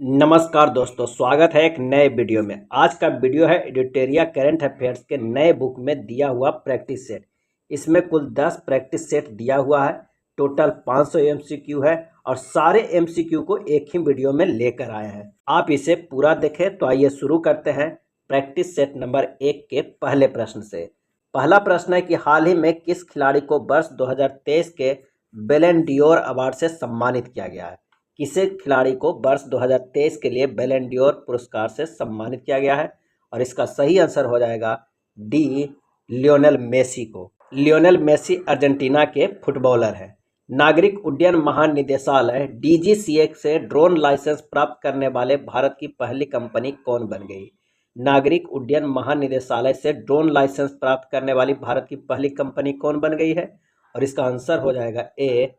नमस्कार दोस्तों, स्वागत है एक नए वीडियो में। आज का वीडियो है एडिटोरिया करंट अफेयर्स के नए बुक में दिया हुआ प्रैक्टिस सेट। इसमें कुल 10 प्रैक्टिस सेट दिया हुआ है। टोटल 500 एमसीक्यू है और सारे एमसीक्यू को एक ही वीडियो में लेकर आए हैं। आप इसे पूरा देखें। तो आइए शुरू करते हैं प्रैक्टिस सेट नंबर 1 के पहले प्रश्न से। पहला प्रश्न है कि हाल ही में किस खिलाड़ी को वर्ष 2023 के बैलन डी'ओर अवार्ड से सम्मानित किया गया है। किसे खिलाड़ी को वर्ष 2023 के लिए बैलन डी'ओर पुरस्कार से सम्मानित किया गया है और इसका सही आंसर हो जाएगा डी, लियोनेल मेसी को। लियोनेल मेसी अर्जेंटीना के फुटबॉलर हैं। नागरिक उड्डयन महानिदेशालय डीजीसीए से ड्रोन लाइसेंस प्राप्त करने वाले भारत की पहली कंपनी कौन बन गई। नागरिक उड्डयन महानिदेशालय से ड्रोन लाइसेंस प्राप्त करने वाली भारत की पहली कंपनी कौन बन गई है और इसका आंसर हो जाएगा A,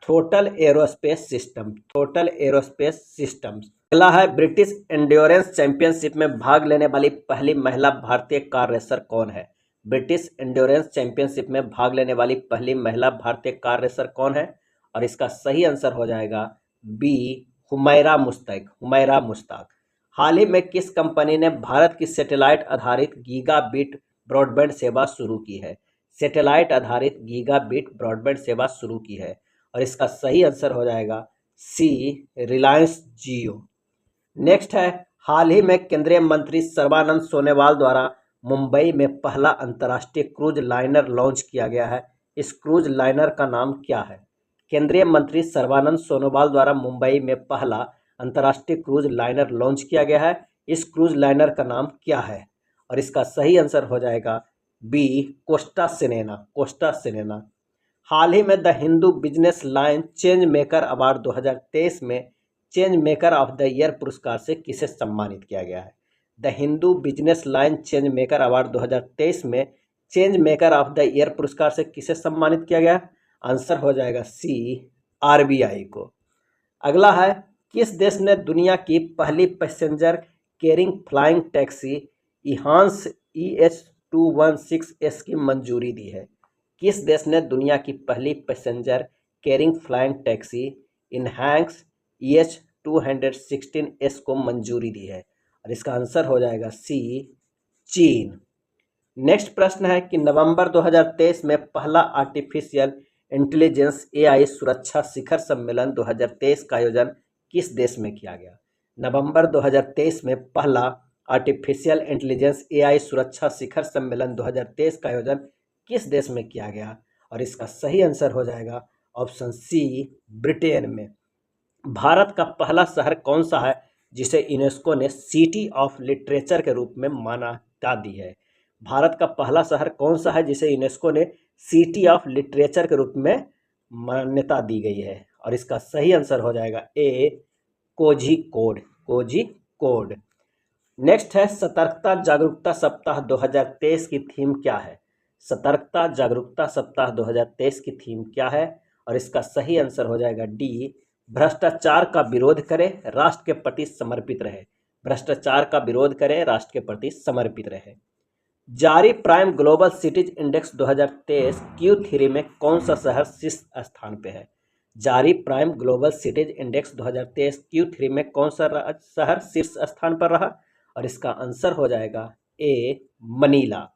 throttle aerospace system. Throttle aerospace systems. अगला है ब्रिटिश एंड्योरेंस चैंपियनशिप में भाग लेने वाली पहली महिला भारतीय कार रेसर कौन है। ब्रिटिश एंड्योरेंस चैंपियनशिप में भाग लेने वाली पहली महिला भारतीय कार रेसर कौन है और इसका सही आंसर हो जाएगा बी, हुमैरा मुश्ताक। हुमैरा मुश्ताक। हाल ही में किस कंपनी ने भारत की सैटेलाइट आधारित गीगाबिट ब्रॉडबैंड सेवा शुरू की है। सैटेलाइट आधारित गीगाबिट ब्रॉडबैंड सेवा शुरू की है और इसका सही आंसर हो जाएगा सी, रिलायंस जियो। नेक्स्ट है, हाल ही में केंद्रीय मंत्री सर्बानंद सोनोवाल द्वारा मुंबई में पहला अंतर्राष्ट्रीय क्रूज लाइनर लॉन्च किया गया है। इस क्रूज लाइनर का नाम क्या है। केंद्रीय मंत्री सर्बानंद सोनोवाल द्वारा मुंबई में पहला अंतर्राष्ट्रीय क्रूज लाइनर लॉन्च किया गया है। इस क्रूज लाइनर का नाम क्या है और इसका सही आंसर हो जाएगा बी, कोस्टा सिनेना। कोस्टा सिनेना। हाल ही में the Hindu business line change maker award 2023 में change maker of the year पुरस्कार से किसे सम्मानित किया गया है। The Hindu business line change maker award 2023 में change maker of the year पुरस्कार से किसे सम्मानित किया गया। आंसर हो जाएगा सी, आरबीआई को। अगला है, किस देश ने दुनिया की पहली passenger carrying flying taxi EHang EH216S की मंजूरी दी है। किस देश ने दुनिया की पहली passenger carrying flying taxi enhance EH216S को मंजूरी दी है और इसका आंसर हो जाएगा सी, चीन। नेक्स्ट प्रश्न है कि नवंबर 2023 में पहला आर्टिफिशियल इंटेलिजेंस AI सुरक्षा शिखर सम्मेलन 2023 का आयोजन किस देश में किया गया। नवंबर 2023 में पहला आर्टिफिशियल इंटेलिजेंस AI सुरक्षा शिखर सम्मेलन 2023 का आयोजन किस देश में किया गया और इसका सही आंसर हो जाएगा ऑप्शन सी, ब्रिटेन में। भारत का पहला शहर कौन सा है जिसे यूनेस्को ने सिटी ऑफ लिटरेचर के रूप में मान्यता दी है। भारत का पहला शहर कौन सा है जिसे यूनेस्को ने सिटी ऑफ लिटरेचर के रूप में मान्यता दी गई है और इसका सही आंसर हो जाएगा ए, कोझिकोड। कोझिकोड। नेक्स्ट है, सतर्कता जागरूकता सप्ताह 2023 की थीम क्या है। सतर्कता जागरूकता सप्ताह 2023 की थीम क्या है और इसका सही आंसर हो जाएगा डी, भ्रष्टाचार का विरोध करें, राष्ट्र के प्रति समर्पित रहे। भ्रष्टाचार का विरोध करें, राष्ट्र के प्रति समर्पित रहे। जारी prime global cities index 2023 Q3 में कौन सा शहर शीर्ष स्थान पे है। जारी prime global cities index 2023 Q3 में कौन सा शहर शीर्ष स्थान पर रहा और इसका आंसर हो जाएगा ए, मनीला।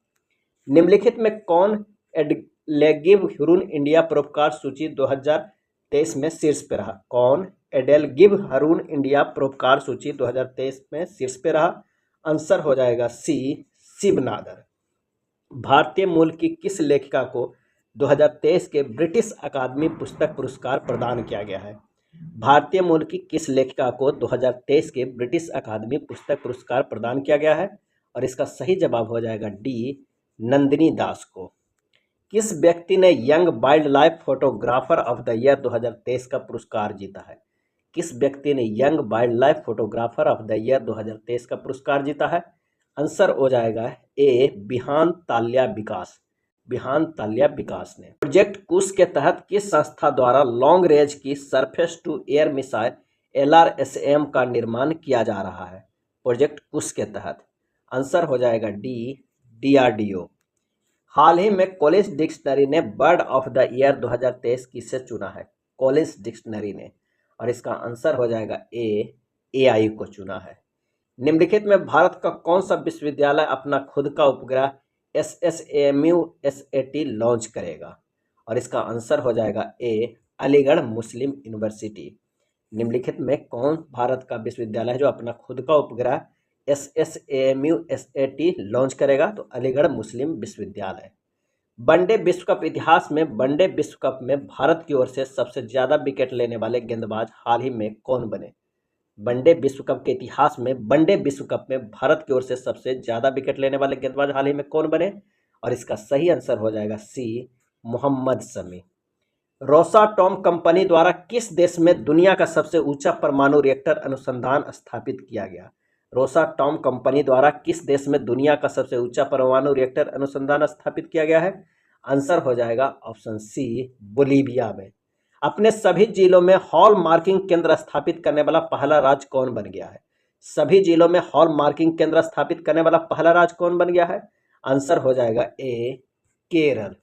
निम्नलिखित में कौन एडेलगिव ह्यूरन इंडिया परोपकार सूची 2023 में शीर्ष पे रहा। कौन एडेलगिव ह्यूरन इंडिया परोपकार सूची 2023 में शीर्ष पे रहा। आंसर हो जाएगा सी, शिवनादर। भारतीय मूल की किस लेखिका को 2023 के ब्रिटिश अकादमी पुस्तक पुरस्कार प्रदान किया गया है। भारतीय मूल की किस लेखिका को 2023 के ब्रिटिश अकादमी पुस्तक पुरस्कार प्रदान किया गया है और इसका सही जवाब हो जाएगा डी, नंदिनी दास को। किस व्यक्ति ने young wild life photographer of the year 2023 का पुरस्कार जीता है। किस व्यक्ति ने young wild life photographer of the year 2023 का पुरस्कार जीता है। आंसर हो जाएगा ए, बिहान ताल्या विकास। बिहान ताल्या विकास ने। प्रोजेक्ट कुश के तहत किस संस्था द्वारा लॉन्ग रेंज की surface to air missile LRSAM का निर्माण किया जा रहा है। प्रोजेक्ट कुश के तहत। आंसर हो जाएगा डी, DRDO। हाल ही में कॉलेज डिक्शनरी ने बर्ड ऑफ द ईयर 2023 किसे चुना है। कॉलेज डिक्शनरी ने और इसका आंसर हो जाएगा ए, AI को चुना है। निम्नलिखित में भारत का कौन सा विश्वविद्यालय अपना खुद का उपग्रह SSAMU-SAT लॉन्च करेगा? और इसका आंसर हो जाएगा ए, अलीगढ़ मुस्लिम यूनिवर्सिटी। निम्नलिखित में कौन भारत का विश्वविद्यालय है जो अपना खुद का उपग्रह SSAMU-SAT लॉन्च करेगा? तो अलीगढ़ मुस्लिम विश्वविद्यालय। वनडे विश्व कप इतिहास में वनडे विश्व कप में भारत की ओर से सबसे ज्यादा विकेट लेने वाले गेंदबाज हाल ही में कौन बने? वनडे विश्व कप के इतिहास में वनडे विश्व कप में भारत की ओर से सबसे ज्यादा विकेट लेने वाले गेंदबाज हाल ही में कौन बने? और इसका सही आंसर हो जाएगा सी, मोहम्मद शमी। रोसाटॉम कंपनी द्वारा किस देश में दुनिया का सबसे ऊंचा परमाणु रिएक्टर अनुसंधान स्थापित किया गया? रोसाटॉम कंपनी द्वारा किस देश में दुनिया का सबसे ऊंचा परमाणु रिएक्टर अनुसंधान स्थापित किया गया है? आंसर हो जाएगा ऑप्शन सी, बोलीविया में। अपने सभी जिलों में हॉल मार्किंग केंद्र स्थापित करने वाला पहला राज्य कौन बन गया है? सभी जिलों में हॉल मार्किंग केंद्र स्थापित करने वाला पहला राज्य कौन बन गया है? आंसर हो जाएगा ए, केरल।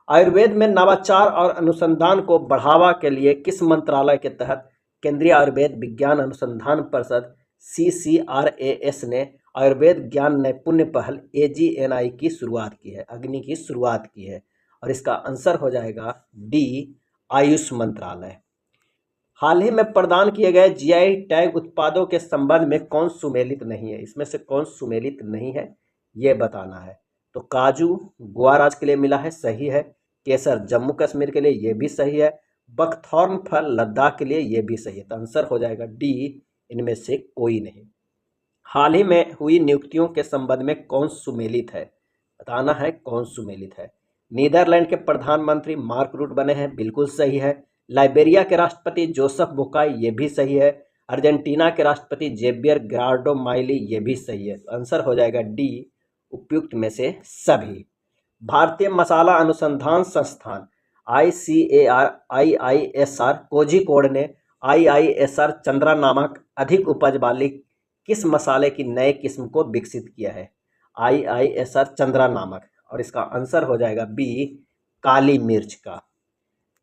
आयुर्वेद में नवाचार और अनुसंधान को बढ़ावा के लिए किस मंत्रालय के तहत केंद्रीय आयुर्वेद विज्ञान अनुसंधान परिषद CCRAS ने आयुर्वेद ज्ञान नैपुण्य पहल AGNI की शुरुआत की है, अग्नि की शुरुआत की है? और इसका आंसर हो जाएगा डी, आयुष मंत्रालय। हाल ही में प्रदान किए गए GI टैग उत्पादों के संबंध में कौन सुमेलित नहीं है? इसमें से कौन सुमेलित नहीं है ये बताना है। तो काजू गोवा राज्य के लिए मिला है, सही है। केसर जम्मू कश्मीर के लिए, ये भी सही है। बकथॉर्न फल लद्दाख के लिए, ये भी सही है। तो आंसर हो जाएगा डी, इनमें से कोई नहीं। हाल ही में हुई नियुक्तियों के संबंध में कौन सुमेलित है? बताना है कौन सुमेलित है। नीदरलैंड के प्रधानमंत्री मार्क रूट बने हैं, बिल्कुल सही है। लाइबेरिया के राष्ट्रपति जोसेफ बोकाई, ये भी सही है। अर्जेंटीना के राष्ट्रपति जेवियर ग्राडो माइली, ये भी सही है। तो आंसर हो जाएगा डी, उपयुक्त में से सभी। भारतीय मसाला अनुसंधान संस्थान ICAR कोझिकोड ने IISR चंद्रा नामक अधिक उपज वाली किस मसाले की नए किस्म को विकसित किया है? IISR चंद्रा नामक। और इसका आंसर हो जाएगा बी, काली मिर्च का।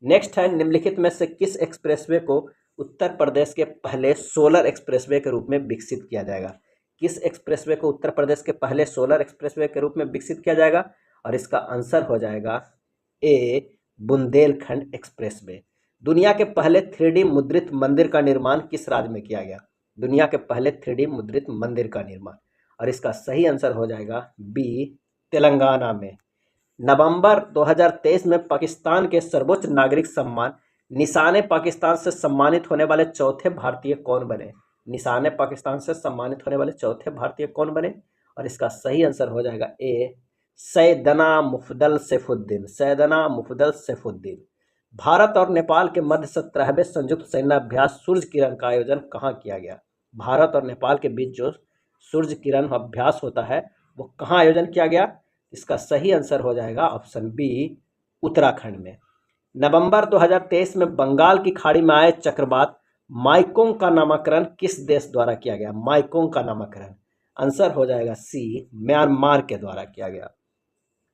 नेक्स्ट है, निम्नलिखित में से किस एक्सप्रेसवे को उत्तर प्रदेश के पहले सोलर एक्सप्रेसवे के रूप में विकसित किया जाएगा? किस एक्सप्रेसवे को उत्तर प्रदेश के पहले सोलर एक्सप्रेसवे के रूप में विकसित किया जाएगा? और इसका आंसर हो जाएगा ए, बुंदेलखंड एक्सप्रेसवे। दुनिया के पहले 3D मुद्रित मंदिर का निर्माण किस राज्य में किया गया? दुनिया के पहले 3D मुद्रित मंदिर का निर्माण। और इसका सही आंसर हो जाएगा बी, तेलंगाना में। नवंबर 2023 में पाकिस्तान के सर्वोच्च नागरिक सम्मान निशान पाकिस्तान से सम्मानित होने वाले चौथे भारतीय कौन बने? निशान पाकिस्तान से सम्मानित होने वाले चौथे भारतीय कौन बने? और इसका सही आंसर हो जाएगा ए, सैयदना मुफद्दल सैफुद्दीन। सैयदना मुफद्दल सैफुद्दीन। भारत और नेपाल के मध्य 17वें संयुक्त सैन्याभ्यास सूर्य किरण का आयोजन कहाँ किया गया? भारत और नेपाल के बीच जो सूर्य किरण अभ्यास होता है वो कहाँ आयोजन किया गया? इसका सही आंसर हो जाएगा ऑप्शन बी, उत्तराखंड में। नवंबर 2023 में बंगाल की खाड़ी में आए चक्रवात माइकोंग का नामकरण किस देश द्वारा किया गया? माइकोंग का नामकरण। आंसर हो जाएगा सी, म्यांमार के द्वारा किया गया।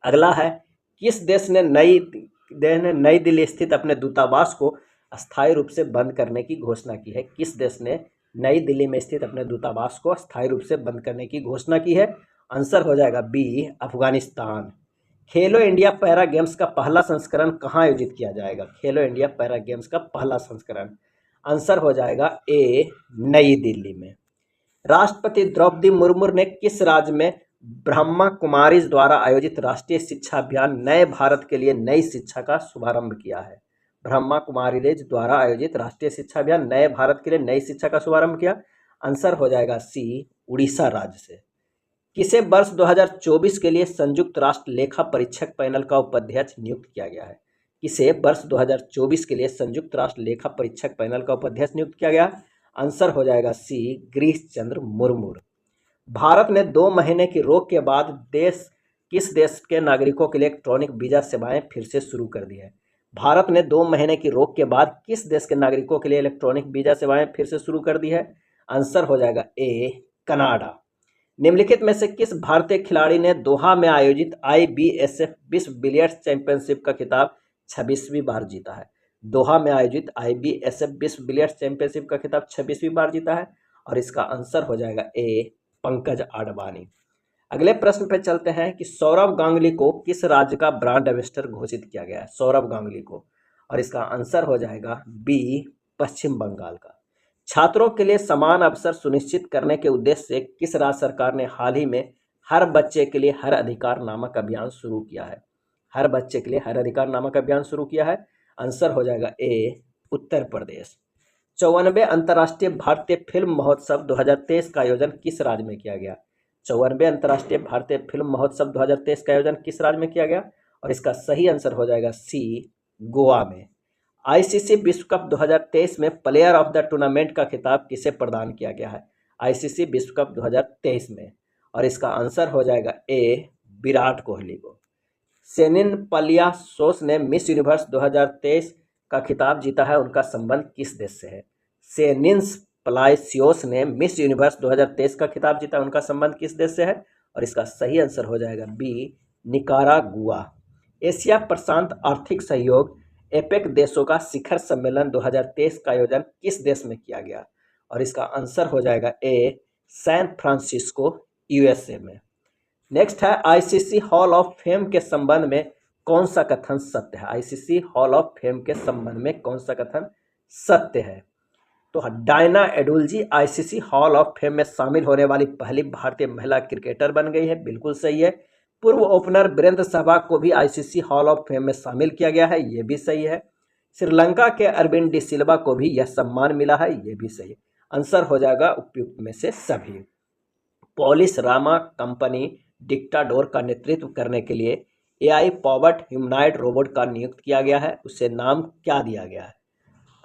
अगला है, किस देश ने नई दिल्ली स्थित अपने दूतावास को अस्थायी रूप से बंद करने की घोषणा की है? किस देश ने नई दिल्ली में स्थित अपने दूतावास को अस्थायी रूप से बंद करने की घोषणा की है? आंसर हो जाएगा बी, अफगानिस्तान। खेलो इंडिया पैरा गेम्स का पहला संस्करण कहाँ आयोजित किया जाएगा? खेलो इंडिया पैरा गेम्स का पहला संस्करण। आंसर हो जाएगा ए, नई दिल्ली में। राष्ट्रपति द्रौपदी मुर्मू ने किस राज्य में ब्रह्मा कुमारीज द्वारा आयोजित राष्ट्रीय शिक्षा अभियान नए भारत के लिए नई शिक्षा का शुभारंभ किया है? ब्रह्मा कुमारीज द्वारा आयोजित राष्ट्रीय शिक्षा अभियान नए भारत के लिए नई शिक्षा का शुभारंभ किया। आंसर हो जाएगा सी, उड़ीसा राज्य से। किसे वर्ष 2024 के लिए संयुक्त राष्ट्र लेखा परीक्षक पैनल का उपाध्यक्ष नियुक्त किया गया है? किसे वर्ष 2024 के लिए संयुक्त राष्ट्र लेखा परीक्षक पैनल का उपाध्यक्ष नियुक्त किया गया? आंसर हो जाएगा सी, गिरीश चंद्र मुर्मू। भारत ने 2 महीने की रोक के बाद किस देश के नागरिकों के लिए इलेक्ट्रॉनिक वीजा सेवाएं फिर से शुरू कर दी है? भारत ने 2 महीने की रोक के बाद किस देश के नागरिकों के लिए इलेक्ट्रॉनिक वीजा सेवाएं फिर से शुरू कर दी है? आंसर हो जाएगा ए, कनाडा। निम्नलिखित में से किस भारतीय खिलाड़ी ने दोहा में आयोजित IBSF विश्व बिलियर्ड्स चैंपियनशिप का खिताब 26वीं बार जीता है? दोहा में आयोजित IBSF विश्व बिलियर्ड्स चैंपियनशिप का खिताब 26वीं बार जीता है। और इसका आंसर हो जाएगा ए पंकज आडवाणी। अगले प्रश्न पे चलते हैं कि सौरव गांगुली को किस राज्य का ब्रांड एम्बेसडर घोषित किया गया है, सौरव गांगुली को, और इसका आंसर हो जाएगा बी पश्चिम बंगाल का। छात्रों के लिए समान अवसर सुनिश्चित करने के उद्देश्य से किस राज्य सरकार ने हाल ही में हर बच्चे के लिए हर अधिकार नामक अभियान शुरू किया है, हर बच्चे के लिए हर अधिकार नामक अभियान शुरू किया है, आंसर हो जाएगा ए उत्तर प्रदेश। 54वें अंतर्राष्ट्रीय भारतीय फिल्म महोत्सव 2023 का आयोजन किस राज्य में किया गया, 54वें अंतर्राष्ट्रीय भारतीय फिल्म महोत्सव 2023 का आयोजन किस राज्य में किया गया, और इसका सही आंसर हो जाएगा सी गोवा में। आईसीसी विश्व कप 2023 में प्लेयर ऑफ द टूर्नामेंट का खिताब किसे प्रदान किया गया है, आईसीसी विश्व कप 2023 में, और इसका आंसर हो जाएगा ए विराट कोहली को। सेनिन पलियासोस ने मिस यूनिवर्स 2023 का खिताब जीता है, उनका संबंध किस देश से है, सेनिन्स पलाइसियोस ने मिस यूनिवर्स 2023 का खिताब जीता, उनका संबंध किस देश से है, और इसका सही आंसर हो जाएगा बी निकारागुआ। एशिया प्रशांत आर्थिक सहयोग एपेक देशों का शिखर सम्मेलन 2023 का आयोजन किस देश में किया गया, और इसका आंसर हो जाएगा ए सैन फ्रांसिस्को यूएसए में। नेक्स्ट है आईसीसी हॉल ऑफ फेम के संबंध में कौन सा कथन सत्य है, आईसीसी हॉल ऑफ फेम के संबंध में कौन सा कथन सत्य है, तो Diana Edulji ICC hall of fame में शामिल होने वाली पहली भारतीय महिला क्रिकेटर बन गई है, बिल्कुल सही है। पूर्व ओपनर वीरेंद्र सहवाग को भी आईसीसी हॉल ऑफ फेम में शामिल किया गया है, ये भी सही है। श्रीलंका के अरविंद डी सिल्वा को भी यह सम्मान मिला है, ये भी सही है। आंसर हो जाएगा उपयुक्त में से सभी। पॉलिश रामा कंपनी डिक्टाडोर का नेतृत्व करने के लिए एआई पावर्ड ह्यूमनॉइड रोबोट का नियुक्त किया गया है, उसे नाम क्या दिया गया है,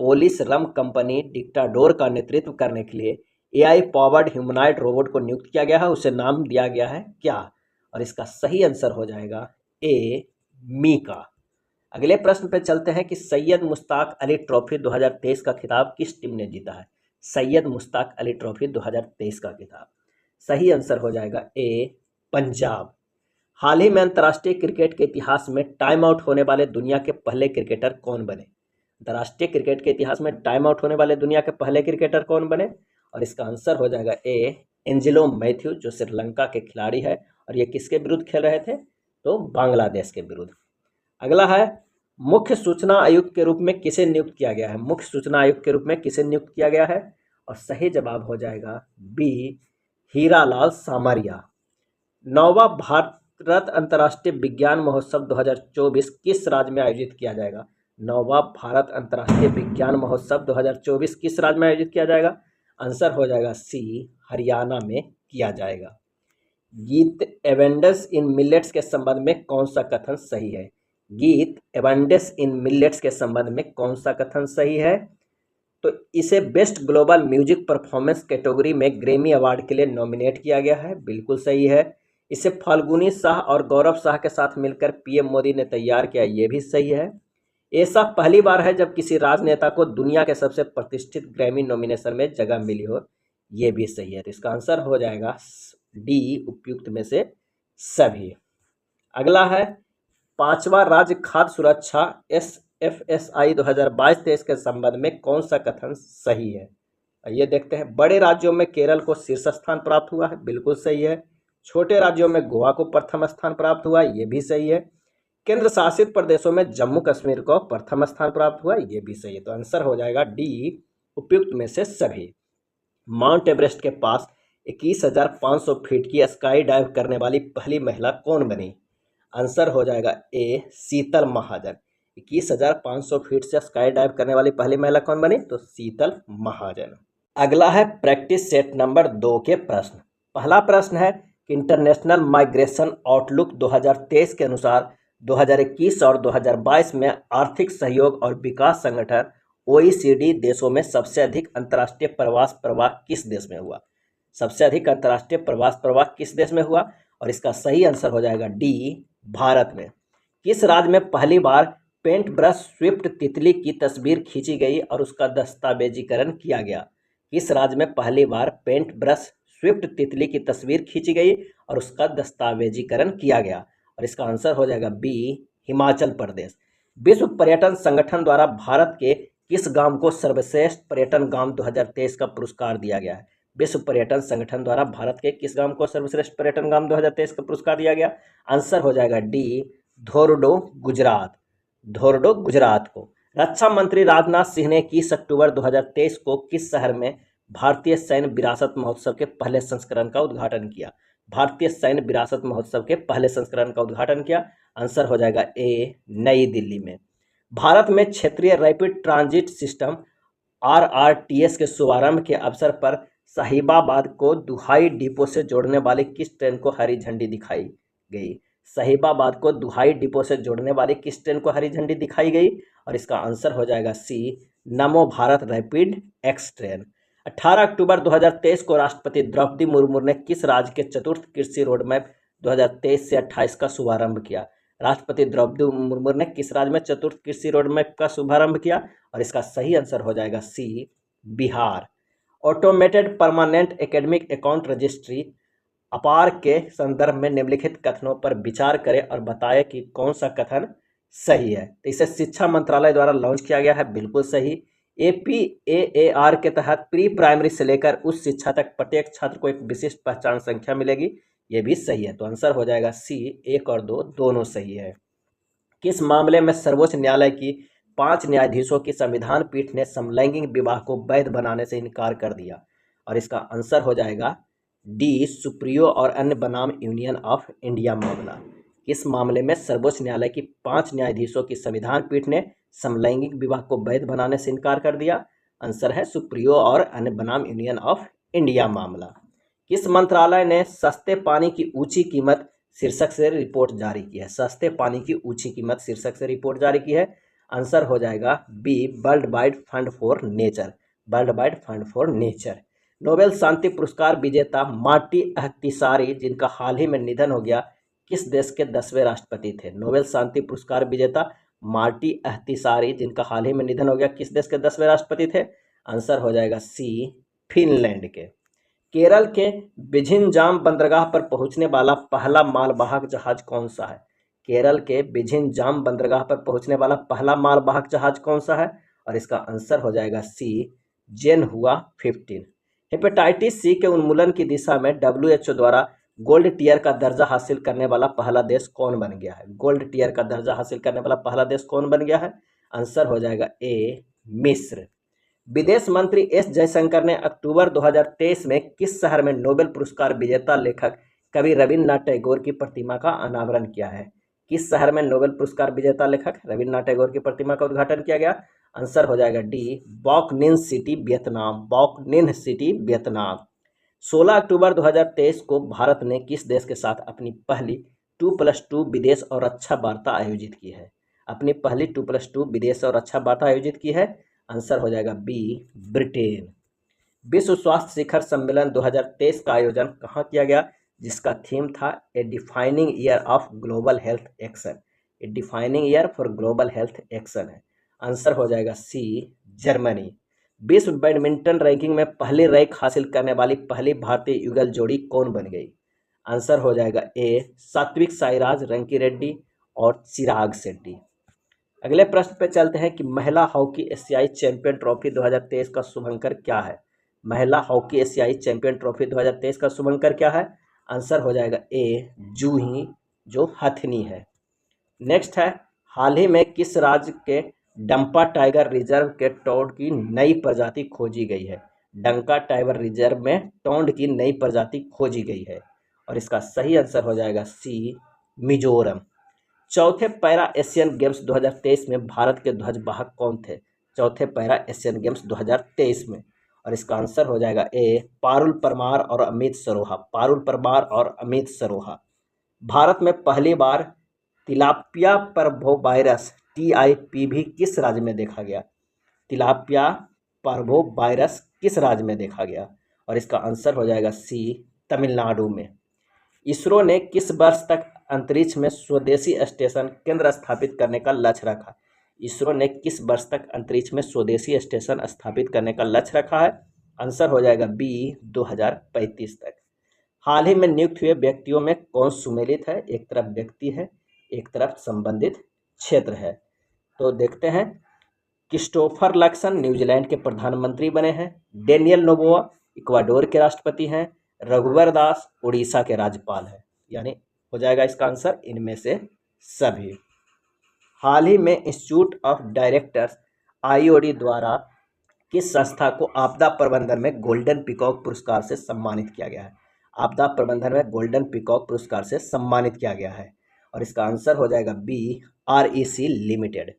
पोलिस रम कंपनी डिक्टाडोर का नेतृत्व करने के लिए एआई पावर्ड ह्यूमनॉइड रोबोट को नियुक्त किया गया है, उसे नाम दिया गया है क्या, और इसका सही आंसर हो जाएगा ए मीका। अगले प्रश्न पे चलते हैं कि सैयद मुश्ताक अली ट्रॉफी 2023 का खिताब किस टीम ने जीता है, सैयद मुश्ताक अली ट्रॉफी 2023 का खिताब, सही आंसर हो जाएगा ए पंजाब। हाल ही में अंतर्राष्ट्रीय क्रिकेट के इतिहास में टाइम आउट होने वाले दुनिया के पहले क्रिकेटर कौन बने, अंतर्राष्ट्रीय क्रिकेट के इतिहास में टाइम आउट होने वाले दुनिया के पहले क्रिकेटर कौन बने, और इसका आंसर हो जाएगा ए एंजेलो मैथ्यू, जो श्रीलंका के खिलाड़ी है, और ये किसके विरुद्ध खेल रहे थे, तो बांग्लादेश के विरुद्ध। अगला है मुख्य सूचना आयुक्त के रूप में किसे नियुक्त किया गया है, मुख्य सूचना आयुक्त के रूप में किसे नियुक्त किया गया है, और सही जवाब हो जाएगा बी हीरालाल सामरिया। 9वां भारत अंतर्राष्ट्रीय विज्ञान महोत्सव 2024 किस राज्य में आयोजित किया जाएगा, 9वां भारत अंतर्राष्ट्रीय विज्ञान महोत्सव 2024 किस राज्य में आयोजित किया जाएगा, आंसर हो जाएगा सी हरियाणा में किया जाएगा। गीत एवेंडस इन मिलेट्स के संबंध में कौन सा कथन सही है, गीत एवेंडस इन मिलेट्स के संबंध में कौन सा कथन सही है, तो इसे best global music performance category में ग्रैमी अवार्ड के लिए नॉमिनेट किया गया है, बिल्कुल सही है। इसे फाल्गुनी शाह और गौरव शाह के साथ मिलकर पीएम मोदी ने तैयार किया, ये भी सही है। ऐसा पहली बार है जब किसी राजनेता को दुनिया के सबसे प्रतिष्ठित ग्रैमी नॉमिनेशन में जगह मिली हो, ये भी सही है। तो इसका आंसर हो जाएगा डी उपयुक्त में से सभी। अगला है 5वां राज्य खाद्य सुरक्षा SFSI 2022-23 के संबंध में कौन सा कथन सही है, ये देखते हैं। बड़े राज्यों में केरल को शीर्ष स्थान प्राप्त हुआ है, बिल्कुल सही है। छोटे राज्यों में गोवा को प्रथम स्थान प्राप्त हुआ, ये भी सही है। केंद्र शासित प्रदेशों में जम्मू कश्मीर को प्रथम स्थान प्राप्त हुआ, ये भी सही है। तो आंसर हो जाएगा डी उपयुक्त में से सभी। माउंट एवरेस्ट के पास 21,500 फीट की स्काई डाइव करने वाली पहली महिला कौन बनी, आंसर हो जाएगा ए शीतल महाजन। 21,500 फीट से स्काई डाइव करने वाली पहली महिला कौन बनी, तो शीतल महाजन। अगला है प्रैक्टिस सेट नंबर 2 के प्रश्न। पहला प्रश्न है कि इंटरनेशनल माइग्रेशन आउटलुक 2023 के अनुसार 2021 और 2022 में आर्थिक सहयोग और विकास संगठन OECD देशों में सबसे अधिक अंतर्राष्ट्रीय प्रवास प्रवाह किस देश में हुआ, सबसे अधिक अंतर्राष्ट्रीय प्रवास प्रवाह किस देश में हुआ, और इसका सही आंसर हो जाएगा डी भारत में। किस राज्य में पहली बार पेंट ब्रश स्विफ्ट तितली की तस्वीर खींची गई और उसका दस्तावेजीकरण किया गया, किस राज्य में पहली बार पेंट ब्रश स्विफ्ट तितली की तस्वीर खींची गई और उसका दस्तावेजीकरण किया गया, और इसका आंसर हो जाएगा बी हिमाचल प्रदेश। विश्व पर्यटन संगठन द्वारा भारत के किस गांव को सर्वश्रेष्ठ पर्यटन गांव 2023 का पुरस्कार दिया गया है, विश्व पर्यटन संगठन द्वारा भारत के किस गांव को सर्वश्रेष्ठ पर्यटन गांव 2023 का पुरस्कार दिया गया? आंसर हो जाएगा डी, धोरडो गुजरात। धोरडो गुजरात को। रक्षा मंत्री राजनाथ सिंह ने 21 अक्टूबर 2023 को किस शहर में भारतीय सैन्य विरासत महोत्सव के पहले संस्करण का उद्घाटन किया? भारतीय सैन्य विरासत महोत्सव के पहले संस्करण का उद्घाटन किया। आंसर हो जाएगा ए, नई दिल्ली में। भारत में क्षेत्रीय रैपिड ट्रांजिट सिस्टम RRTS के शुभारंभ के अवसर पर साहिबाबाद को दुहाई डिपो से जोड़ने वाली किस ट्रेन को हरी झंडी दिखाई गई? साहिबाबाद को दुहाई डिपो से जोड़ने वाली किस ट्रेन को हरी झंडी दिखाई गई? और इसका आंसर हो जाएगा सी, नमो भारत रैपिड एक्स ट्रेन। 18 अक्टूबर 2023 को राष्ट्रपति द्रौपदी मुर्मू ने किस राज्य के चतुर्थ कृषि रोडमैप 2023 से 28 का शुभारंभ किया? राष्ट्रपति द्रौपदी मुर्मू ने किस राज्य में चतुर्थ कृषि रोडमैप का शुभारंभ किया? और इसका सही आंसर हो जाएगा C, Bihar. Automated permanent academic account registry APAAR के संदर्भ में निम्नलिखित कथनों पर विचार करें और बताएं कि कौन सा कथन सही है। तो इसे शिक्षा मंत्रालय द्वारा लॉन्च किया गया है, बिल्कुल सही। APAAR के तहत प्री प्राइमरी से लेकर उच्च शिक्षा तक प्रत्येक छात्र को एक विशिष्ट पहचान संख्या मिलेगी, ये भी सही है। तो आंसर हो जाएगा सी, 1 और 2 दोनों सही है। किस मामले में सर्वोच्च न्यायालय की 5 न्यायाधीशों की संविधान पीठ ने समलैंगिक विवाह को वैध बनाने से इनकार कर दिया? और इसका आंसर हो जाएगा डी, सुप्रियो और अन्य बनाम यूनियन ऑफ इंडिया मामला। किस मामले में सर्वोच्च न्यायालय की 5 न्यायाधीशों की संविधान पीठ ने समलैंगिक विवाह को वैध बनाने से इनकार कर दिया? आंसर है सुप्रियो और अन्य बनाम यूनियन ऑफ इंडिया मामला। किस मंत्रालय ने सस्ते पानी की ऊंची कीमत शीर्षक से रिपोर्ट जारी की है? सस्ते पानी की ऊंची कीमत शीर्षक से रिपोर्ट जारी की है। आंसर हो जाएगा B, world wide fund for nature. World wide fund for nature. Nobel शांति पुरस्कार विजेता मार्टी अहतिसारी, जिनका हाल ही में निधन हो गया, किस देश के 10वें राष्ट्रपति थे? नोबेल शांति पुरस्कार विजेता मार्टी अहतिसारी, जिनका हाल ही में निधन हो गया, किस देश के 10वें राष्ट्रपति थे? आंसर हो जाएगा सी, फिनलैंड के। केरल के विझिंजाम बंदरगाह पर पहुंचने वाला पहला मालवाहक जहाज कौन सा है? केरल के विझिंजाम बंदरगाह पर पहुंचने वाला पहला मालवाहक जहाज कौन सा है? और इसका आंसर हो जाएगा सी, जेनहुआ 15। हेपेटाइटिस सी के उन्मूलन की दिशा में WHO द्वारा गोल्ड टियर का दर्जा हासिल करने वाला पहला देश कौन बन गया है? गोल्ड टियर का दर्जा हासिल करने वाला पहला देश कौन बन गया है? आंसर हो जाएगा ए, मिस्र। विदेश मंत्री एस जयशंकर ने अक्टूबर 2023 में किस शहर में नोबेल पुरस्कार विजेता लेखक कवि रविन्द्रनाथ टैगोर की प्रतिमा का अनावरण किया है? किस शहर में नोबेल पुरस्कार विजेता लेखक रविन्द्रनाथ टैगोर की प्रतिमा का उद्घाटन किया गया? आंसर हो जाएगा डी, बॉक निन सिटी वियतनाम। बॉक निन सिटी वियतनाम। 16 अक्टूबर 2023 को भारत ने किस देश के साथ अपनी पहली 2+2 विदेश और रक्षा वार्ता आयोजित की है? अपनी पहली 2+2 विदेश और रक्षा वार्ता आयोजित की है। आंसर हो जाएगा बी, ब्रिटेन। विश्व स्वास्थ्य शिखर सम्मेलन 2023 का आयोजन कहाँ किया गया, जिसका थीम था a defining year of global health action? A defining year for global health action है। आंसर हो जाएगा सी, जर्मनी। विश्व बैडमिंटन रैंकिंग में पहली रैंक हासिल करने वाली पहली भारतीय युगल जोड़ी कौन बन गई? आंसर हो जाएगा ए, सात्विक साईराज रंकी रेड्डी और चिराग शेट्टी। अगले प्रश्न पे चलते हैं कि महिला हॉकी एशियाई चैंपियन ट्रॉफी 2023 का शुभंकर क्या है? महिला हॉकी एशियाई चैंपियन ट्रॉफी 2023 का शुभंकर क्या है? आंसर हो जाएगा ए, जूही, जो हथनी है। नेक्स्ट है, हाल ही में किस राज्य के डंपा टाइगर रिजर्व के टोड की नई प्रजाति खोजी गई है? डंका टाइगर रिजर्व में टोड की नई प्रजाति खोजी गई है। और इसका सही आंसर हो जाएगा सी, मिजोरम। चौथे पैरा एशियन गेम्स 2023 में भारत के ध्वजवाहक कौन थे? चौथे पैरा एशियन गेम्स 2023 में। और इसका आंसर हो जाएगा ए, पारुल परमार और अमित सरोहा। पारुल परमार और अमित सरोहा। भारत में पहली बार तिलापिया पार्वोवायरस TIPV किस राज्य में देखा गया? तिलापिया पार्वोवायरस किस राज्य में देखा गया? और इसका आंसर हो जाएगा सी, तमिलनाडु में। इसरो ने किस वर्ष तक अंतरिक्ष में स्वदेशी स्टेशन केंद्र स्थापित करने का लक्ष्य रखा? इसरो ने किस वर्ष तक अंतरिक्ष में स्वदेशी स्टेशन स्थापित करने का लक्ष्य रखा है? आंसर हो जाएगा बी, 2035 तक। हाल ही में नियुक्त हुए व्यक्तियों में कौन सुमेलित है? एक तरफ व्यक्ति है, एक तरफ संबंधित क्षेत्र है। तो देखते हैं, क्रिस्टोफर लक्सन न्यूजीलैंड के प्रधानमंत्री बने हैं। डेनियल नोबोआ इक्वाडोर के राष्ट्रपति हैं, रघुवर दास उड़ीसा के राज्यपाल हैं। यानी हो जाएगा इसका आंसर इनमें से सभी। हाल ही में इंस्टीट्यूट ऑफ डायरेक्टर्स आईओडी द्वारा किस संस्था को आपदा प्रबंधन में गोल्डन पीकॉक पुरस्कार से सम्मानित किया गया है? आपदा प्रबंधन में गोल्डन पीकॉक पुरस्कार से सम्मानित किया गया है और इसका आंसर हो जाएगा बी, आरईसी लिमिटेड।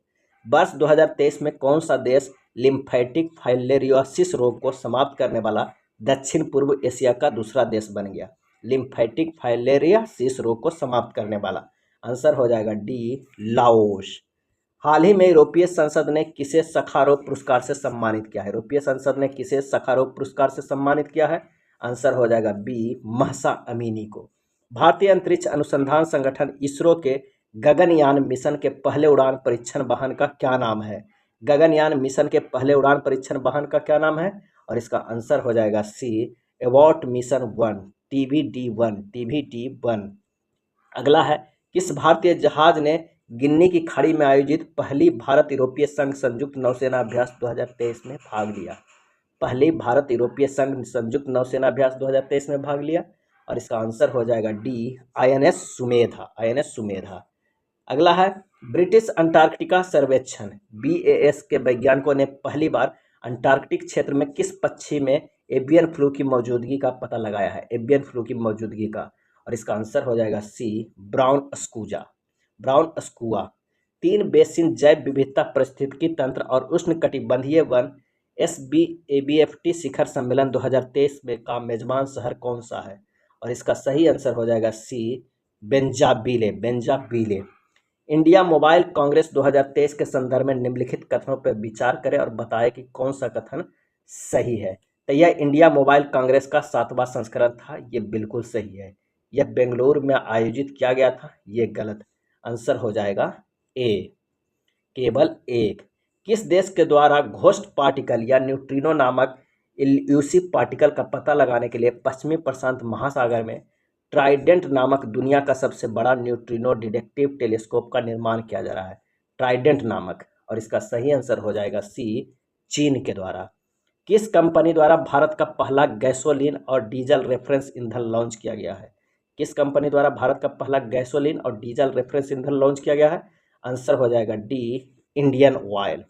वर्ष 2023 में कौन सा देश लिम्फेटिक फाइलेरियोसिस रोग को समाप्त करने वाला दक्षिण पूर्व एशिया का दूसरा देश बन गया? लिम्फेटिक फाइलेरियोसिस रोग को समाप्त करने वाला आंसर हो जाएगा डी, लाओस। हाल ही में यूरोपीय संसद ने किसे सखारोव पुरस्कार से सम्मानित किया है? यूरोपीय संसद ने किसे सखारोव पुरस्कार से सम्मानित किया है? आंसर हो जाएगा बी, महसा अमीनी को। भारतीय अंतरिक्ष अनुसंधान संगठन इसरो के गगनयान मिशन के पहले उड़ान परीक्षण वाहन का क्या नाम है? गगनयान मिशन के पहले उड़ान परीक्षण वाहन का क्या नाम है? और इसका आंसर हो जाएगा सी, एवॉट मिशन 1, TBD-1। अगला है, किस भारतीय जहाज ने गिन्नी की खाड़ी में आयोजित पहली भारत यूरोपीय संघ संयुक्त नौसेना अभ्यास 2023 में भाग लिया? पहली भारत यूरोपीय संघ संयुक्त नौसेना अभ्यास 2023 में भाग लिया और इसका आंसर हो जाएगा डी, INS सुमेधा। अगला है, ब्रिटिश अंटार्कटिका सर्वेक्षण BAS के वैज्ञानिकों ने पहली बार अंटार्कटिक क्षेत्र में किस पक्षी में एवियन फ्लू की मौजूदगी का पता लगाया है? एवियन फ्लू की मौजूदगी का, और इसका आंसर हो जाएगा सी, ब्राउन स्कुआ। 3 बेसिन जैव विविधता पारिस्थितिकी तंत्र और उष्णकटिबंधीय वन SBABFT शिखर सम्मेलन 2023 में का मेजबान शहर कौन सा है? और इसका सही आंसर हो जाएगा सी, बेंजाबिले। इंडिया मोबाइल कांग्रेस 2023 के संदर्भ में निम्नलिखित कथनों पर विचार करें और बताएं कि कौन सा कथन सही है। तो यह इंडिया मोबाइल कांग्रेस का 7वां संस्करण था, ये बिल्कुल सही है। यह बेंगलुरु में आयोजित किया गया था, ये गलत। आंसर हो जाएगा ए, केवल एक। किस देश के द्वारा घोस्ट पार्टिकल या न्यूट्रिनो नामक इल्यूसिव पार्टिकल का पता लगाने के लिए पश्चिमी प्रशांत महासागर में ट्राइडेंट नामक दुनिया का सबसे बड़ा न्यूट्रिनो डिटेक्टिव टेलीस्कोप का निर्माण किया जा रहा है? ट्राइडेंट नामक, और इसका सही आंसर हो जाएगा सी, चीन के द्वारा। किस कंपनी द्वारा भारत का पहला गैसोलीन और डीजल रेफरेंस ईंधन लॉन्च किया गया है? किस कंपनी द्वारा भारत का पहला गैसोलीन और डीजल रेफरेंस ईंधन लॉन्च किया गया है? आंसर हो जाएगा डी, इंडियन ऑयल।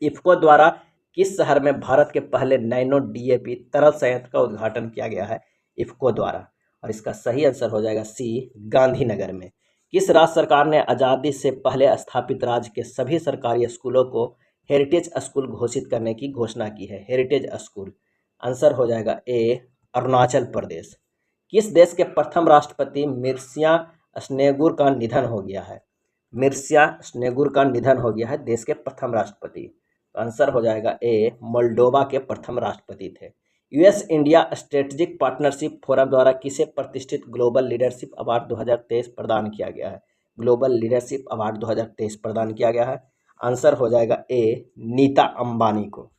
इफ्को द्वारा किस शहर में भारत के पहले नैनो DAP तरल संयंत्र का उद्घाटन किया गया है? इफ्को द्वारा, और इसका सही आंसर हो जाएगा सी, गांधीनगर में। किस राज्य सरकार ने आज़ादी से पहले स्थापित राज्य के सभी सरकारी स्कूलों को हेरिटेज स्कूल घोषित करने की घोषणा की है? हेरिटेज स्कूल, आंसर हो जाएगा ए, अरुणाचल प्रदेश। किस देश के प्रथम राष्ट्रपति मिर्सिया स्नेगुर का निधन हो गया है? मिर्सिया स्नेगुर का निधन हो गया है, देश के प्रथम राष्ट्रपति। तो आंसर हो जाएगा ए, मोल्डोवा के प्रथम राष्ट्रपति थे। US India strategic partnership forum द्वारा किसे प्रतिष्ठित ग्लोबल लीडरशिप अवार्ड 2023 प्रदान किया गया है? ग्लोबल लीडरशिप अवार्ड 2023 प्रदान किया गया है, आंसर हो जाएगा ए, नीता अंबानी को।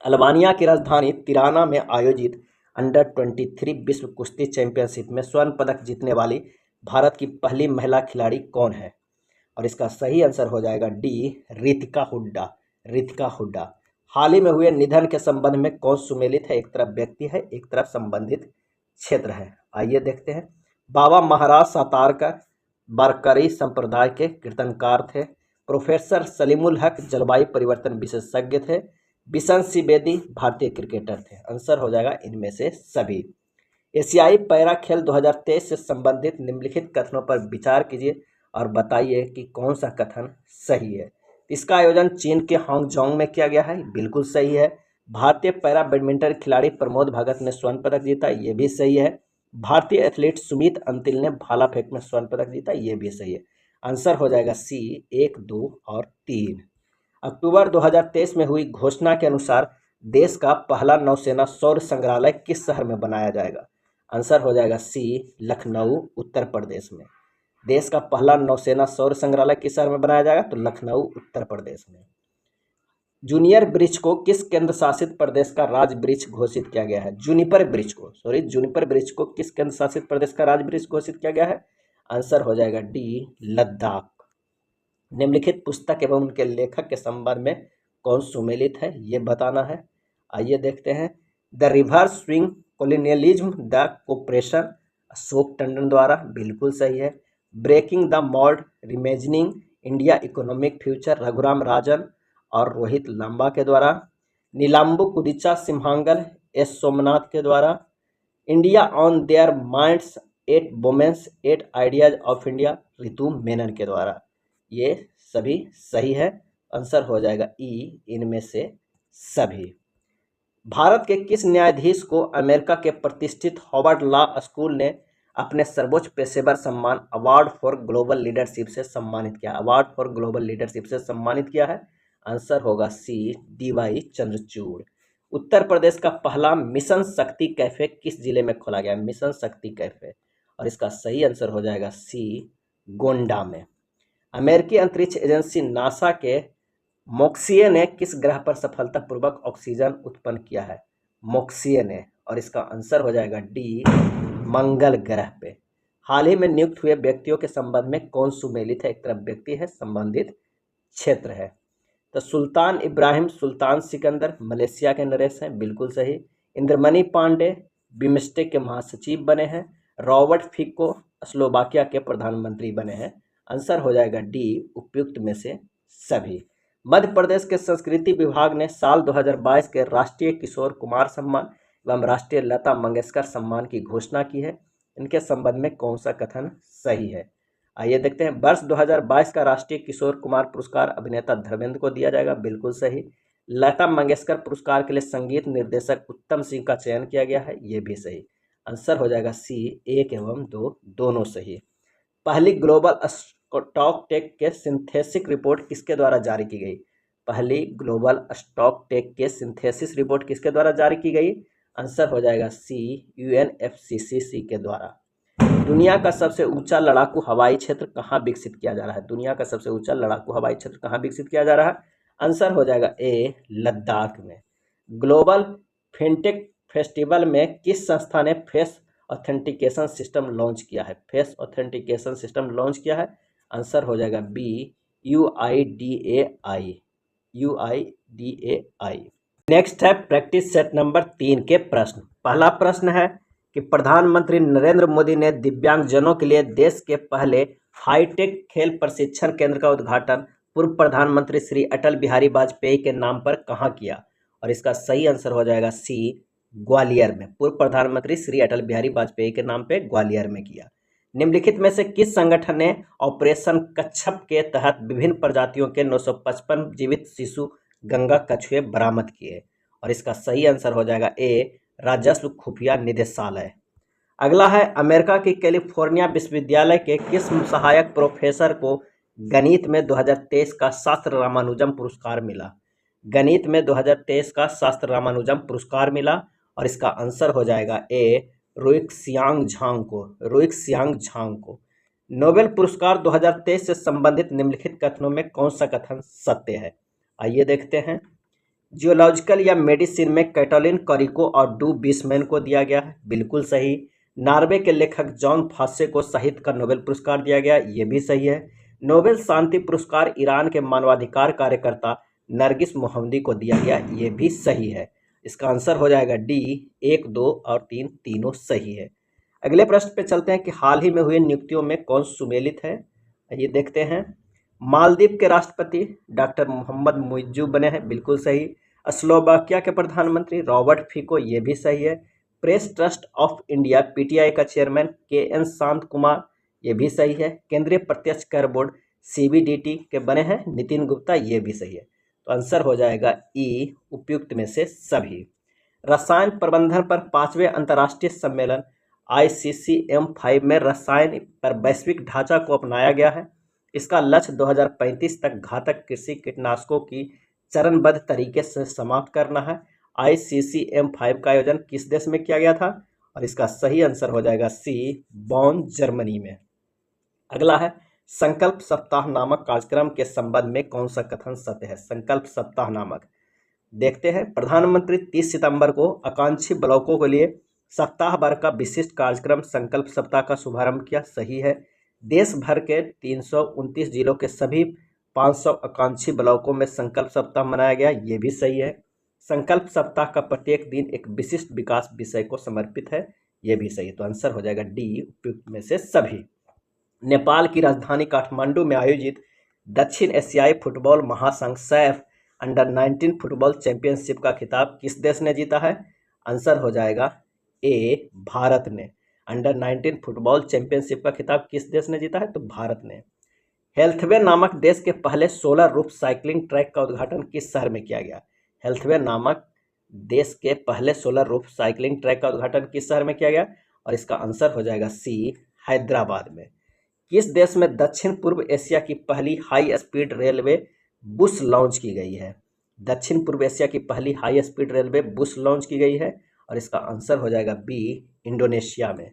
अल्बानिया की राजधानी तिराना में आयोजित अंडर-23 विश्व कुश्ती चैंपियनशिप में स्वर्ण पदक जीतने वाली भारत की पहली महिला खिलाड़ी कौन है? और इसका सही आंसर हो जाएगा डी, रितिका हुड्डा। हाल ही में हुए निधन के संबंध में कौन सुमेलित है? एक तरफ व्यक्ति है, एक तरफ संबंधित क्षेत्र है। आइए देखते हैं। बाबा महाराज सातारकर बारकरी संप्रदाय के कीर्तनकार थे। प्रोफेसर सलीमुल हक जलवायु परिवर्तन विशेषज्ञ थे। बिशन सिंह बेदी भारतीय क्रिकेटर थे। आंसर हो जाएगा इनमें से सभी। एशियाई पैरा खेल 2023 से संबंधित निम्नलिखित कथनों पर विचार कीजिए और बताइए कि कौन सा कथन सही है। इसका आयोजन चीन के हांगजोंग में किया गया है, बिल्कुल सही है। भारतीय पैरा बैडमिंटन खिलाड़ी प्रमोद भगत ने स्वर्ण पदक जीता, ये भी सही है। भारतीय एथलीट सुमित अंतिल ने भाला फेंक में स्वर्ण पदक जीता, ये भी सही है। आंसर हो जाएगा सी, 1, 2 और 3। अक्टूबर 2023 में हुई घोषणा के अनुसार देश का पहला नौसेना सौर संग्रहालय किस शहर में बनाया जाएगा? आंसर हो जाएगा सी, लखनऊ उत्तर प्रदेश में। देश का पहला नौसेना सौर संग्रहालय किस शहर में बनाया जाएगा? तो लखनऊ उत्तर प्रदेश में। जूनिपर वृक्ष को किस केंद्र शासित प्रदेश का राज्य वृक्ष घोषित किया गया है? जूनिपर वृक्ष को किस केंद्र शासित प्रदेश का राज्य वृक्ष घोषित किया गया है? आंसर हो जाएगा डी, लद्दाख। निम्नलिखित पुस्तक एवं उनके लेखक के संबंध में कौन सुमेलित है, ये बताना है। आइए देखते हैं। The reverse swing colonialism the cooperation, Ashok Tandon द्वारा, बिल्कुल सही है। Breaking the mould reimagining India economic future, Raghuram Rajan और रोहित लांबा के द्वारा। नीलाम्बू कुदिचा सिम्हांगल, एस सोमनाथ के द्वारा। India on their minds, 8 women's 8 ideas of India, Ritu Menon के द्वारा। ये सभी सही है, आंसर हो जाएगा ई, इनमें से सभी। भारत के किस न्यायाधीश को अमेरिका के प्रतिष्ठित हार्वर्ड लॉ स्कूल ने अपने सर्वोच्च पेशेवर सम्मान अवार्ड फॉर ग्लोबल लीडरशिप से सम्मानित किया? अवार्ड फॉर ग्लोबल लीडरशिप से सम्मानित किया है, आंसर होगा सी, डी.वाई. चंद्रचूड़। उत्तर प्रदेश का पहला मिशन शक्ति कैफे किस जिले में खोला गया? मिशन शक्ति कैफे, और इसका सही आंसर हो जाएगा सी, गोंडा में। अमेरिकी अंतरिक्ष एजेंसी नासा के मोक्सिए ने किस ग्रह पर सफलतापूर्वक ऑक्सीजन उत्पन्न किया है? मोक्सिए ने, और इसका आंसर हो जाएगा डी, मंगल ग्रह पे। हाल ही में नियुक्त हुए व्यक्तियों के संबंध में कौन सुमेलित है? एक तरफ व्यक्ति है, संबंधित क्षेत्र है। तो सुल्तान इब्राहिम सुल्तान सिकंदर मलेशिया के नरेश हैं, बिल्कुल सही। इंद्रमणि पांडे बिम्स्टेक के महासचिव बने हैं। रॉबर्ट फिको स्लोवाकिया के प्रधानमंत्री बने हैं, आंसर हो जाएगा डी, उपयुक्त में से सभी। मध्य प्रदेश के संस्कृति विभाग ने साल 2022 के राष्ट्रीय किशोर कुमार सम्मान एवं राष्ट्रीय लता मंगेशकर सम्मान की घोषणा की है। इनके संबंध में कौन सा कथन सही है? आइए देखते हैं। वर्ष 2022 का राष्ट्रीय किशोर कुमार पुरस्कार अभिनेता धर्मेंद्र को दिया जाएगा, बिल्कुल सही। लता मंगेशकर पुरस्कार के लिए संगीत निर्देशक उत्तम सिंह का चयन किया गया है, ये भी सही। आंसर हो जाएगा सी, 1 एवं 2 दोनों सही। पहली ग्लोबल स्टॉक टेक के सिंथेसिस रिपोर्ट किसके द्वारा जारी की गई? पहली ग्लोबल स्टॉक टेक के सिंथेसिस रिपोर्ट किसके द्वारा जारी की गई? आंसर हो जाएगा सी, UNFCCC के द्वारा। दुनिया का सबसे ऊंचा लड़ाकू हवाई क्षेत्र कहाँ विकसित किया जा रहा है? दुनिया का सबसे ऊंचा लड़ाकू हवाई क्षेत्र कहाँ विकसित किया जा रहा है? आंसर हो जाएगा ए, लद्दाख में। ग्लोबल फिनटेक फेस्टिवल में किस संस्था ने फेस ऑथेंटिकेशन सिस्टम लॉन्च किया है? फेस ऑथेंटिकेशन सिस्टम लॉन्च किया है, आंसर हो जाएगा बी, UIDAI, UIDAI। नेक्स्ट है प्रैक्टिस सेट नंबर 3 के प्रश्न। पहला प्रश्न है कि प्रधानमंत्री नरेंद्र मोदी ने दिव्यांगजनों के लिए देश के पहले हाईटेक खेल प्रशिक्षण केंद्र का उद्घाटन पूर्व प्रधानमंत्री श्री अटल बिहारी वाजपेयी के नाम पर कहाँ किया? और इसका सही आंसर हो जाएगा सी, ग्वालियर में। पूर्व प्रधानमंत्री श्री अटल बिहारी वाजपेयी के नाम पे ग्वालियर में किया। निम्नलिखित में से किस संगठन ने ऑपरेशन कच्छप के तहत विभिन्न प्रजातियों के 955 जीवित शिशु गंगा कछुए बरामद किए? और इसका सही आंसर हो जाएगा ए, राजस्व खुफिया निदेशालय। अगला है अमेरिका की कैलिफोर्निया विश्वविद्यालय के किस सहायक प्रोफेसर को गणित में 2023 का शास्त्र रामानुजम पुरस्कार मिला? गणित में 2023 का शास्त्र रामानुजम पुरस्कार मिला, और इसका आंसर हो जाएगा ए, रुइक्सियांग झांग को, रुइक्सियांग झांग को। नोबेल पुरस्कार 2023 से संबंधित निम्नलिखित कथनों में कौन सा कथन सत्य है? आइए देखते हैं। जियोलॉजिकल या मेडिसिन में कैटोलिन करिको और डू बिस्मैन को दिया गया है, बिल्कुल सही। नॉर्वे के लेखक जॉन फासे को साहित्य का नोबेल पुरस्कार दिया गया, ये भी सही है। नोबेल शांति पुरस्कार ईरान के मानवाधिकार कार्यकर्ता नरगिस मोहम्मदी को दिया गया, ये भी सही है। इसका आंसर हो जाएगा डी, 1, 2 और 3 तीनों सही है। अगले प्रश्न पे चलते हैं कि हाल ही में हुए नियुक्तियों में कौन सुमेलित है। ये देखते हैं। मालदीव के राष्ट्रपति डॉक्टर मोहम्मद मुइज्जू बने हैं, बिल्कुल सही। स्लोवाकिया के प्रधानमंत्री रॉबर्ट फिको, ये भी सही है। Press trust of India PTI का चेयरमैन KN शांत कुमार, ये भी सही है। केंद्रीय प्रत्यक्ष कर बोर्ड CBDT के बने हैं नितिन गुप्ता, ये भी सही है। तो आंसर हो जाएगा ई, उपयुक्त में से सभी। रसायन प्रबंधन पर 5वें अंतर्राष्ट्रीय सम्मेलन ICCM5 में रसायन पर वैश्विक ढांचा को अपनाया गया है। इसका लक्ष्य 2035 तक घातक कृषि कीटनाशकों की चरणबद्ध तरीके से समाप्त करना है। ICCM5 का आयोजन किस देश में किया गया था? और इसका सही आंसर हो जाएगा सी, बॉन, जर्मनी में। अगला है संकल्प सप्ताह नामक कार्यक्रम के संबंध में कौन सा कथन सत्य है? संकल्प सप्ताह नामक, देखते हैं। प्रधानमंत्री 30 सितंबर को आकांक्षी ब्लॉकों के लिए सप्ताह भर का विशिष्ट कार्यक्रम संकल्प सप्ताह का शुभारंभ किया, सही है। देश भर के 329 जिलों के सभी 500 आकांक्षी ब्लॉकों में संकल्प सप्ताह मनाया गया, ये भी सही है। संकल्प सप्ताह का प्रत्येक दिन एक विशिष्ट विकास विषय को समर्पित है, ये भी सही है। तो आंसर हो जाएगा डी, उपयुक्त में से सभी। नेपाल की राजधानी काठमांडू में आयोजित दक्षिण एशियाई फुटबॉल महासंघ सैफ अंडर-19 फुटबॉल चैंपियनशिप का खिताब किस देश ने जीता है? आंसर हो जाएगा ए, भारत ने। अंडर-19 फुटबॉल चैंपियनशिप का खिताब किस देश ने जीता है? तो भारत ने। हेल्थवे नामक देश के पहले सोलर रूफ साइकिलिंग ट्रैक का उद्घाटन किस शहर में किया गया? हेल्थवे नामक देश के पहले सोलर रूफ साइकिलिंग ट्रैक का उद्घाटन किस शहर में किया गया? और इसका आंसर हो जाएगा सी, हैदराबाद में। किस देश में दक्षिण पूर्व एशिया की पहली हाई स्पीड रेलवे बुस लॉन्च की गई है? दक्षिण पूर्व एशिया की पहली हाई स्पीड रेलवे बुस लॉन्च की गई है, और इसका आंसर हो जाएगा बी, इंडोनेशिया में।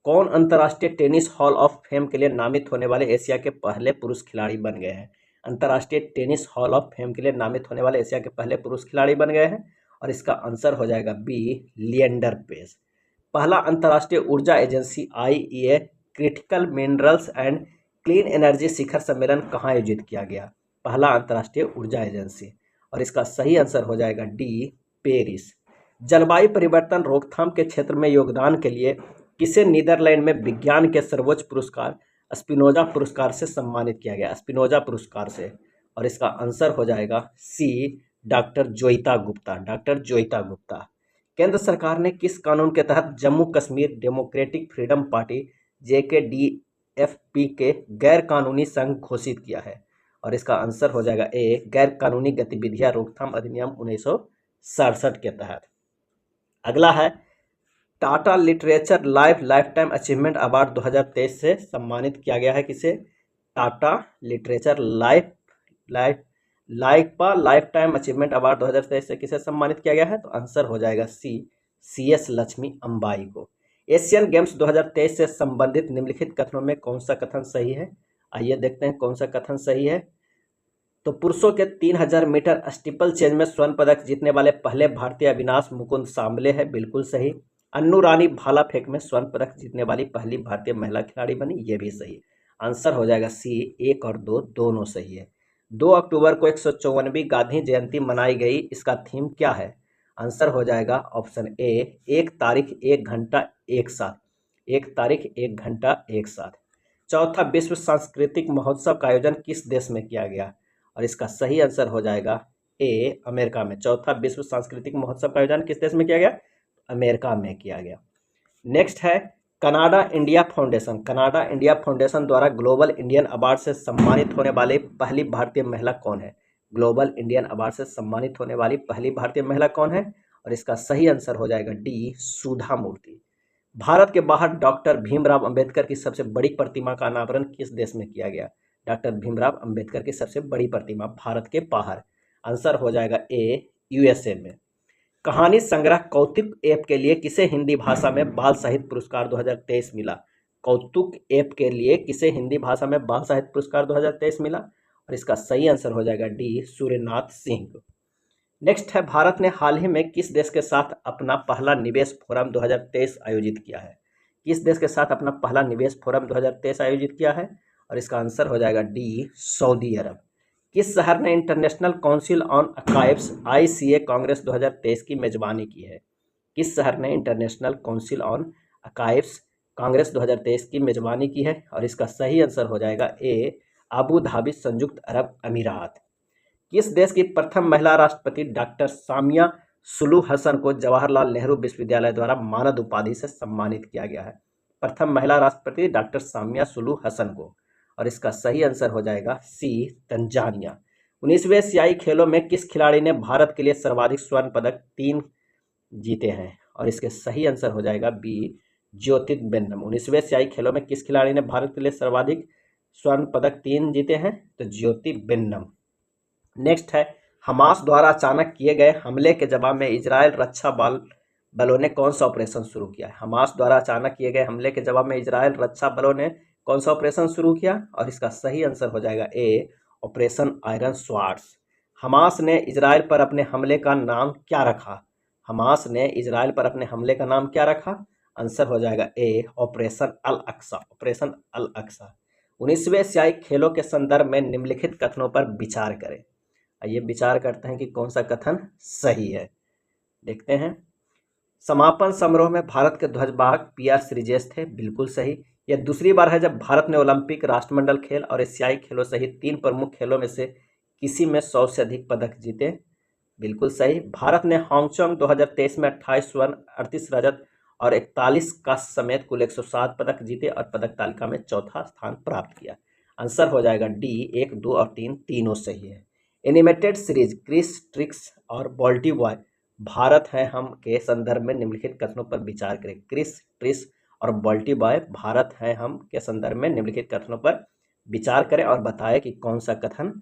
कौन अंतर्राष्ट्रीय टेनिस हॉल ऑफ फेम के लिए नामित होने वाले एशिया के पहले पुरुष खिलाड़ी बन गए हैं? अंतर्राष्ट्रीय टेनिस हॉल ऑफ फेम के लिए नामित होने वाले एशिया के पहले पुरुष खिलाड़ी बन गए हैं, और इसका आंसर हो जाएगा बी, लिएंडर पेस। पहला अंतर्राष्ट्रीय ऊर्जा agency IEA critical minerals and clean energy शिखर सम्मेलन कहाँ आयोजित किया गया? पहला अंतर्राष्ट्रीय ऊर्जा एजेंसी, और इसका सही आंसर हो जाएगा डी, पेरिस। जलवायु परिवर्तन रोकथाम के क्षेत्र में योगदान के लिए किसे नीदरलैंड में विज्ञान के सर्वोच्च पुरस्कार स्पिनोजा पुरस्कार से सम्मानित किया गया? स्पिनोजा पुरस्कार से, और इसका आंसर हो जाएगा सी, डॉक्टर जोइता गुप्ता। डॉक्टर जोइता गुप्ता। केंद्र सरकार ने किस कानून के तहत Jammu Kashmir democratic freedom party JKDFP के गैर कानूनी संघ घोषित किया है? और इसका आंसर हो जाएगा ए, गैर कानूनी गतिविधियां रोकथाम अधिनियम 1967 के तहत। अगला है Tata literature life time achievement award 2023 से सम्मानित किया गया है किसे? Tata literature life time achievement award 2023 से किसे सम्मानित किया गया है? तो आंसर हो जाएगा सी, CS लक्ष्मी अम्बाई को। एशियन गेम्स 2023 से संबंधित निम्नलिखित कथनों में कौन सा कथन सही है? आइए देखते हैं कौन सा कथन सही है। तो पुरुषों के 3000 मीटर स्टीपल चेज में स्वर्ण पदक जीतने वाले पहले भारतीय अविनाश मुकुंद सांबले है, बिल्कुल सही। अन्नू रानी भाला फेंक में स्वर्ण पदक जीतने वाली पहली भारतीय महिला खिलाड़ी बनी, ये भी सही। आंसर हो जाएगा सी, 1 और 2 दोनों सही है। 2 अक्टूबर को 154वीं गांधी जयंती मनाई गई, इसका थीम क्या है? आंसर हो जाएगा ऑप्शन ए, 1 तारीख 1 घंटा एक साथ। 1 तारीख 1 घंटा एक साथ। चौथा विश्व सांस्कृतिक महोत्सव का आयोजन किस देश में किया गया? और इसका सही आंसर हो जाएगा ए, अमेरिका में। चौथा विश्व सांस्कृतिक महोत्सव का आयोजन किस देश में किया गया? अमेरिका में किया गया। नेक्स्ट है Canada India foundation. Canada India foundation द्वारा ग्लोबल इंडियन अवार्ड से सम्मानित होने वाली पहली भारतीय महिला कौन है? ग्लोबल इंडियन अवार्ड से सम्मानित होने वाली पहली भारतीय महिला कौन है? और इसका सही आंसर हो जाएगा डी, सुधा मूर्ति। भारत के बाहर डॉक्टर भीमराव अंबेडकर की सबसे बड़ी प्रतिमा का अनावरण किस देश में किया गया? डॉक्टर भीमराव अंबेडकर की सबसे बड़ी प्रतिमा भारत के बाहर। आंसर हो जाएगा ए, USA में। कहानी संग्रह कौतुक ऐप के लिए किसे हिंदी भाषा में बाल साहित्य पुरस्कार 2023 मिला? कौतुक ऐप के लिए किसे हिंदी भाषा में बाल साहित्य पुरस्कार 2023 मिला? और इसका सही आंसर हो जाएगा डी, सूर्यनाथ सिंह को। नेक्स्ट है भारत ने हाल ही में किस देश के साथ अपना पहला निवेश फोरम 2023 आयोजित किया है? किस देश के साथ अपना पहला निवेश फोरम 2023 आयोजित किया है? और इसका आंसर हो जाएगा डी, सऊदी अरब। किस शहर ने international council on archives ICA Congress 2023 की मेजबानी की है? किस शहर ने international council on archives Congress 2023 की मेजबानी की है? और इसका सही आंसर हो जाएगा ए, अबू धाबी, संयुक्त अरब अमीरात। किस देश की प्रथम महिला राष्ट्रपति डॉक्टर सामिया सुलूह हसन को जवाहरलाल नेहरू विश्वविद्यालय द्वारा मानद उपाधि से सम्मानित किया गया है? प्रथम महिला राष्ट्रपति डॉक्टर सामिया सुलूह हसन को, और इसका सही आंसर हो जाएगा सी, तंजानिया। 19वें एशियाई खेलों में किस खिलाड़ी ने भारत के लिए सर्वाधिक स्वर्ण पदक 3 जीते हैं? और इसके सही आंसर हो जाएगा बी, ज्योतिर्बिंदम। 19वें एशियाई खेलों में किस खिलाड़ी ने भारत के लिए सर्वाधिक स्वर्ण पदक 3 जीते हैं? तो ज्योतिर्बिंदम। नेक्स्ट है हमास द्वारा अचानक किए गए हमले के जवाब में इजरायल रक्षा बलों ने कौन सा ऑपरेशन शुरू किया है? हमास द्वारा अचानक किए गए हमले के जवाब में इजरायल रक्षा बलों ने कौन सा ऑपरेशन शुरू किया? और इसका सही आंसर हो जाएगा ए, ऑपरेशन आयरन स्वार्ड्स। हमास ने इजरायल पर अपने हमले का नाम क्या रखा? हमास ने इजरायल पर अपने हमले का नाम क्या रखा? आंसर हो जाएगा ए, ऑपरेशन अल अक्सा। ऑपरेशन अल अक्सा। 19वें एशियाई खेलों के संदर्भ में निम्नलिखित कथनों पर विचार करें। आइए विचार करते हैं कि कौन सा कथन सही है। देखते हैं। समापन समारोह में भारत के ध्वजवाहक PR श्रीजेश थे, बिल्कुल सही। यह दूसरी बार है जब भारत ने ओलंपिक, राष्ट्रमंडल खेल और एशियाई खेलों सहित 3 प्रमुख खेलों में से किसी में 100 से अधिक पदक जीते, बिल्कुल सही। भारत ने हांगकांग 2023 में 28 स्वर्ण, 38 रजत और 41 का समेत कुल 107 पदक जीते और पदक तालिका में चौथा स्थान प्राप्त किया। आंसर हो जाएगा डी, 1, 2 और 3 तीनों सही है। एनिमेटेड सीरीज क्रिस, ट्रिक्स और बॉल्टी बॉय भारत है हम के संदर्भ में निम्नलिखित कथनों पर विचार करें। क्रिस, ट्रिस और बॉल्टी बॉय भारत है हम के संदर्भ में निम्नलिखित कथनों पर विचार करें और बताएं कि कौन सा कथन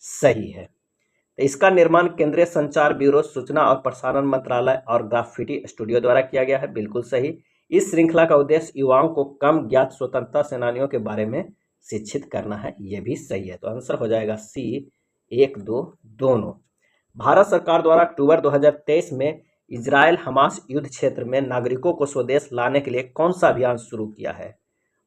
सही है। तो इसका निर्माण केंद्रीय संचार ब्यूरो, सूचना और प्रसारण मंत्रालय और ग्राफिटी स्टूडियो द्वारा किया गया है, बिल्कुल सही। इस श्रृंखला का उद्देश्य युवाओं को कम ज्ञात स्वतंत्रता सेनानियों के बारे में शिक्षित करना है, यह भी सही है। तो आंसर हो जाएगा सी, 1, 2 दोनों। भारत सरकार द्वारा अक्टूबर 2023 में इजरायल हमास युद्ध क्षेत्र में नागरिकों को स्वदेश लाने के लिए कौन सा अभियान शुरू किया है?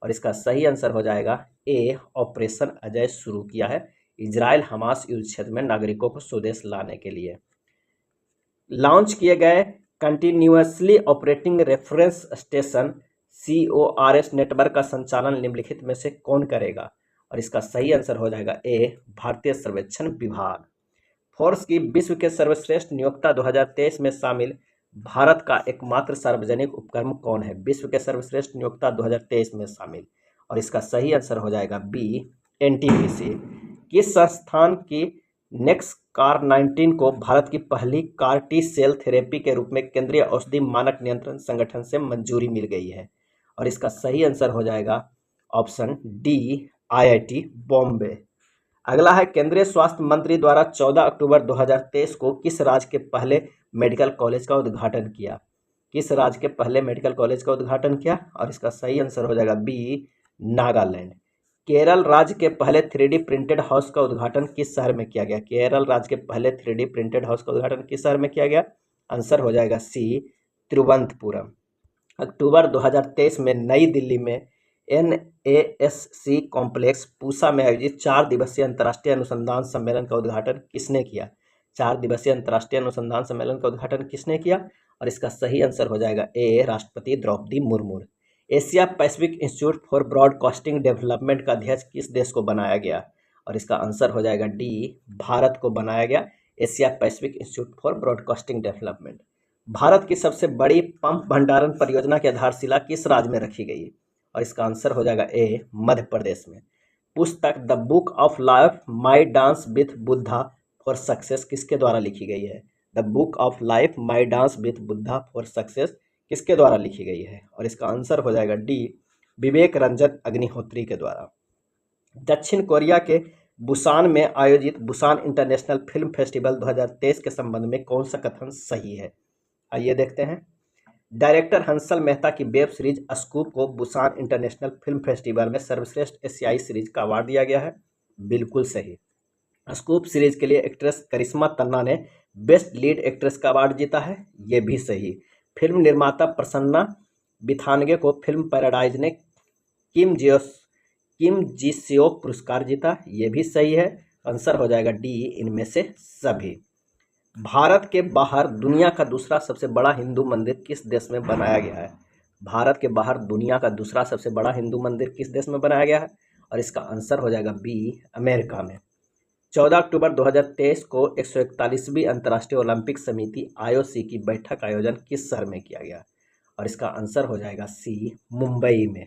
और इसका सही आंसर हो जाएगा ए, ऑपरेशन अजय शुरू किया है इजरायल हमास युद्ध क्षेत्र में नागरिकों को स्वदेश लाने के लिए। लॉन्च किए गए continuously operating reference station CORS network का संचालन निम्नलिखित में से कौन करेगा? और इसका सही आंसर हो जाएगा ए, भारतीय सर्वेक्षण विभाग। फोर्स की विश्व के सर्वश्रेष्ठ नियोक्ता 2023 में शामिल भारत का एकमात्र सार्वजनिक उपक्रम कौन है? विश्व के सर्वश्रेष्ठ नियोक्ता 2023 में शामिल, और इसका सही आंसर हो जाएगा बी, NTPC। किस संस्थान की नेक्सकार-19 को भारत की पहली कार टी सेल थेरेपी के रूप में केंद्रीय औषधि मानक नियंत्रण संगठन से मंजूरी मिल गई है? और इसका सही आंसर हो जाएगा ऑप्शन डी, IIT बॉम्बे। अगला है, केंद्रीय स्वास्थ्य मंत्री द्वारा 14 अक्टूबर 2023 को किस राज्य के पहले मेडिकल कॉलेज का उद्घाटन किया? किस राज्य के पहले मेडिकल कॉलेज का उद्घाटन किया? और इसका सही आंसर हो जाएगा बी, नागालैंड। केरल राज्य के पहले 3D प्रिंटेड हाउस का उद्घाटन किस शहर में किया गया? केरल राज्य के पहले 3D प्रिंटेड हाउस का उद्घाटन किस शहर में किया गया? आंसर हो जाएगा सी, तिरुवनंतपुरम। अक्टूबर 2023 में नई दिल्ली में NASC कॉम्प्लेक्स पूसा में आयोजित 4 दिवसीय अंतर्राष्ट्रीय अनुसंधान सम्मेलन का उद्घाटन किसने किया? 4 दिवसीय अंतर्राष्ट्रीय अनुसंधान सम्मेलन का उद्घाटन किसने किया? और इसका सही आंसर हो जाएगा ए, राष्ट्रपति Droupadi Murmu. Asia Pacific Institute for Broadcasting Development का अध्यक्ष किस देश को बनाया गया? और इसका आंसर हो जाएगा डी, भारत को बनाया गया Asia Pacific Institute for Broadcasting development. Bharat की सबसे बड़ी पंप भंडारण परियोजना की आधारशिला किस राज्य में रखी गई? और इसका आंसर हो जाएगा ए, मध्य प्रदेश में। पुस्तक the book of life my dance with Buddha for success किसके द्वारा लिखी गई है? The book of life my dance with Buddha for success किसके द्वारा लिखी गई है? और इसका आंसर हो जाएगा डी, विवेक रंजन अग्निहोत्री के द्वारा। दक्षिण कोरिया के बुसान में आयोजित बुसान इंटरनेशनल फिल्म फेस्टिवल 2023 के संबंध में कौन सा कथन सही है? आइए देखते हैं। डायरेक्टर हंसल मेहता की वेब सीरीज स्कूप को बुसान इंटरनेशनल फिल्म फेस्टिवल में सर्वश्रेष्ठ एशियाई सीरीज का अवार्ड दिया गया है, बिल्कुल सही। स्कूप सीरीज के लिए एक्ट्रेस करिश्मा तन्ना ने बेस्ट लीड एक्ट्रेस का अवार्ड जीता है, ये भी सही। फिल्म निर्माता प्रसन्ना बिथानगे को फिल्म पैराडाइज ने किम जिसियो पुरस्कार जीता, ये भी सही है। आंसर हो जाएगा डी, इनमें से सभी। भारत के बाहर दुनिया का दूसरा सबसे बड़ा हिंदू मंदिर किस देश में बनाया गया है? भारत के बाहर दुनिया का दूसरा सबसे बड़ा हिंदू मंदिर किस देश में बनाया गया है? और इसका आंसर हो जाएगा बी, अमेरिका में। 14 अक्टूबर 2023 को 141वीं अंतर्राष्ट्रीय ओलंपिक समिति IOC की बैठक का आयोजन किस शहर में किया गया? और इसका आंसर हो जाएगा सी, मुंबई में।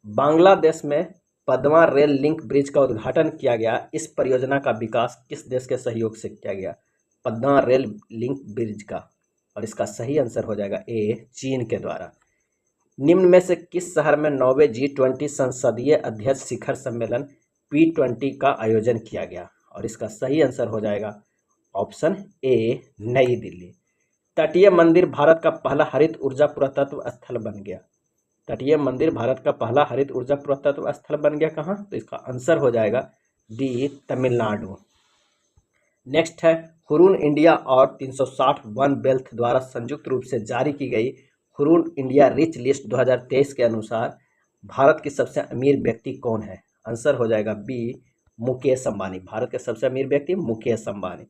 बांग्लादेश में पद्मा रेल लिंक ब्रिज का उद्घाटन किया गया, इस परियोजना का विकास किस देश के सहयोग से किया गया? पद्मा रेल लिंक ब्रिज का। और इसका सही आंसर हो जाएगा ए, चीन के द्वारा। निम्न में से किस शहर में 9वें G20 संसदीय अध्यक्ष शिखर सम्मेलन P20 का आयोजन किया गया? और इसका सही आंसर हो जाएगा ऑप्शन ए, नई दिल्ली। तटीय मंदिर भारत का पहला हरित ऊर्जा पुरातत्व स्थल बन गया। तटीय मंदिर भारत का पहला हरित ऊर्जा पुरातत्व स्थल बन गया कहाँ? तो इसका आंसर हो जाएगा डी, तमिलनाडु। नेक्स्ट है, हुरून इंडिया और 360 वन वेल्थ द्वारा संयुक्त रूप से जारी की गई हुरून इंडिया रिच लिस्ट 2023 के अनुसार भारत की सबसे अमीर व्यक्ति कौन है? आंसर हो जाएगा बी, मुकेश अंबानी। भारत के सबसे अमीर व्यक्ति मुकेश अंबानी।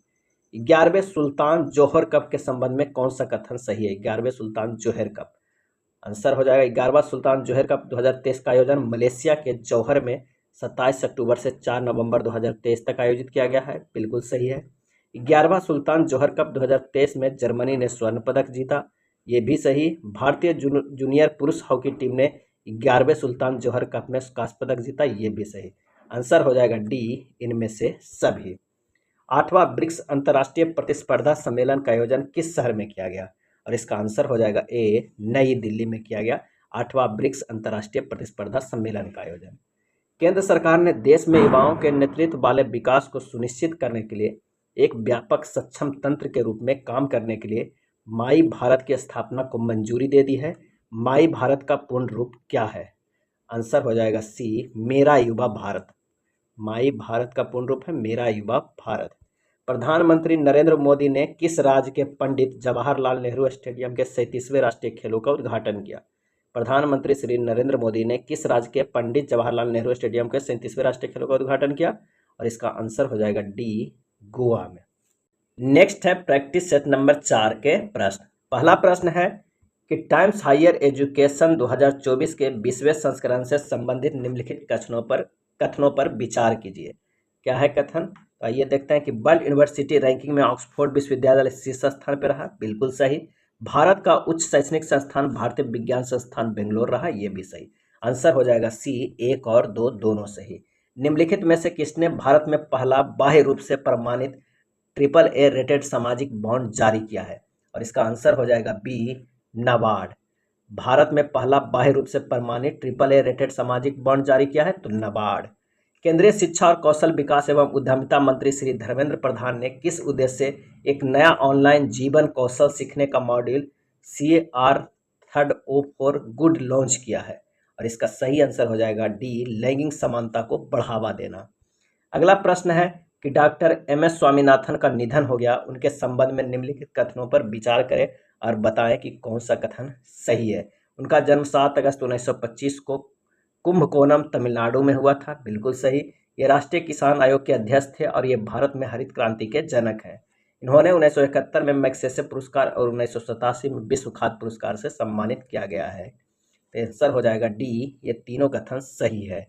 11वें सुल्तान जौहर कप के संबंध में कौन सा कथन सही है? 11वें सुल्तान जौहर कप, आंसर हो जाएगा 11वां सुल्तान जौहर कप 2023 का आयोजन मलेशिया के जौहर में 27 अक्टूबर से 4 नवंबर 2023 तक आयोजित किया गया है, बिल्कुल सही है। 11वां सुल्तान जौहर कप 2023 में जर्मनी ने स्वर्ण पदक जीता, ये भी सही। भारतीय जूनियर पुरुष हॉकी टीम ने 11वें सुल्तान जौहर कप में कांस्य पदक जीता, ये भी सही। आंसर हो जाएगा डी, इनमें से सभी। 8वां ब्रिक्स अंतर्राष्ट्रीय प्रतिस्पर्धा सम्मेलन का आयोजन किस शहर में किया गया? और इसका आंसर हो जाएगा ए, नई दिल्ली में किया गया 8वां ब्रिक्स अंतर्राष्ट्रीय प्रतिस्पर्धा सम्मेलन का आयोजन। केंद्र सरकार ने देश में युवाओं के नेतृत्व वाले विकास को सुनिश्चित करने के लिए एक व्यापक सक्षम तंत्र के रूप में काम करने के लिए माई भारत की स्थापना को मंजूरी दे दी है। माई भारत का पूर्ण रूप क्या है? आंसर हो जाएगा सी, मेरा युवा भारत। माई भारत का पूर्ण रूप है मेरा युवा भारत। प्रधानमंत्री नरेंद्र मोदी ने किस राज्य के पंडित जवाहरलाल नेहरू स्टेडियम के 37वें राष्ट्रीय खेलों का उद्घाटन किया? प्रधानमंत्री श्री नरेंद्र मोदी ने किस राज्य के पंडित जवाहरलाल नेहरू स्टेडियम के 37वें राष्ट्रीय खेलों का उद्घाटन किया? और इसका आंसर हो जाएगा डी, गोवा में। नेक्स्ट है प्रैक्टिस सेट नंबर 4 के प्रश्न। पहला प्रश्न है कि टाइम्स हायर एजुकेशन 2024 के 20वें संस्करण से संबंधित निम्नलिखित कथनों पर विचार कीजिए। क्या है कथन? तो आइए देखते हैं कि वर्ल्ड यूनिवर्सिटी रैंकिंग में ऑक्सफोर्ड विश्वविद्यालय शीर्ष स्थान पर रहा, बिल्कुल सही। भारत का उच्च शैक्षणिक संस्थान भारतीय विज्ञान संस्थान बेंगलोर रहा, ये भी सही। आंसर हो जाएगा सी, 1 और 2 दोनों सही। निम्नलिखित में से किसने भारत में पहला बाह्य रूप से प्रमाणित AAA रेटेड सामाजिक बॉन्ड जारी किया है? और इसका आंसर हो जाएगा बी, नाबार्ड। भारत में पहला बाह्य रूप से प्रमाणित AAA रेटेड सामाजिक बॉन्ड जारी किया है तो नाबार्ड। केंद्रीय शिक्षा और कौशल विकास एवं उद्यमिता मंत्री श्री धर्मेंद्र प्रधान ने किस उद्देश्य से एक नया ऑनलाइन जीवन कौशल सीखने का module CR3O for good launch किया है? और इसका सही आंसर हो जाएगा डी, लैंगिक समानता को बढ़ावा देना। अगला प्रश्न है कि डॉक्टर MS स्वामीनाथन का निधन हो गया, उनके संबंध में निम्नलिखित कथनों पर विचार करें और बताएं कि कौन सा कथन सही है। उनका जन्म 7 अगस्त 1925 को कुंभकोणम तमिलनाडु में हुआ था, बिल्कुल सही। ये राष्ट्रीय किसान आयोग के अध्यक्ष थे और ये भारत में हरित क्रांति के जनक हैं। इन्होंने 1971 में मैग्सेसे पुरस्कार और 1987 में विश्व खाद्य पुरस्कार से सम्मानित किया गया है। तो आंसर हो जाएगा डी, ये तीनों कथन सही है।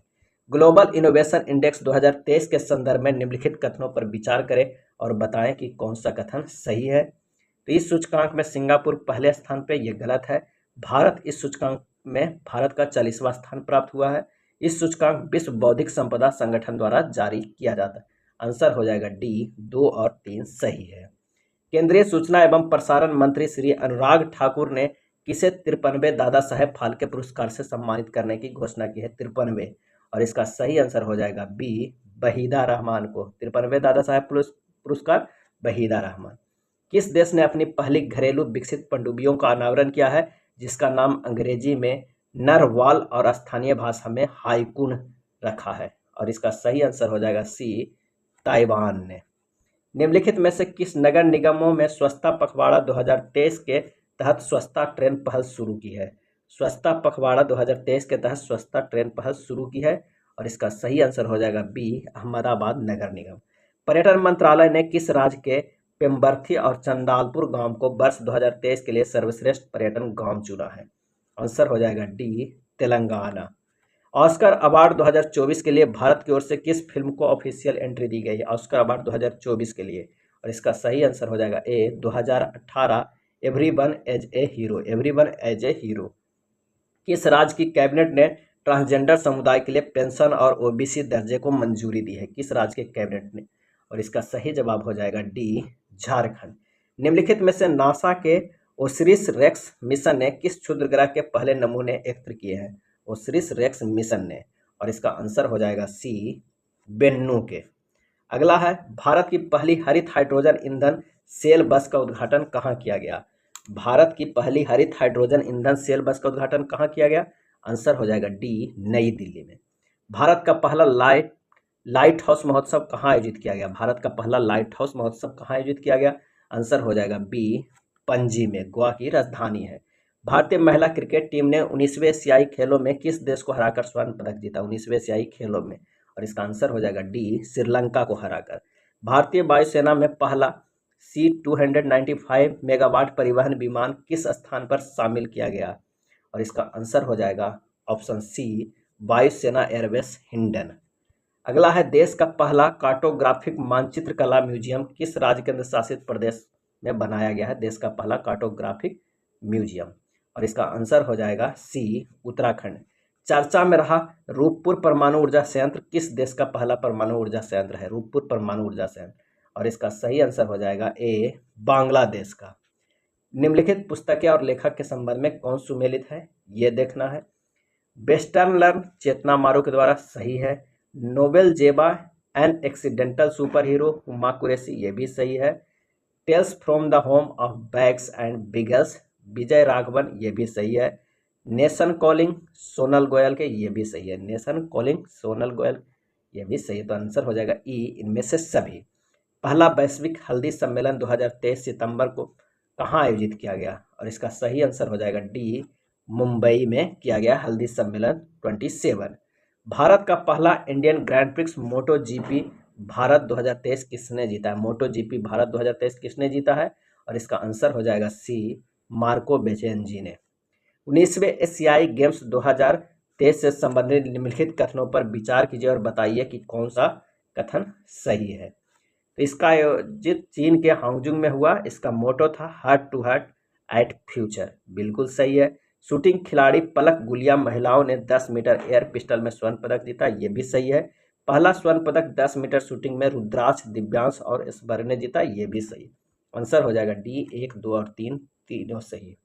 ग्लोबल इनोवेशन इंडेक्स 2023 के संदर्भ में निम्नलिखित कथनों पर विचार करें और बताएं कि कौन सा कथन सही है। तो इस सूचकांक में सिंगापुर पहले स्थान पे, ये गलत है। भारत इस सूचकांक में भारत का 40वां स्थान प्राप्त हुआ है। इस सूचकांक विश्व बौद्धिक संपदा संगठन द्वारा जारी किया जाता है। आंसर हो जाएगा डी, 2 और 3 सही है। केंद्रीय सूचना एवं प्रसारण मंत्री श्री अनुराग ठाकुर ने किसे 53वें दादा साहेब फाल्के पुरस्कार से सम्मानित करने की घोषणा की है? 53वें, और इसका सही आंसर हो जाएगा बी, वहीदा रहमान को 53वें दादा साहेब पुरस्कार वहीदा रहमान। किस देश ने अपनी पहली घरेलू विकसित पनडुब्बियों का अनावरण किया है, जिसका नाम अंग्रेजी में नरवाल और स्थानीय भाषा में हाइकुन रखा है? और इसका सही आंसर हो जाएगा सी, ताइवान ने। निम्नलिखित में से किस नगर निगमों में स्वच्छता पखवाड़ा 2023 के तहत स्वच्छता ट्रेन पहल शुरू की है? स्वच्छता पखवाड़ा 2023 के तहत स्वच्छता ट्रेन पहल शुरू की है, और इसका सही आंसर हो जाएगा बी, अहमदाबाद नगर निगम। पर्यटन मंत्रालय ने किस राज्य के पेम्बर्थी और चंदालपुर गांव को वर्ष 2023 के लिए सर्वश्रेष्ठ पर्यटन गांव चुना है? आंसर हो जाएगा डी, तेलंगाना। ऑस्कर अवार्ड 2024 के लिए भारत की ओर से किस फिल्म को ऑफिशियल एंट्री दी गई है? ऑस्कर अवार्ड 2024 के लिए, और इसका सही आंसर हो जाएगा A, 2018 everyone as a hero. Everyone as a hero. किस राज्य की कैबिनेट ने ट्रांसजेंडर समुदाय के लिए पेंशन और OBC दर्जे को मंजूरी दी है? किस राज्य के कैबिनेट ने? और इसका सही जवाब हो जाएगा डी, झारखंड। निम्नलिखित में से नासा के ओसिरिस रेक्स मिशन ने किस क्षुद्र ग्रह के पहले नमूने एकत्र किए हैं? ओसिरिस रेक्स मिशन ने, और इसका आंसर हो जाएगा सी, बेन्नू के। अगला है भारत की पहली हरित हाइड्रोजन ईंधन सेल बस का उद्घाटन कहाँ किया गया? भारत की पहली हरित हाइड्रोजन ईंधन सेल बस का उद्घाटन कहाँ किया गया? आंसर हो जाएगा डी, नई दिल्ली में। भारत का पहला लाइट हाउस महोत्सव कहाँ आयोजित किया गया? भारत का पहला लाइट हाउस महोत्सव कहाँ आयोजित किया गया? आंसर हो जाएगा बी, पणजी में, गोवा की राजधानी है। भारतीय महिला क्रिकेट टीम ने 19वें एशियाई खेलों में किस देश को हराकर स्वर्ण पदक जीता? 19वें एशियाई खेलों में, और इसका आंसर हो जाएगा डी, श्रीलंका को हराकर। भारतीय वायुसेना में पहला C-295 मेगावाट परिवहन विमान किस स्थान पर शामिल किया गया? और इसका आंसर हो जाएगा ऑप्शन सी, वायुसेना एयरबेस हिंडन। अगला है, देश का पहला कार्टोग्राफिक मानचित्र कला म्यूजियम किस राज्य केंद्र शासित प्रदेश में बनाया गया है? देश का पहला कार्टोग्राफिक म्यूजियम, और इसका आंसर हो जाएगा सी, उत्तराखंड। चर्चा में रहा रूपपुर परमाणु ऊर्जा संयंत्र किस देश का पहला परमाणु ऊर्जा संयंत्र है? रूपपुर परमाणु ऊर्जा संयंत्र, और इसका सही आंसर हो जाएगा ए, बांग्लादेश का। निम्नलिखित पुस्तकें और लेखक के संबंध में कौन सुमेलित है, ये देखना है। वेस्टर्न लर्न चेतना मारू के द्वारा, सही है। Novel Zeba an accidental super hero Huma Qureshi, ये भी सही है। Tales from the home of bags and bugles Vijay Raghavan, ये भी सही है। नेशन कॉलिंग सोनल गोयल के, ये भी सही है। नेशन कॉलिंग सोनल गोयल, ये भी सही है। तो आंसर हो जाएगा ई, इनमें से सभी। पहला वैश्विक हल्दी सम्मेलन 2023 सितंबर को कहाँ आयोजित किया गया? और इसका सही आंसर हो जाएगा डी, मुंबई में किया गया हल्दी सम्मेलन 27। भारत का पहला इंडियन ग्रैंड प्रिक्स मोटो जीपी भारत 2023 किसने जीता है? मोटो जीपी भारत 2023 किसने जीता है? और इसका आंसर हो जाएगा सी, मार्को बेचेन जी ने। 19वें एशियाई गेम्स 2023 से संबंधित निम्नलिखित कथनों पर विचार कीजिए और बताइए कि कौन सा कथन सही है। तो इसका आयोजित चीन के हांगजोंग में हुआ। इसका मोटो था heart to heart at future, बिल्कुल सही है। शूटिंग खिलाड़ी पलक गुलिया महिलाओं ने 10 मीटर एयर पिस्टल में स्वर्ण पदक जीता, ये भी सही है। पहला स्वर्ण पदक 10 मीटर शूटिंग में रुद्राक्ष दिव्यांश और स्वर ने जीता, ये भी सही। आंसर हो जाएगा डी, 1, 2 और 3 तीनों सही।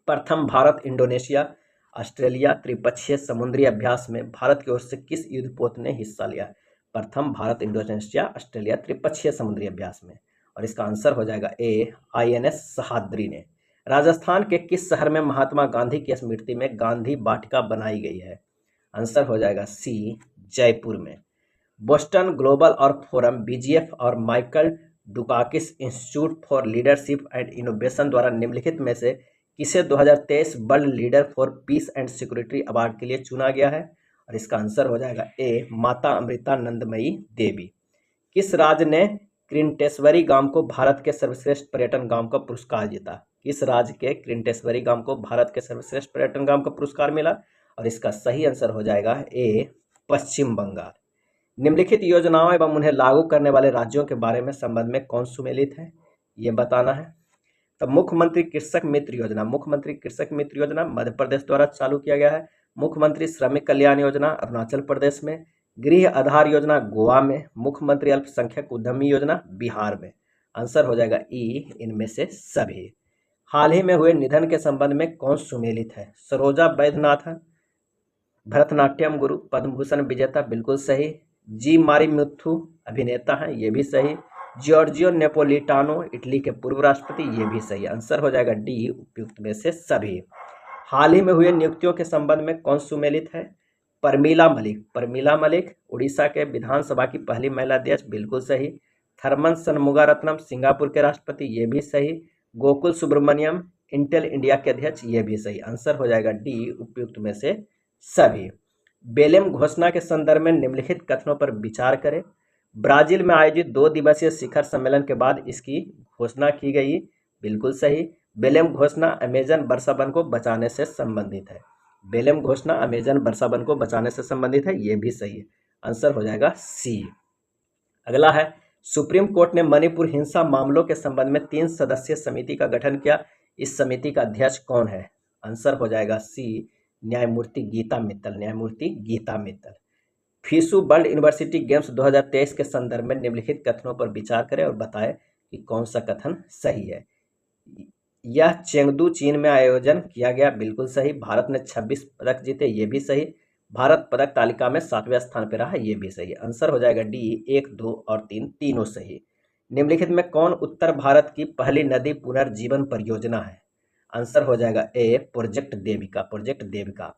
प्रथम भारत इंडोनेशिया ऑस्ट्रेलिया त्रिपक्षीय समुद्री अभ्यास में भारत की ओर से किस युद्धपोत ने हिस्सा लिया? प्रथम भारत इंडोनेशिया ऑस्ट्रेलिया त्रिपक्षीय समुद्री अभ्यास में, और इसका आंसर हो जाएगा ए, INS सहाद्री ने। राजस्थान के किस शहर में महात्मा गांधी की स्मृति में गांधी वाटिका बनाई गई है? आंसर हो जाएगा सी, जयपुर में। बोस्टन ग्लोबल और फोरम BGF और Michael Dukakis institute for leadership and innovation द्वारा निम्नलिखित में से किसे 2023 world leader for peace and security award के लिए चुना गया है? और इसका आंसर हो जाएगा ए, माता अमृतानंदमयी देवी। किस राज्य ने क्रिंटेश्वरी गांव को भारत के सर्वश्रेष्ठ पर्यटन गांव का पुरस्कार जीता? किस राज्य के क्रिंटेश्वरी गांव को भारत के सर्वश्रेष्ठ पर्यटन गांव का पुरस्कार मिला? और इसका सही आंसर हो जाएगा ए, पश्चिम बंगाल। निम्नलिखित योजनाओं एवं उन्हें लागू करने वाले राज्यों के बारे में संबंध में कौन सुमेलित है, ये बताना है। तो मुख्यमंत्री कृषक मित्र योजना, मुख्यमंत्री कृषक मित्र योजना मध्य प्रदेश द्वारा चालू किया गया है। मुख्यमंत्री श्रमिक कल्याण योजना अरुणाचल प्रदेश में। गृह आधार योजना गोवा में। मुख्यमंत्री अल्पसंख्यक उद्यमी योजना बिहार में। आंसर हो जाएगा ई, इनमें से सभी। हाल ही में हुए निधन के संबंध में कौन सुमेलित है? सरोजा वैद्यनाथन भरतनाट्यम गुरु पद्म भूषण विजेता, बिल्कुल सही। जी मारी मुथु अभिनेता हैं, ये भी सही। जॉर्जियो नेपोलिटानो इटली के पूर्व राष्ट्रपति, ये भी सही। आंसर हो जाएगा डी, उपयुक्त में से सभी। हाल ही में हुए नियुक्तियों के संबंध में कौन सुमेलित है? परमीला मलिक, परमीला मलिक उड़ीसा के विधानसभा की पहली महिला अध्यक्ष, बिल्कुल सही। थर्मन सनमुगारत्नम सिंगापुर के राष्ट्रपति, ये भी सही। गोकुल सुब्रमण्यम इंटेल इंडिया के अध्यक्ष, ये भी सही। आंसर हो जाएगा डी, उपयुक्त में से सभी। बेलेम घोषणा के संदर्भ में निम्नलिखित कथनों पर विचार करें। ब्राजील में आयोजित 2 दिवसीय शिखर सम्मेलन के बाद इसकी घोषणा की गई, बिल्कुल सही। बेलेम घोषणा अमेजन वर्षावन को बचाने से संबंधित है। बेलेम घोषणा अमेजन वर्षावन को बचाने से संबंधित है, ये भी सही है। आंसर हो जाएगा सी। अगला है, सुप्रीम कोर्ट ने मणिपुर हिंसा मामलों के संबंध में 3 सदस्यीय समिति का गठन किया। इस समिति का अध्यक्ष कौन है? आंसर हो जाएगा सी, न्यायमूर्ति गीता मित्तल, न्यायमूर्ति Geeta Mittal. FISU world university games 2023 के संदर्भ में निम्नलिखित कथनों पर विचार करें और बताएं कि कौन सा कथन सही है। यह चेंगदू चीन में आयोजन किया गया, बिल्कुल सही। भारत ने 26 पदक जीते, ये भी सही। भारत पदक तालिका में 7वें स्थान पर रहा, ये भी सही। आंसर हो जाएगा डी, 1, 2 और 3 तीनों सही। निम्नलिखित में कौन उत्तर भारत की पहली नदी पुनर्जीवन परियोजना है? आंसर हो जाएगा ए, प्रोजेक्ट देविका, प्रोजेक्ट देविका।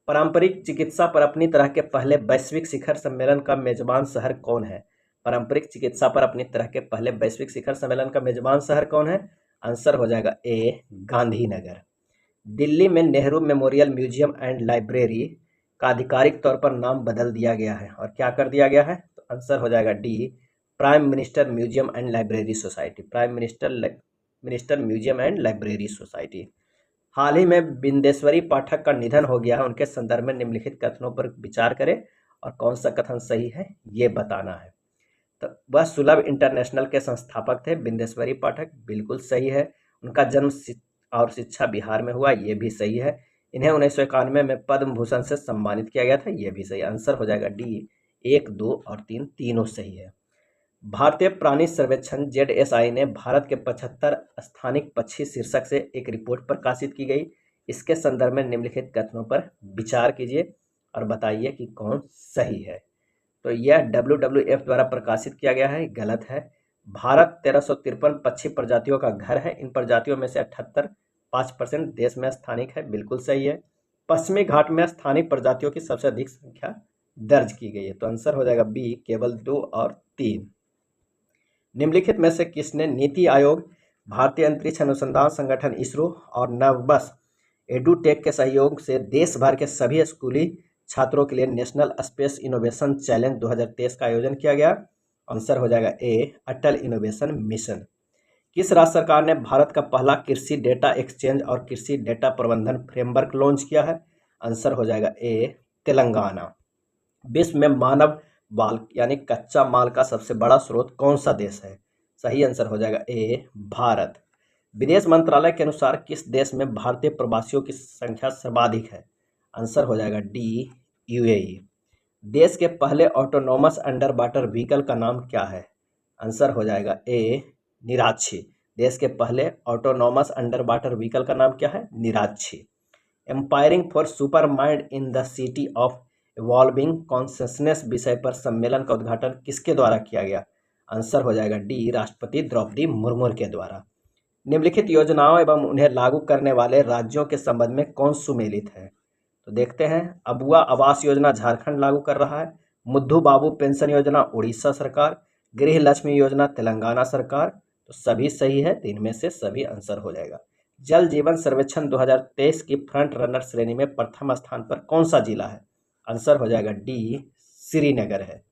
पारंपरिक चिकित्सा पर अपनी तरह के पहले वैश्विक शिखर सम्मेलन का मेजबान शहर कौन है? पारंपरिक चिकित्सा पर अपनी तरह के पहले वैश्विक शिखर सम्मेलन का मेजबान शहर कौन है? आंसर हो जाएगा ए, गांधीनगर। दिल्ली में Nehru memorial museum and library का आधिकारिक तौर पर नाम बदल दिया गया है, और क्या कर दिया गया है? तो आंसर हो जाएगा D, prime minister museum and library society, prime minister museum and library society. हाल ही में बिंदेश्वरी पाठक का निधन हो गया है, उनके संदर्भ में निम्नलिखित कथनों पर विचार करें और कौन सा कथन सही है ये बताना है। तो वह सुलभ इंटरनेशनल के संस्थापक थे बिंदेश्वरी पाठक, बिल्कुल सही है। उनका जन्म और शिक्षा बिहार में हुआ, ये भी सही है। इन्हें 1991 में पद्म भूषण से सम्मानित किया गया था, ये भी सही। आंसर हो जाएगा डी, 1, 2 और 3 तीनों सही है। भारतीय प्राणी सर्वेक्षण ZSI ने भारत के 75 स्थानिक पक्षी शीर्षक से एक रिपोर्ट प्रकाशित की गई। इसके संदर्भ में निम्नलिखित कथनों पर विचार कीजिए और बताइए कि कौन सही है। तो यह WWF द्वारा प्रकाशित किया गया है, गलत है। भारत 1353 पक्षी प्रजातियों का घर है। इन प्रजातियों में से 78.5% देश में स्थानिक है, बिल्कुल सही है। पश्चिमी घाट में स्थानिक प्रजातियों की सबसे अधिक संख्या दर्ज की गई है। तो आंसर हो जाएगा बी, केवल 2 और 3। निम्नलिखित में से किसने नीति आयोग, भारतीय अंतरिक्ष अनुसंधान संगठन इसरो और नवबस एडुटेक के सहयोग से देश भर के सभी स्कूली छात्रों के लिए नेशनल स्पेस इनोवेशन चैलेंज 2023 का आयोजन किया गया? आंसर हो जाएगा ए, अटल इनोवेशन मिशन। किस राज्य सरकार ने भारत का पहला कृषि डेटा एक्सचेंज और कृषि डेटा प्रबंधन फ्रेमवर्क लॉन्च किया है? आंसर हो जाएगा ए, तेलंगाना। विश्व में मानव बाल यानी कच्चा माल का सबसे बड़ा स्रोत कौन सा देश है? सही आंसर हो जाएगा ए, भारत। विदेश मंत्रालय के अनुसार किस देश में भारतीय प्रवासियों की संख्या सर्वाधिक है? आंसर हो जाएगा डी, UAE। देश के पहले ऑटोनोमस अंडर वाटर व्हीकल का नाम क्या है? आंसर हो जाएगा ए, निराक्षी। देश के पहले ऑटोनोमस अंडर वाटर व्हीकल का नाम क्या है? निराक्षी। Empowering for super mind in the city of evolving consciousness विषय पर सम्मेलन का उद्घाटन किसके द्वारा किया गया? आंसर हो जाएगा डी, राष्ट्रपति द्रौपदी मुर्मू के द्वारा। निम्नलिखित योजनाओं एवं उन्हें लागू करने वाले राज्यों के संबंध में कौन सुमेलित है? तो देखते हैं। अबुआ आवास योजना झारखंड लागू कर रहा है। मुद्दू बाबू पेंशन योजना उड़ीसा सरकार। गृह लक्ष्मी योजना तेलंगाना सरकार। तो सभी सही है, तो इनमें से सभी आंसर हो जाएगा। जल जीवन सर्वेक्षण 2023 की फ्रंट रनर श्रेणी में प्रथम स्थान पर कौन सा जिला है? आंसर हो जाएगा डी, श्रीनगर है।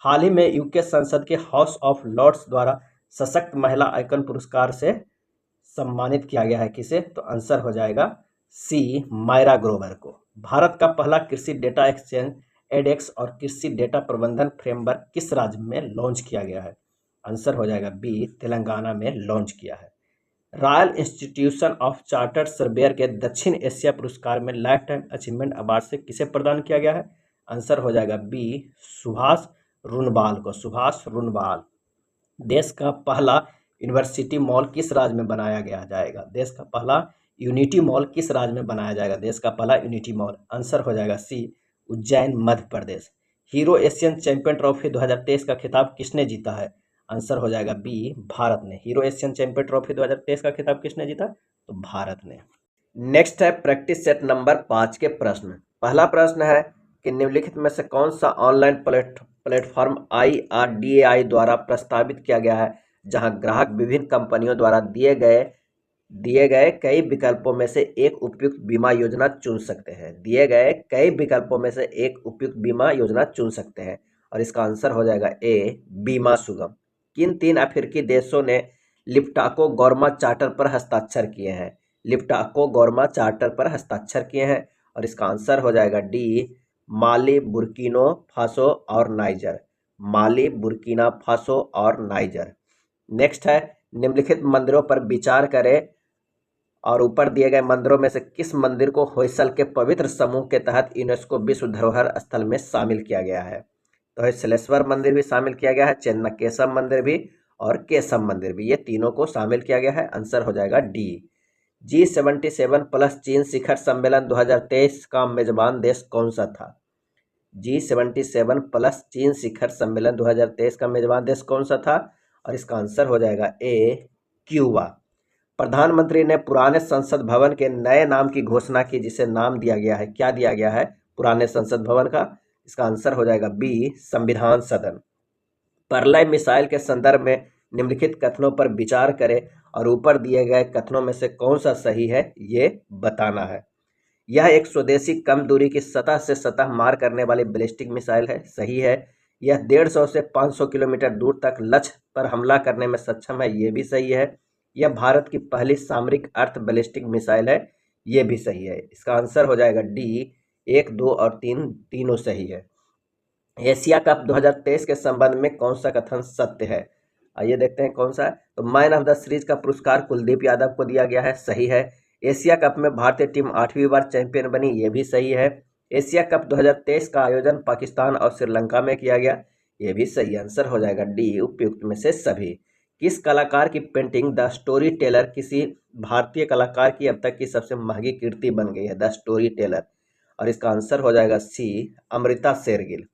हाल ही में यूके संसद के हाउस ऑफ लॉर्ड्स द्वारा सशक्त महिला आइकन पुरस्कार से सम्मानित किया गया है किसे? तो आंसर हो जाएगा सी, मायरा ग्रोवर को। भारत का पहला कृषि डेटा एक्सचेंज एडेक्स और कृषि डेटा प्रबंधन फ्रेमवर्क किस राज्य में लॉन्च किया गया है? आंसर हो जाएगा बी, तेलंगाना में लॉन्च किया है। Royal institution of chartered surveyor के दक्षिण एशिया पुरस्कार में लाइफ टाइम अचीवमेंट अवार्ड से किसे प्रदान किया गया है? आंसर हो जाएगा बी, सुभाष रुनबाल को। सुभाष रुनबाल। देश का पहला यूनिवर्सिटी मॉल किस राज्य में बनाया गया जाएगा? देश का पहला यूनिटी मॉल किस राज्य में बनाया जाएगा? देश का पहला यूनिटी मॉल। आंसर हो जाएगा सी, Ujjain Madhya Pradesh. Hero Asian champion trophy 2023 का खिताब किसने जीता है? आंसर हो जाएगा बी, भारत ने। हीरो एशियन चैंपियन ट्रॉफी 2023 का खिताब किसने जीता? तो भारत ने। नेक्स्ट है प्रैक्टिस सेट नंबर 5 के प्रश्न। पहला प्रश्न है कि निम्नलिखित में से कौन सा ऑनलाइन प्लेटफॉर्म IRDAI द्वारा प्रस्तावित किया गया है जहां ग्राहक विभिन्न कंपनियों द्वारा दिए गए कई विकल्पों में से एक उपयुक्त बीमा योजना चुन सकते हैं। दिए गए कई विकल्पों में से एक उपयुक्त बीमा योजना चुन सकते हैं और इसका आंसर हो जाएगा ए, बीमा सुगम। किन 3 अफ्रीकी देशों ने लिप्टाको गौरमा चार्टर पर हस्ताक्षर किए हैं? लिप्टाको गौरमा चार्टर पर हस्ताक्षर किए हैं और इसका आंसर हो जाएगा डी, माली, बुर्किना फासो और नाइजर। माली, बुर्किना फासो और नाइजर। नेक्स्ट है निम्नलिखित मंदिरों पर विचार करें और ऊपर दिए गए मंदिरों में से किस मंदिर को होयसल के पवित्र समूह के तहत यूनेस्को विश्व धरोहर स्थल में शामिल किया गया है? तो होयसलेश्वर मंदिर भी शामिल किया गया है, चेन्नकेशव मंदिर भी और केशव मंदिर भी, ये तीनों को शामिल किया गया है। आंसर हो जाएगा डी। G77 प्लस चीन शिखर सम्मेलन 2023 का मेजबान देश कौन सा था? G77 प्लस चीन शिखर सम्मेलन 2023 का मेजबान देश कौन सा था? और इसका आंसर हो जाएगा ए, क्यूबा। प्रधानमंत्री ने पुराने संसद भवन के नए नाम की घोषणा की जिसे नाम दिया गया है, क्या दिया गया है पुराने संसद भवन का? इसका आंसर हो जाएगा बी, संविधान सदन। परलय मिसाइल के संदर्भ में निम्नलिखित कथनों पर विचार करें और ऊपर दिए गए कथनों में से कौन सा सही है ये बताना है। यह एक स्वदेशी कम दूरी की सतह से सतह मार करने वाली बैलिस्टिक मिसाइल है, सही है। यह 150 से 500 किलोमीटर दूर तक लक्ष्य पर हमला करने में सक्षम है, ये भी सही है। यह भारत की पहली सामरिक अर्थ बैलिस्टिक मिसाइल है, ये भी सही है। इसका आंसर हो जाएगा डी, 1, 2 और 3 तीनों सही है। एशिया कप 2023 के संबंध में कौन सा कथन सत्य है? आइए देखते हैं कौन सा है। तो मैन ऑफ द सीरीज का पुरस्कार कुलदीप यादव को दिया गया है, सही है। एशिया कप में भारतीय टीम 8वीं बार चैंपियन बनी, ये भी सही है। एशिया कप 2023 का आयोजन पाकिस्तान और श्रीलंका में किया गया, ये भी सही आंसर हो जाएगा डी, उपयुक्त में से सभी। किस कलाकार की पेंटिंग द स्टोरी टेलर किसी भारतीय कलाकार की अब तक की सबसे महंगी कृति बन गई है? द स्टोरी टेलर, और इसका आंसर हो जाएगा सी, अमृता शेरगिल।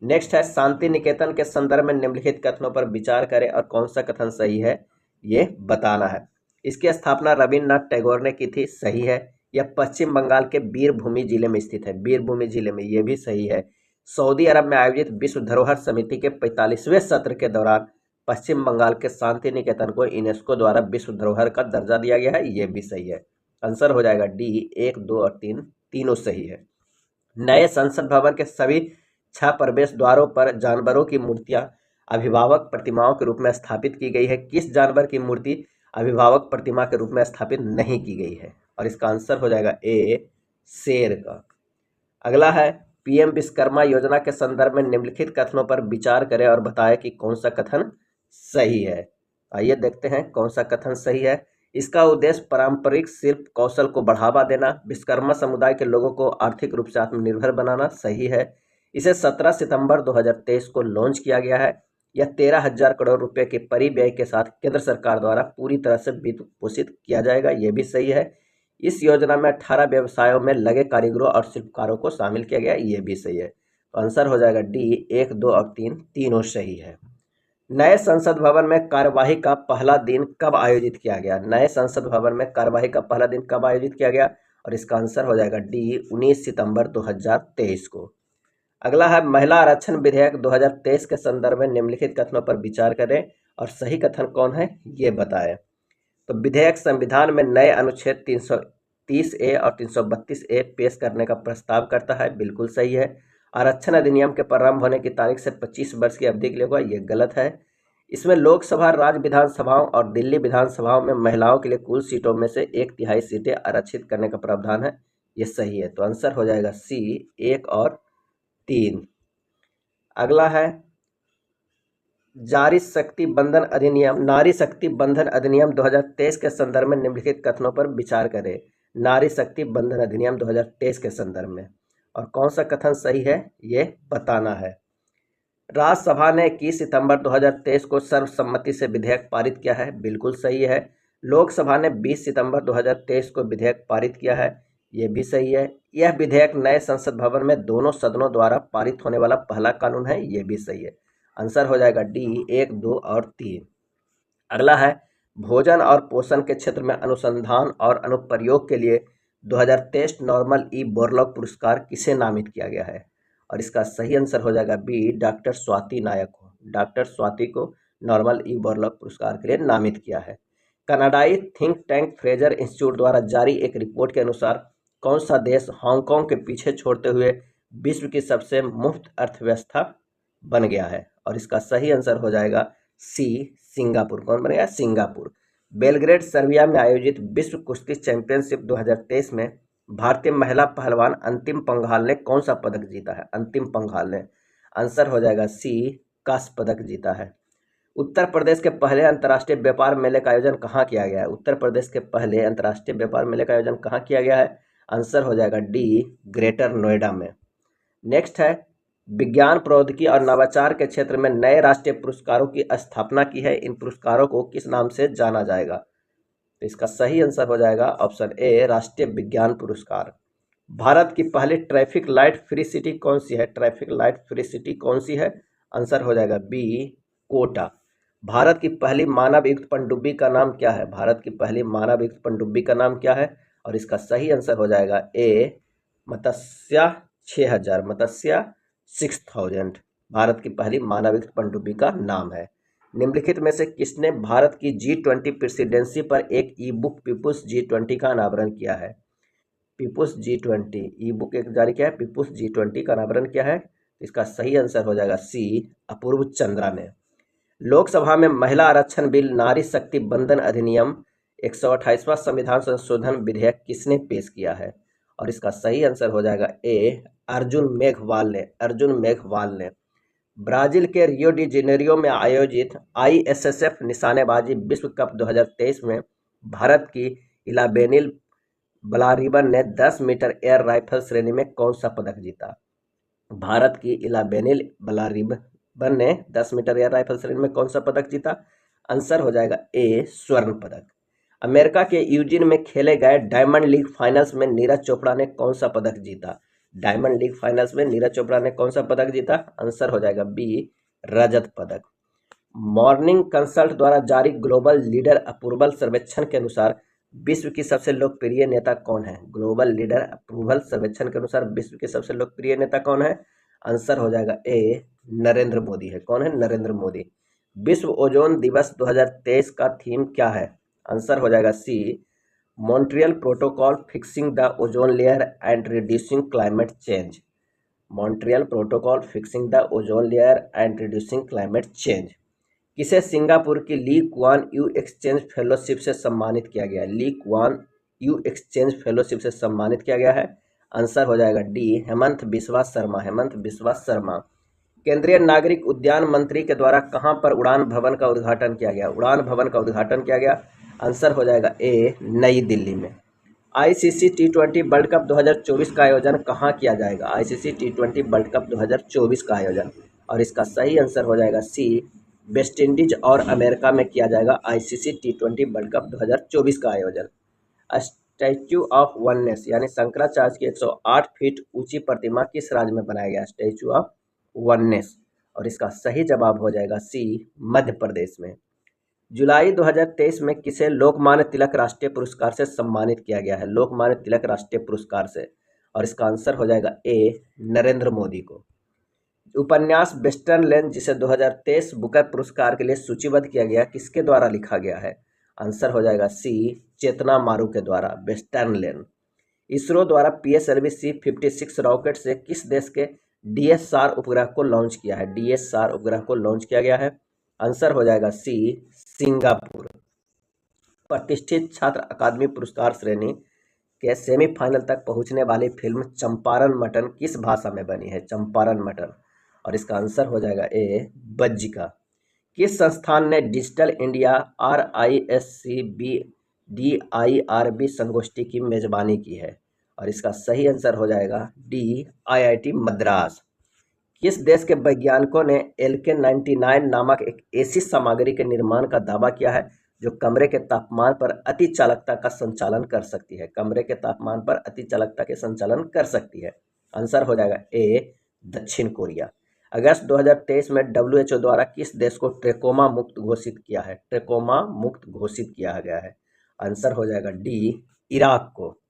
नेक्स्ट है, शांति निकेतन के संदर्भ में निम्नलिखित कथनों पर विचार करें और कौन सा कथन सही है ये बताना है। इसकी स्थापना रविन्द्रनाथ टैगोर ने की थी, सही है। यह पश्चिम बंगाल के बीरभूमि जिले में स्थित है, बीरभूमि जिले में, ये भी सही है। सऊदी अरब में आयोजित विश्व धरोहर समिति के 45वें सत्र के दौरान पश्चिम बंगाल के शांति निकेतन को यूनेस्को द्वारा विश्व धरोहर का दर्जा दिया गया है, ये भी सही है। आंसर हो जाएगा डी, 1, 2 और 3 तीनों सही है। नए संसद भवन के सभी 6 प्रवेश द्वारों पर जानवरों की मूर्तियां अभिभावक प्रतिमाओं के रूप में स्थापित की गई है। किस जानवर की मूर्ति अभिभावक प्रतिमा के रूप में स्थापित नहीं की गई है? और इसका आंसर हो जाएगा ए, शेर का। अगला है, पीएम विश्वकर्मा योजना के संदर्भ में निम्नलिखित कथनों पर विचार करें और बताएं कि कौन सा कथन सही है। आइए देखते हैं कौन सा कथन सही है। इसका उद्देश्य पारंपरिक शिल्प कौशल को बढ़ावा देना, विश्वकर्मा समुदाय के लोगों को आर्थिक रूप से आत्मनिर्भर बनाना, सही है। इसे 17 सितंबर 2023 को लॉन्च किया गया है। यह 13,000 करोड़ रुपए के परिव्यय के साथ केंद्र सरकार द्वारा पूरी तरह से वित्त पोषित किया जाएगा, ये भी सही है। इस योजना में 18 व्यवसायों में लगे कारीगरों और शिल्पकारों को शामिल किया गया, ये भी सही है। तो आंसर हो जाएगा डी, 1, 2 और 3 तीनों सही है। नए संसद भवन में कार्यवाही का पहला दिन कब आयोजित किया गया? नए संसद भवन में कार्यवाही का पहला दिन कब आयोजित किया गया? और इसका आंसर हो जाएगा डी, 19 सितंबर 2023 को। अगला है, महिला आरक्षण विधेयक 2023 के संदर्भ में निम्नलिखित कथनों पर विचार करें और सही कथन कौन है ये बताएं। तो विधेयक संविधान में नए अनुच्छेद 330A और 332A पेश करने का प्रस्ताव करता है, बिल्कुल सही है। आरक्षण अधिनियम के प्रारंभ होने की तारीख से 25 वर्ष की अवधि के लिए होगा, ये गलत है। इसमें लोकसभा, राज्य विधानसभाओं और दिल्ली विधानसभाओं में महिलाओं के लिए कुल सीटों में से 1/3 सीटें आरक्षित करने का प्रावधान है, ये सही है। तो आंसर हो जाएगा सी, 1 और 3। अगला है, नारी शक्ति बंधन अधिनियम 2023 के संदर्भ में निम्नलिखित कथनों पर विचार करें। नारी शक्ति बंधन अधिनियम 2023 के संदर्भ में और कौन सा कथन सही है ये बताना है। राज्यसभा ने 21 सितंबर 2023 को सर्वसम्मति से विधेयक पारित किया है, बिल्कुल सही है। लोकसभा ने 20 सितंबर 2023 को विधेयक पारित किया है, ये भी सही है। यह विधेयक नए संसद भवन में दोनों सदनों द्वारा पारित होने वाला पहला कानून है, ये भी सही है। आंसर हो जाएगा डी, 1, 2 और 3। अगला है, भोजन और पोषण के क्षेत्र में अनुसंधान और अनुप्रयोग के लिए 2023 नॉर्मन ई बोरलॉग पुरस्कार किसे नामित किया गया है? और इसका सही आंसर हो जाएगा बी, डॉक्टर स्वाति नायक को। डॉक्टर स्वाति को नॉर्मन ई बोरलॉग पुरस्कार के लिए नामित किया है। कनाडाई थिंक टैंक फ्रेजर इंस्टीट्यूट द्वारा जारी एक रिपोर्ट के अनुसार कौन सा देश हांगकांग के पीछे छोड़ते हुए विश्व की सबसे मुफ्त अर्थव्यवस्था बन गया है? और इसका सही आंसर हो जाएगा सी, सिंगापुर। कौन बनेगा? सिंगापुर। बेलग्रेड सर्बिया में आयोजित विश्व कुश्ती चैंपियनशिप 2023 में भारतीय महिला पहलवान अंतिम पंघाल ने कौन सा पदक जीता है? अंतिम पंघाल ने, आंसर हो जाएगा सी, कांस्य पदक जीता है। उत्तर प्रदेश के पहले अंतर्राष्ट्रीय व्यापार मेले का आयोजन कहाँ किया गया है? उत्तर प्रदेश के पहले अंतर्राष्ट्रीय व्यापार मेले का आयोजन कहाँ किया गया है? आंसर हो जाएगा डी, ग्रेटर नोएडा में। नेक्स्ट है, विज्ञान, प्रौद्योगिकी और नवाचार के क्षेत्र में नए राष्ट्रीय पुरस्कारों की स्थापना की है। इन पुरस्कारों को किस नाम से जाना जाएगा? तो इसका सही आंसर हो जाएगा ऑप्शन ए, राष्ट्रीय विज्ञान पुरस्कार। भारत की पहली ट्रैफिक लाइट फ्री सिटी कौन सी है? ट्रैफिक लाइट फ्री सिटी कौन सी है? आंसर हो जाएगा बी, कोटा। भारत की पहली मानव युक्त पनडुब्बी का नाम क्या है? भारत की पहली मानव युक्त पनडुब्बी का नाम क्या है? और इसका सही आंसर हो जाएगा ए, मत्स्या 6000, मत्स्या 6000 भारत की पहली मानव युक्त पनडुब्बी का नाम है। निम्नलिखित में से किसने भारत की G20 प्रेसिडेंसी पर एक ई बुक पीपुल्स G20 का अनावरण किया है? पीपुल्स G20 ई बुक एक जारी किया है, पीपुल्स G20 का अनावरण किया है। इसका सही आंसर हो जाएगा सी, अपूर्व चंद्रा ने। लोकसभा में महिला आरक्षण बिल नारी शक्ति बंधन अधिनियम 128वां संविधान संशोधन विधेयक किसने पेश किया है? और इसका सही आंसर हो जाएगा ए, अर्जुन मेघवाल ने। अर्जुन मेघवाल ने। ब्राजील के रियो डी जेनेरियो में आयोजित ISSF निशानेबाजी विश्व कप 2023 में भारत की इलाबेनिल बलारिबन ने 10 मीटर एयर राइफल श्रेणी में कौन सा पदक जीता? भारत की इलाबेनिल बलारिबन ने 10 मीटर एयर राइफल श्रेणी में कौन सा पदक जीता? आंसर हो जाएगा ए, स्वर्ण पदक। अमेरिका के यूजिन में खेले गए डायमंड लीग फाइनल्स में नीरज चोपड़ा ने कौन सा पदक जीता? डायमंड लीग फाइनल्स में नीरज चोपड़ा ने कौन सा पदक जीता? आंसर हो जाएगा बी, रजत पदक। मॉर्निंग कंसल्ट द्वारा जारी ग्लोबल लीडर अप्रूवल सर्वेक्षण के अनुसार विश्व की सबसे लोकप्रिय नेता कौन है? ग्लोबल लीडर अप्रूवल सर्वेक्षण के अनुसार विश्व की सबसे लोकप्रिय नेता कौन है? आंसर हो जाएगा ए, नरेंद्र मोदी है। कौन है? नरेंद्र मोदी। विश्व ओजोन दिवस 2023 का थीम क्या है? आंसर हो जाएगा C, Montreal protocol fixing the ozone layer and reducing climate change. Montreal protocol fixing the ozone layer and reducing climate change. किसे सिंगापुर की Lee Kuan Yew exchange fellowship से सम्मानित किया गया है? Lee Kuan Yew exchange fellowship से सम्मानित किया गया है। आंसर हो जाएगा डी, हेमंत बिस्वा शर्मा। हेमंत बिस्वा शर्मा। केंद्रीय नागरिक उद्यान मंत्री के द्वारा कहां पर उड़ान भवन का उद्घाटन किया गया? उड़ान भवन का उद्घाटन किया गया। आंसर हो जाएगा ए, नई दिल्ली में। ICC T20 वर्ल्ड कप 2024 का आयोजन कहां किया जाएगा? ICC T20 वर्ल्ड कप 2024 का आयोजन, और इसका सही आंसर हो जाएगा सी, वेस्ट इंडीज और अमेरिका में किया जाएगा ICC T20 वर्ल्ड कप 2024 का आयोजन। स्टैच्यू ऑफ वननेस यानी शंकराचार्य की 108 फीट ऊंची प्रतिमा किस राज्य में बनाया गया? स्टैच्यू ऑफ वननेस, और इसका सही जवाब हो जाएगा सी, मध्य प्रदेश में। जुलाई 2023 में किसे लोकमान्य तिलक राष्ट्रीय पुरस्कार से सम्मानित किया गया है? लोकमान्य तिलक राष्ट्रीय पुरस्कार से, और इसका आंसर हो जाएगा ए, नरेंद्र मोदी को। उपन्यास वेस्टर्न लेन जिसे 2023 बुकर पुरस्कार के लिए सूचीबद्ध किया गया, किसके द्वारा लिखा गया है? आंसर हो जाएगा सी, चेतना मारू के द्वारा, वेस्टर्न लेन। इसरो द्वारा PSLV C56 रॉकेट से किस देश के DSR उपग्रह को लॉन्च किया है? DSR उपग्रह को लॉन्च किया गया है। आंसर हो जाएगा सी, सिंगापुर। प्रतिष्ठित छात्र अकादमी पुरस्कार श्रेणी के सेमीफाइनल तक पहुंचने वाली फिल्म चंपारण मटन किस भाषा में बनी है? चंपारण मटन, और इसका आंसर हो जाएगा ए, बज्जिका। किस संस्थान ने डिजिटल इंडिया RISC DIRB संगोष्ठी की मेजबानी की है? और इसका सही आंसर हो जाएगा डी, IIT मद्रास। किस देश के वैज्ञानिकों ने LK99 नामक एक ऐसी सामग्री के निर्माण का दावा किया है जो कमरे के तापमान पर अति चालकता का संचालन कर सकती है? कमरे के तापमान पर अति चालकता के संचालन कर सकती है। आंसर हो जाएगा ए, दक्षिण कोरिया। अगस्त 2023 में WHO द्वारा किस देश को ट्रेकोमा मुक्त घोषित किया है? ट्रेकोमा मुक्त घोषित किया गया है। आंसर हो जाएगा डी, इराक को।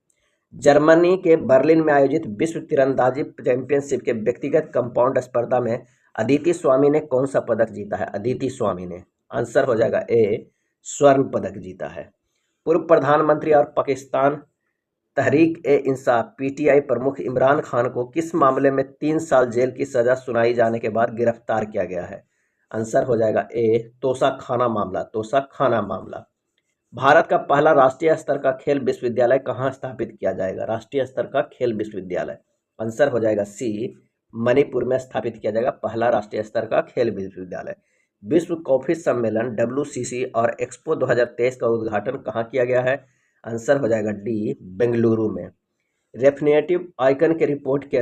जर्मनी के बर्लिन में आयोजित विश्व तीरंदाजी चैंपियनशिप के व्यक्तिगत कंपाउंड स्पर्धा में अदिति स्वामी ने कौन सा पदक जीता है? अदिति स्वामी ने। आंसर हो जाएगा ए, स्वर्ण पदक जीता है। पूर्व प्रधानमंत्री और पाकिस्तान तहरीक-ए-इंसाफ PTI प्रमुख इमरान खान को किस मामले में 3 साल जेल की सजा सुनाई जाने के बाद गिरफ्तार किया गया है? आंसर हो जाएगा ए, तोशाखाना मामला। तोशाखाना मामला। भारत का पहला राष्ट्रीय स्तर का खेल विश्वविद्यालय कहाँ स्थापित किया जाएगा? राष्ट्रीय स्तर का खेल विश्वविद्यालय। आंसर हो जाएगा सी, मणिपुर में स्थापित किया जाएगा पहला राष्ट्रीय स्तर का खेल विश्वविद्यालय। विश्व कॉफी सम्मेलन WCC और एक्सपो 2023 का उद्घाटन कहाँ किया गया है? आंसर हो जाएगा डी, बेंगलुरु में। रेफिनेटिव आइकन के रिपोर्ट के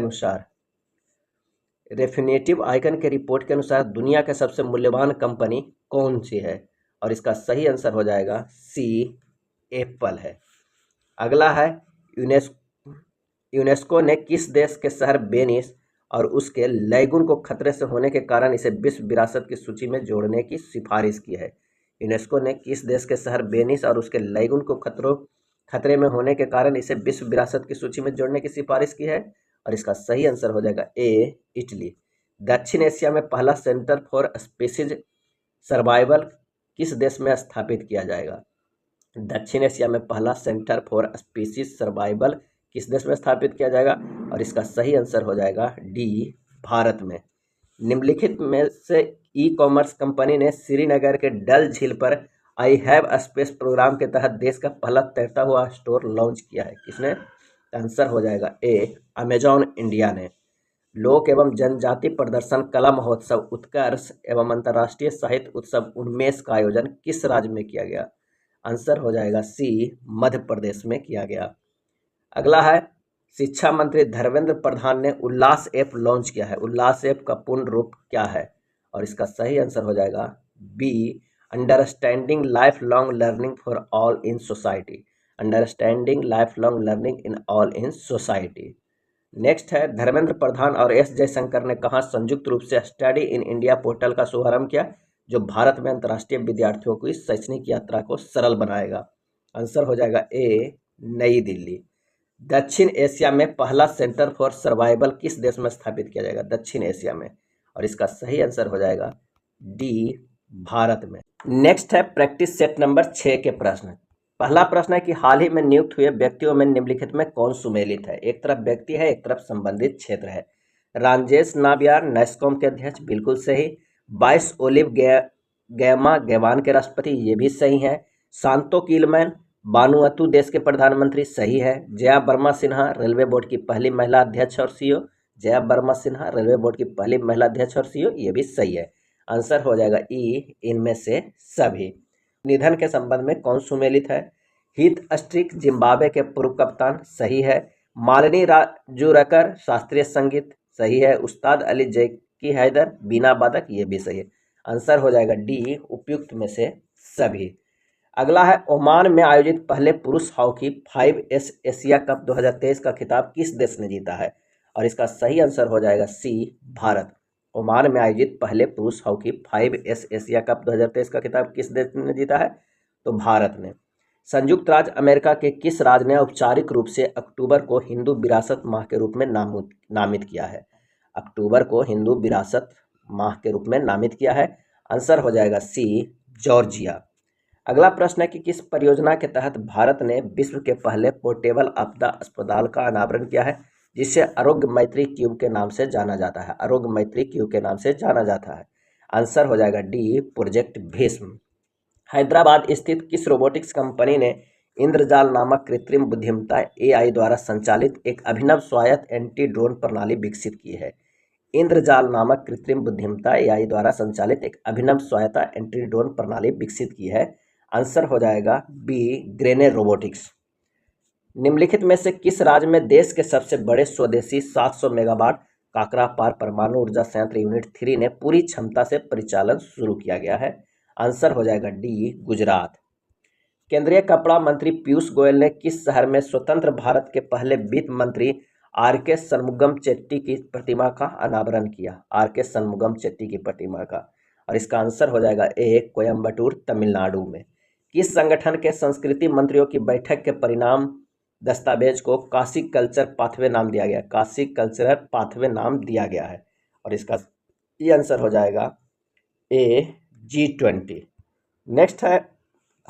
अनुसार दुनिया के सबसे मूल्यवान कंपनी कौन सी है? और इसका सही आंसर हो जाएगा सी, एप्पल है। अगला है यूनेस्को ने किस देश के शहर वेनिस और उसके लैगून को खतरे से होने के कारण इसे विश्व विरासत की सूची में जोड़ने की सिफारिश की है? यूनेस्को ने किस देश के शहर वेनिस और उसके लैगून को खतरे में होने के कारण इसे विश्व विरासत की सूची में जोड़ने की सिफारिश की है? और इसका सही आंसर हो जाएगा ए, इटली। दक्षिण एशिया में पहला सेंटर फॉर स्पीसीज सर्वाइवल किस देश में स्थापित किया जाएगा? दक्षिण एशिया में पहला सेंटर फॉर स्पीसीज सर्वाइवल किस देश में स्थापित किया जाएगा? और इसका सही आंसर हो जाएगा डी, भारत में। निम्नलिखित में से ई कॉमर्स कंपनी ने श्रीनगर के डल झील पर आई हैव स्पेस प्रोग्राम के तहत देश का पहला तैरता हुआ स्टोर लॉन्च किया है? किसने? आंसर हो जाएगा ए, अमेजॉन इंडिया ने। लोक एवं जनजाति प्रदर्शन कला महोत्सव उत्कर्ष एवं अंतर्राष्ट्रीय साहित्य उत्सव उन्मेष का आयोजन किस राज्य में किया गया? आंसर हो जाएगा सी, मध्य प्रदेश में किया गया। अगला है, शिक्षा मंत्री धर्मेंद्र प्रधान ने उल्लास ऐप लॉन्च किया है। उल्लास ऐप का पूर्ण रूप क्या है? और इसका सही आंसर हो जाएगा B, understanding lifelong learning for all in society. Understanding lifelong learning in all in society. Next है, धर्मेंद्र प्रधान और एस जयशंकर ने कहा संयुक्त रूप से स्टडी इन इंडिया पोर्टल का शुभारंभ किया, जो भारत में अंतर्राष्ट्रीय विद्यार्थियों की शैक्षणिक यात्रा को सरल बनाएगा? आंसर हो जाएगा ए, नई दिल्ली। दक्षिण एशिया में पहला सेंटर फॉर सर्वाइवल किस देश में स्थापित किया जाएगा? दक्षिण एशिया में। और इसका सही आंसर हो जाएगा डी, भारत में। नेक्स्ट है प्रैक्टिस सेट नंबर 6 के प्रश्न। पहला प्रश्न है कि हाल ही में नियुक्त हुए व्यक्तियों में निम्नलिखित में कौन सुमेलित है? एक तरफ व्यक्ति है, एक तरफ संबंधित क्षेत्र है। राजेश नाबियार नैस्कॉम के अध्यक्ष, बिल्कुल सही। 22 ओलिव गैमा गैवान के राष्ट्रपति, ये भी सही है। शांतो कीलमैन बानुअतु देश के प्रधानमंत्री, सही है। जया वर्मा सिन्हा रेलवे बोर्ड की पहली महिला अध्यक्ष और CEO. Jaya Verma Sinha railway board की पहली महिला अध्यक्ष और सीईओ, ये भी सही है। आंसर हो जाएगा ई, इनमें से सभी। निधन के संबंध में कौन सुमेलित है? हीथ स्ट्रिक जिम्बाब्वे के पूर्व कप्तान, सही है। मालिनी राजूरकर शास्त्रीय संगीत, सही है। उस्ताद अली जैकी हैदर बीना वादक, ये भी सही है। आंसर हो जाएगा डी, उपयुक्त में से सभी। अगला है, ओमान में आयोजित पहले पुरुष हॉकी 5S एशिया कप 2023 का खिताब किस देश ने जीता है? और इसका सही आंसर हो जाएगा सी, भारत। ओमान में आयोजित पहले पुरुष हॉकी 5S एशिया कप 2023 का खिताब किस देश ने जीता है? तो भारत ने। संयुक्त राज्य अमेरिका के किस राज्य ने औपचारिक रूप से अक्टूबर को हिंदू विरासत माह के रूप में नामित किया है? अक्टूबर को हिंदू विरासत माह के रूप में नामित किया है? आंसर हो जाएगा सी, जॉर्जिया। अगला प्रश्न है कि किस परियोजना के तहत भारत ने विश्व के पहले पोर्टेबल आपदा अस्पताल का अनावरण किया है, जिसे आरोग्य मैत्री क्यूब के नाम से जाना जाता है? आरोग्य मैत्री क्यूब के नाम से जाना जाता है। आंसर हो जाएगा डी, प्रोजेक्ट भीष्म। हैदराबाद स्थित किस रोबोटिक्स कंपनी ने इंद्रजाल नामक कृत्रिम बुद्धिमत्ता AI द्वारा संचालित एक अभिनव स्वायत्त एंटी ड्रोन प्रणाली विकसित की है? इंद्रजाल नामक कृत्रिम बुद्धिमत्ता AI द्वारा संचालित एक अभिनव स्वायत्त एंटी ड्रोन प्रणाली विकसित की है? आंसर हो जाएगा बी, ग्रेने रोबोटिक्स। निम्नलिखित में से किस राज्य में देश के सबसे बड़े स्वदेशी 700 मेगावाट काकरापार परमाणु ऊर्जा संयंत्र यूनिट 3 ने पूरी क्षमता से परिचालन शुरू किया गया है? आंसर हो जाएगा डी, गुजरात। केंद्रीय कपड़ा मंत्री पीयूष गोयल ने किस शहर में स्वतंत्र भारत के पहले वित्त मंत्री RK शनमुगम चेट्टी की प्रतिमा का अनावरण किया? RK शनमुगम चेट्टी की प्रतिमा का। और इसका आंसर हो जाएगा ए, कोयम्बटूर तमिलनाडु में। किस संगठन के संस्कृति मंत्रियों की बैठक के परिणाम दस्तावेज को काशी कल्चर पाथवे नाम दिया गया? काशी कल्चरल पाथवे नाम दिया गया है। और इसका ये आंसर हो जाएगा ए, G20। नेक्स्ट है,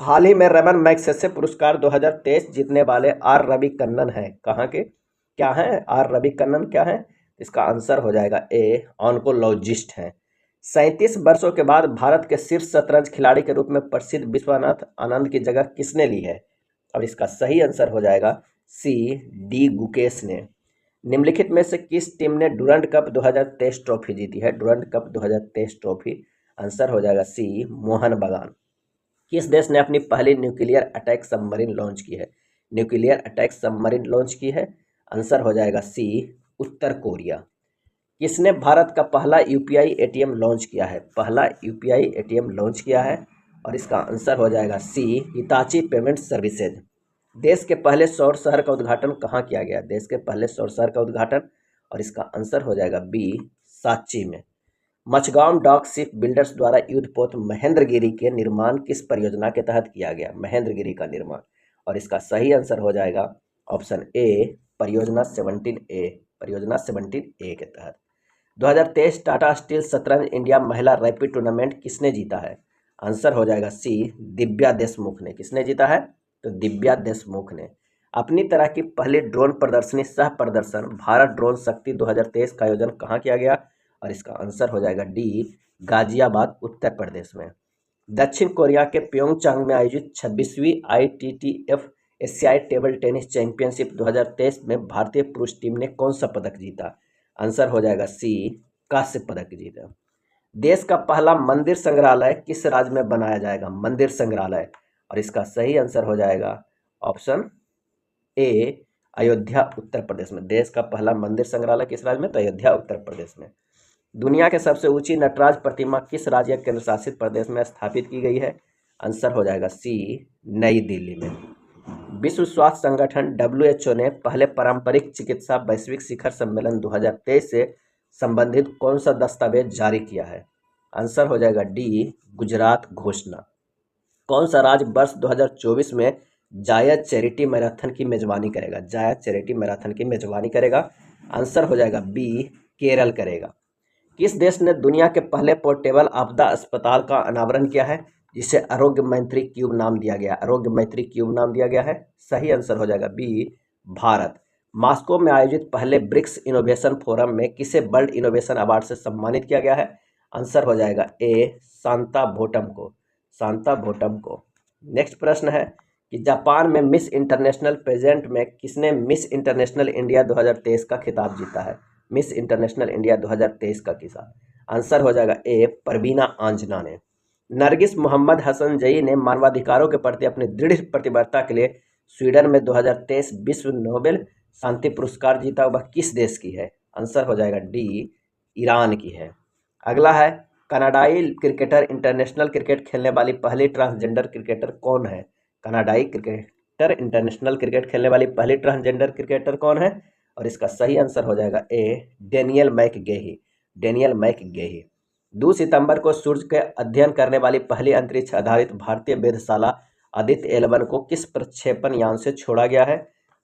हाल ही में रमन मैग्सेसे पुरस्कार 2023 जीतने वाले आर रवि कन्नन हैं। कहाँ के क्या हैं? आर रवि कन्नन क्या है? इसका आंसर हो जाएगा ए, ऑन्कोलॉजिस्ट हैं। 37 वर्षों के बाद भारत के शीर्ष शतरंज खिलाड़ी के रूप में प्रसिद्ध विश्वनाथ आनंद की जगह किसने ली है? और इसका सही आंसर हो जाएगा सी, डी, गुकेश ने। निम्नलिखित में से किस टीम ने डुरंड कप 2023 ट्रॉफी जीती है? Durand cup 2023 trophy. आंसर हो जाएगा सी, मोहन बगान। किस देश ने अपनी पहली न्यूक्लियर अटैक सबमरीन लॉन्च की है? न्यूक्लियर अटैक सबमरीन लॉन्च की है? आंसर हो जाएगा सी, उत्तर कोरिया। किसने भारत का पहला UPI ATM लॉन्च किया है? पहला UPI ATM लॉन्च किया है? और इसका आंसर हो जाएगा सी, हिताची पेमेंट सर्विसेज। देश के पहले सौर शहर का उद्घाटन कहाँ किया गया? देश के पहले सौर शहर का उद्घाटन, और इसका आंसर हो जाएगा बी, सांची में। मचगांव डॉक शिप बिल्डर्स द्वारा युद्धपोत महेंद्रगिरी के निर्माण किस परियोजना के तहत किया गया? महेंद्रगिरी का निर्माण। और इसका सही आंसर हो जाएगा ऑप्शन ए, परियोजना 17A, परियोजना 17A के तहत। 2023 टाटा स्टील शतरंज इंडिया महिला रैपिड टूर्नामेंट किसने जीता है? आंसर हो जाएगा सी, दिव्या देशमुख ने। किसने जीता है? तो दिव्या देशमुख ने। अपनी तरह की पहली ड्रोन प्रदर्शनी सह प्रदर्शन भारत ड्रोन शक्ति 2023 का आयोजन कहाँ किया गया? और इसका आंसर हो जाएगा डी, गाजियाबाद उत्तर प्रदेश में। दक्षिण कोरिया के प्योंगचांग में आयोजित 26वीं ITTF एशियाई टेबल टेनिस चैंपियनशिप 2023 में भारतीय पुरुष टीम ने कौन सा पदक जीता? आंसर हो जाएगा सी, कांस्य पदक जीता। देश का पहला मंदिर संग्रहालय किस राज्य में बनाया जाएगा? मंदिर संग्रहालय, और इसका सही आंसर हो जाएगा ऑप्शन ए, अयोध्या उत्तर प्रदेश में। देश का पहला मंदिर संग्रहालय किस राज्य में? तो अयोध्या उत्तर प्रदेश में। दुनिया के सबसे ऊंची नटराज प्रतिमा किस राज्य या केंद्र शासित प्रदेश में स्थापित की गई है? आंसर हो जाएगा सी, नई दिल्ली में। विश्व स्वास्थ्य संगठन WHO ने पहले पारंपरिक चिकित्सा वैश्विक शिखर सम्मेलन 2023 से संबंधित कौन सा दस्तावेज जारी किया है? आंसर हो जाएगा डी, गुजरात घोषणा। कौन सा राज्य वर्ष 2024 में जायद चैरिटी मैराथन की मेजबानी करेगा? जायद चैरिटी मैराथन की मेजबानी करेगा। आंसर हो जाएगा बी, केरल करेगा। किस देश ने दुनिया के पहले पोर्टेबल आपदा अस्पताल का अनावरण किया है, जिसे आरोग्य मैत्री क्यूब नाम दिया गया? आरोग्य मैत्री क्यूब नाम दिया गया है। सही आंसर हो जाएगा बी, भारत। मॉस्को में आयोजित पहले ब्रिक्स इनोवेशन फोरम में किसे वर्ल्ड इनोवेशन अवार्ड से सम्मानित किया गया है? आंसर हो जाएगा ए, शांता भोटम को। शांता भोटम को। नेक्स्ट प्रश्न है कि जापान में मिस इंटरनेशनल पेजेंट में किसने मिस इंटरनेशनल इंडिया 2023 का खिताब जीता है? मिस इंटरनेशनल इंडिया 2023 का खिताब। आंसर हो जाएगा ए, परवीना आंजना ने। नरगिस मोहम्मद हसन जई ने मानवाधिकारों के प्रति अपनी दृढ़ प्रतिबद्धता के लिए स्वीडन में 2023 विश्व नोबेल शांति पुरस्कार जीता। वह किस देश की है? आंसर हो जाएगा डी, ईरान की है। अगला है, कनाडाई क्रिकेटर इंटरनेशनल क्रिकेट खेलने वाली पहली ट्रांसजेंडर क्रिकेटर कौन है? कनाडाई क्रिकेटर इंटरनेशनल क्रिकेट खेलने वाली पहली ट्रांसजेंडर क्रिकेटर कौन है? और इसका सही आंसर हो जाएगा ए, डेनियल मैकगेही। डेनियल मैकगेही। 2 सितंबर को सूर्य के अध्ययन करने वाली पहली अंतरिक्ष आधारित भारतीय वेधशाला आदित्य 11 को किस प्रक्षेपण यान से छोड़ा गया है?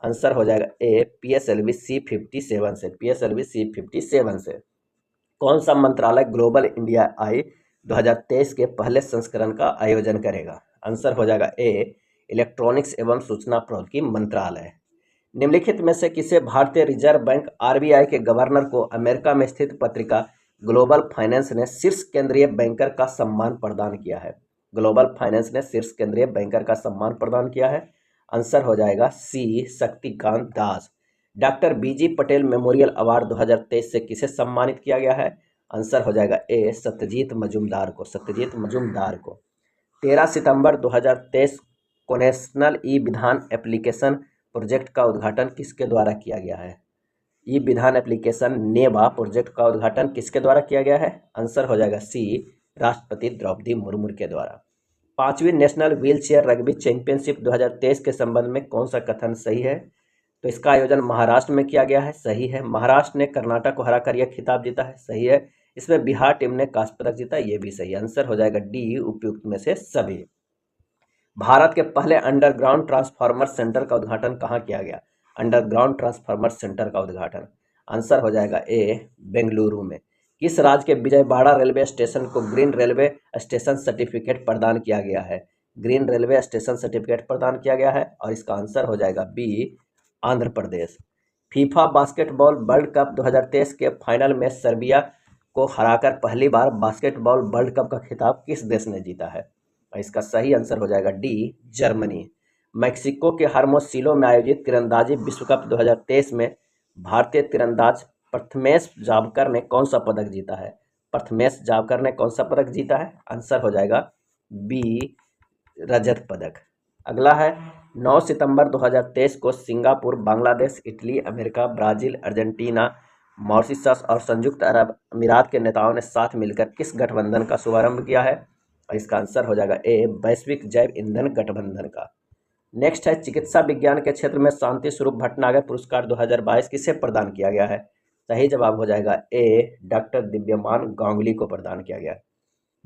आंसर हो जाएगा ए, PSLV C57 से। PSLV C57 से। कौन सा मंत्रालय ग्लोबल इंडिया आई 2023 के पहले संस्करण का आयोजन करेगा? आंसर हो जाएगा ए, इलेक्ट्रॉनिक्स एवं सूचना प्रौद्योगिकी मंत्रालय। निम्नलिखित में से किसे भारतीय रिजर्व बैंक RBI के गवर्नर को अमेरिका में स्थित पत्रिका ग्लोबल फाइनेंस ने शीर्ष केंद्रीय बैंकर का सम्मान प्रदान किया है? ग्लोबल फाइनेंस ने शीर्ष केंद्रीय बैंकर का सम्मान प्रदान किया है। आंसर हो जाएगा C, Shaktikanta Das. Doctor BG Patel memorial award 2023 से किसे सम्मानित किया गया है? आंसर हो जाएगा ए, सत्यजीत मजूमदार को। सत्यजीत मजूमदार को। 13 सितंबर 2023 को नेशनल ई विधान एप्लीकेशन प्रोजेक्ट का उद्घाटन किसके द्वारा किया गया है? ई विधान एप्लीकेशन नेवा प्रोजेक्ट का उद्घाटन किसके द्वारा किया गया है? आंसर हो जाएगा सी, राष्ट्रपति द्रौपदी मुर्मू के द्वारा। 5वीं national wheel chair rugby championship 2023 के संबंध में कौन सा कथन सही है? तो इसका आयोजन महाराष्ट्र में किया गया है। सही है। महाराष्ट्र ने कर्नाटक को हराकर यह खिताब जीता है। सही है। इसमें बिहार टीम ने कांस्य पदक जीता। ये भी सही। आंसर हो जाएगा डी, उपयुक्त में से सभी। भारत के पहले अंडरग्राउंड ट्रांसफार्मर सेंटर का उद्घाटन कहाँ किया गया? अंडरग्राउंड ट्रांसफार्मर सेंटर का उद्घाटन। आंसर हो जाएगा ए, बेंगलुरु में। किस राज्य के विजयवाड़ा रेलवे स्टेशन को ग्रीन रेलवे स्टेशन सर्टिफिकेट प्रदान किया गया है? ग्रीन रेलवे स्टेशन सर्टिफिकेट प्रदान किया गया है। और इसका आंसर हो जाएगा B, Andhra Pradesh. FIFA basketball world cup 2023 के फाइनल में सर्बिया को हराकर पहली बार बास्केटबॉल वर्ल्ड कप का खिताब किस देश ने जीता है? इसका सही आंसर हो जाएगा डी, जर्मनी। मैक्सिको के हर्मोसिलो में आयोजित तीरंदाजी विश्व कप 2023 में भारतीय तीरंदाज प्रथमेश जावकर ने कौन सा पदक जीता है? प्रथमेश जावकर ने कौन सा पदक जीता है? आंसर हो जाएगा बी, रजत पदक। अगला है, 9 सितंबर 2023 को Singapore, Bangladesh, Italy, America, Brazil, Argentina, Mauritius और संयुक्त अरब अमीरात के नेताओं ने साथ मिलकर किस गठबंधन का शुभारंभ किया है? और इसका आंसर हो जाएगा ए, वैश्विक जैव ईंधन गठबंधन का। नेक्स्ट है, चिकित्सा विज्ञान के क्षेत्र में शांति स्वरूप भटनागर पुरस्कार 2022 किसे प्रदान किया गया है? सही जवाब हो जाएगा ए, डॉक्टर दिव्यमान गांगुली को प्रदान किया गया।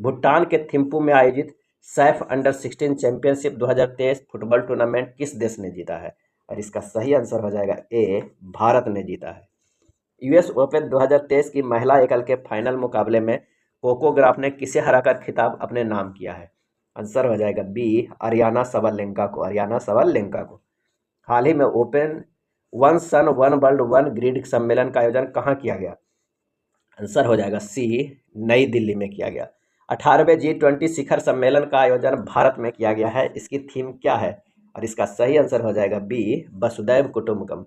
भूटान के थिम्पू में आयोजित सैफ अंडर-16 चैंपियनशिप 2023 फुटबॉल टूर्नामेंट किस देश ने जीता है? और इसका सही आंसर हो जाएगा ए, भारत ने जीता है। US ओपन 2023 की महिला एकल के फाइनल मुकाबले में कोको गॉफ ने किसे हराकर खिताब अपने नाम किया है? आंसर हो जाएगा बी, अरियाना सबालेंका को। अरियाना सबालेंका को। हाल ही में open one sun one world one grid सम्मेलन का आयोजन कहाँ किया गया? आंसर हो जाएगा सी, नई दिल्ली में किया गया। 18वें G20 शिखर सम्मेलन का आयोजन भारत में किया गया है। इसकी थीम क्या है? और इसका सही आंसर हो जाएगा बी, वसुधैव कुटुंबकम।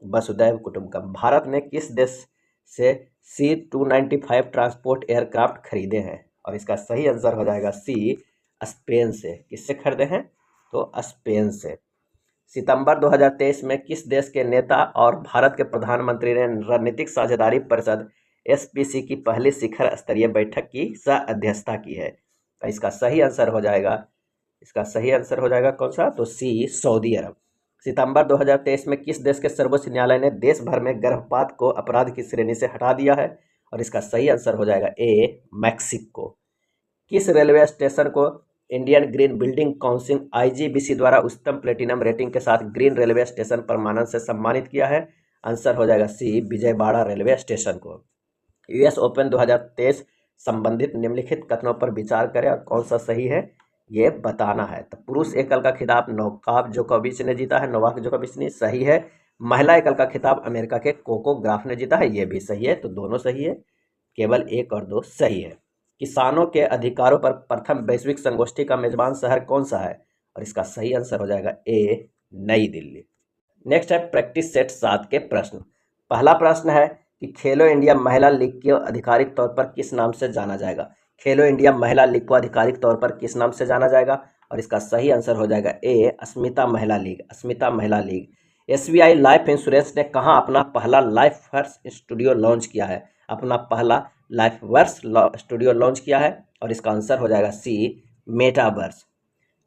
वसुधैव कुटुंबकम। भारत ने किस देश से C-295 ट्रांसपोर्ट एयरक्राफ्ट खरीदे हैं? और इसका सही आंसर हो जाएगा सी, स्पेन से। किससे खरीदे हैं? तो स्पेन से। सितंबर 2023 में किस देश के नेता और भारत के प्रधानमंत्री ने रणनीतिक साझेदारी परिषद SPC की पहली शिखर स्तरीय बैठक की सह अध्यक्षता की है? इसका सही आंसर हो जाएगा कौन सा? तो सी, सऊदी अरब। सितंबर 2023 में किस देश के सर्वोच्च न्यायालय ने देश भर में गर्भपात को अपराध की श्रेणी से हटा दिया है? और इसका सही आंसर हो जाएगा ए, मैक्सिको। किस रेलवे स्टेशन को Indian green building council IGBC द्वारा उच्चतम प्लेटिनम रेटिंग के साथ ग्रीन रेलवे स्टेशन प्रमाणन से सम्मानित किया है? आंसर हो जाएगा सी, विजयवाड़ा रेलवे स्टेशन को। US ओपन 2023 संबंधित निम्नलिखित कथनों पर विचार करें और कौन सा सही है ये बताना है। तो पुरुष एकल का खिताब नोवाक जोकोविच ने जीता है, नोवाक जोकोविच ने, सही है। महिला एकल का खिताब अमेरिका के कोको ग्राफ ने जीता है, ये भी सही है। तो दोनों सही है, केवल 1 और 2 सही है। किसानों के अधिकारों पर प्रथम वैश्विक संगोष्ठी का मेजबान शहर कौन सा है? और इसका सही आंसर हो जाएगा ए, नई दिल्ली। नेक्स्ट है प्रैक्टिस सेट 7 के प्रश्न। पहला प्रश्न है कि खेलो इंडिया महिला लीग को आधिकारिक तौर पर किस नाम से जाना जाएगा? खेलो इंडिया महिला लीग को आधिकारिक तौर पर किस नाम से जाना जाएगा? और इसका सही आंसर हो जाएगा ए, अस्मिता महिला लीग। अस्मिता महिला लीग। SBI लाइफ इंश्योरेंस ने कहाँ अपना पहला लाइफ वर्स स्टूडियो लॉन्च किया है? अपना पहला लाइफ वर्स स्टूडियो लॉन्च किया है, और इसका आंसर हो जाएगा सी, मेटावर्स।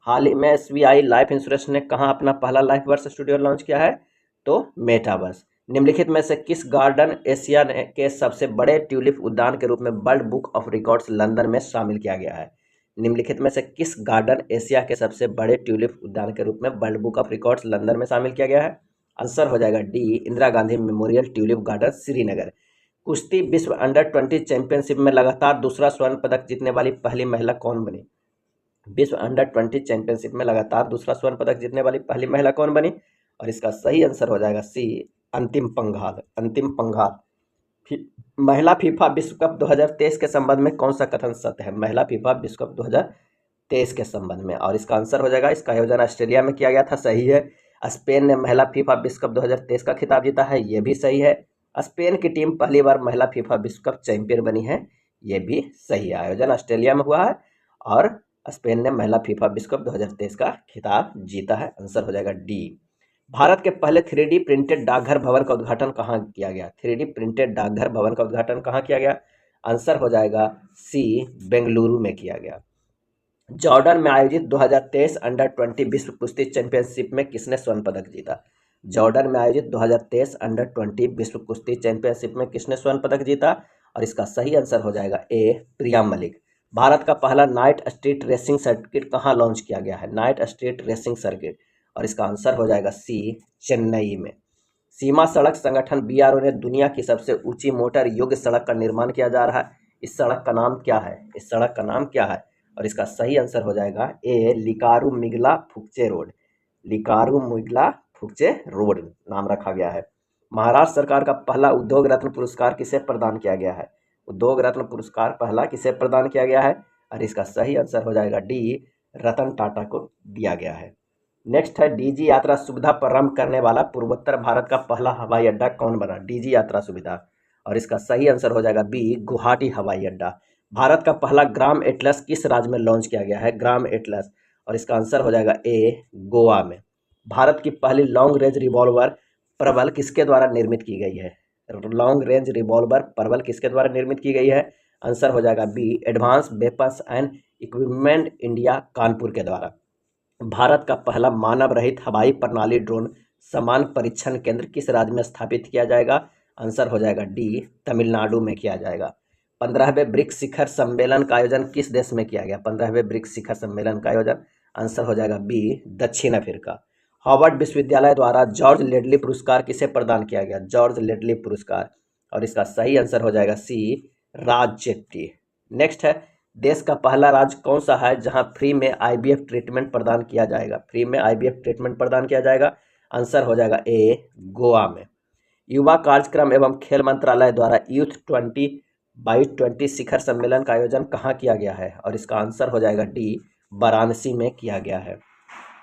हाल ही में SBI लाइफ इंश्योरेंस ने कहाँ अपना पहला लाइफ वर्स स्टूडियो लॉन्च किया है? तो मेटावर्स। निम्नलिखित में से किस गार्डन एशिया के सबसे बड़े ट्यूलिप उद्यान के रूप में world book of records London में शामिल किया गया है? निम्नलिखित में से किस गार्डन एशिया के सबसे बड़े ट्यूलिप उद्यान के रूप में world book of records London में शामिल किया गया है? आंसर हो जाएगा D, Indira Gandhi memorial tulip garden, Srinagar. कुश्ती विश्व अंडर-20 चैंपियनशिप में लगातार दूसरा स्वर्ण पदक जीतने वाली पहली महिला कौन बनी? विश्व अंडर-20 चैंपियनशिप में लगातार दूसरा स्वर्ण पदक जीतने वाली पहली महिला कौन बनी? और इसका सही आंसर हो जाएगा सी, अंतिम पंघाल। अंतिम पंघाल। महिला फीफा विश्व कप 2023 के संबंध में कौन सा कथन सत्य है? महिला फीफा विश्व कप 2023 के संबंध में, और इसका आंसर हो जाएगा, इसका आयोजन ऑस्ट्रेलिया में किया गया था, सही है। स्पेन ने महिला फीफा विश्व कप 2023 का खिताब जीता है, ये भी सही है। स्पेन की टीम पहली बार महिला फीफा विश्व कप चैंपियन बनी है, ये भी सही है। आयोजन ऑस्ट्रेलिया में हुआ है और स्पेन ने महिला फीफा विश्व कप 2023 का खिताब जीता है। आंसर हो जाएगा डी। भारत के पहले 3D प्रिंटेड डाकघर भवन का उद्घाटन कहाँ किया गया? 3D प्रिंटेड डाकघर भवन का उद्घाटन कहाँ किया गया? आंसर हो जाएगा सी, बेंगलुरु में किया गया। जॉर्डन में आयोजित 2023 अंडर-20 विश्व कुश्ती चैंपियनशिप में किसने स्वर्ण पदक जीता? जॉर्डन में आयोजित 2023 अंडर-20 विश्व कुश्ती चैंपियनशिप में किसने स्वर्ण पदक जीता? और इसका सही आंसर हो जाएगा ए, प्रिया मलिक। भारत का पहला नाइट स्ट्रीट रेसिंग सर्किट कहाँ लॉन्च किया गया है? नाइट स्ट्रीट रेसिंग सर्किट, और इसका आंसर हो जाएगा सी, चेन्नई में। सीमा सड़क संगठन BRO ने दुनिया की सबसे ऊंची मोटर योग्य सड़क का निर्माण किया जा रहा है, इस सड़क का नाम क्या है? इस सड़क का नाम क्या है? और इसका सही आंसर हो जाएगा ए, लिकारू-मिगला फुकचे रोड। लिकारू-मिगला फुकचे रोड नाम रखा गया है। महाराष्ट्र सरकार का पहला उद्योग रत्न पुरस्कार किसे प्रदान किया गया है? उद्योग रत्न पुरस्कार पहला किसे प्रदान किया गया है? और इसका सही आंसर हो जाएगा डी, रतन टाटा को दिया गया है। नेक्स्ट है DG यात्रा सुविधा प्रारंभ करने वाला पूर्वोत्तर भारत का पहला हवाई अड्डा कौन बना? DG यात्रा सुविधा, और इसका सही आंसर हो जाएगा बी, गुवाहाटी हवाई अड्डा। भारत का पहला ग्राम एटलस किस राज्य में लॉन्च किया गया है? ग्राम एटलस, और इसका आंसर हो जाएगा ए, गोवा में। भारत की पहली लॉन्ग रेंज रिवॉल्वर प्रबल किसके द्वारा निर्मित की गई है? लॉन्ग रेंज रिवॉल्वर प्रबल किसके द्वारा निर्मित की गई है? आंसर हो जाएगा B, advance weapons and equipment India, Kanpur के द्वारा। भारत का पहला मानव रहित हवाई प्रणाली ड्रोन समान परीक्षण केंद्र किस राज्य में स्थापित किया जाएगा? आंसर हो जाएगा डी, तमिलनाडु में किया जाएगा। 15वें ब्रिक्स शिखर सम्मेलन का आयोजन किस देश में किया गया? 15वें ब्रिक्स शिखर सम्मेलन का आयोजन, आंसर हो जाएगा बी, दक्षिण अफ्रीका। हार्वर्ड विश्वविद्यालय द्वारा जॉर्ज लेडली पुरस्कार किसे प्रदान किया गया? जॉर्ज लेडली पुरस्कार, और इसका सही आंसर हो जाएगा सी, राज चेट्टी। नेक्स्ट है, देश का पहला राज्य कौन सा है जहां फ्री में IVF ट्रीटमेंट प्रदान किया जाएगा? फ्री में IVF ट्रीटमेंट प्रदान किया जाएगा। आंसर हो जाएगा ए, गोवा में। युवा कार्यक्रम एवं खेल मंत्रालय द्वारा यूथ 20/20 शिखर सम्मेलन का आयोजन कहाँ किया गया है? और इसका आंसर हो जाएगा डी, वाराणसी में किया गया है।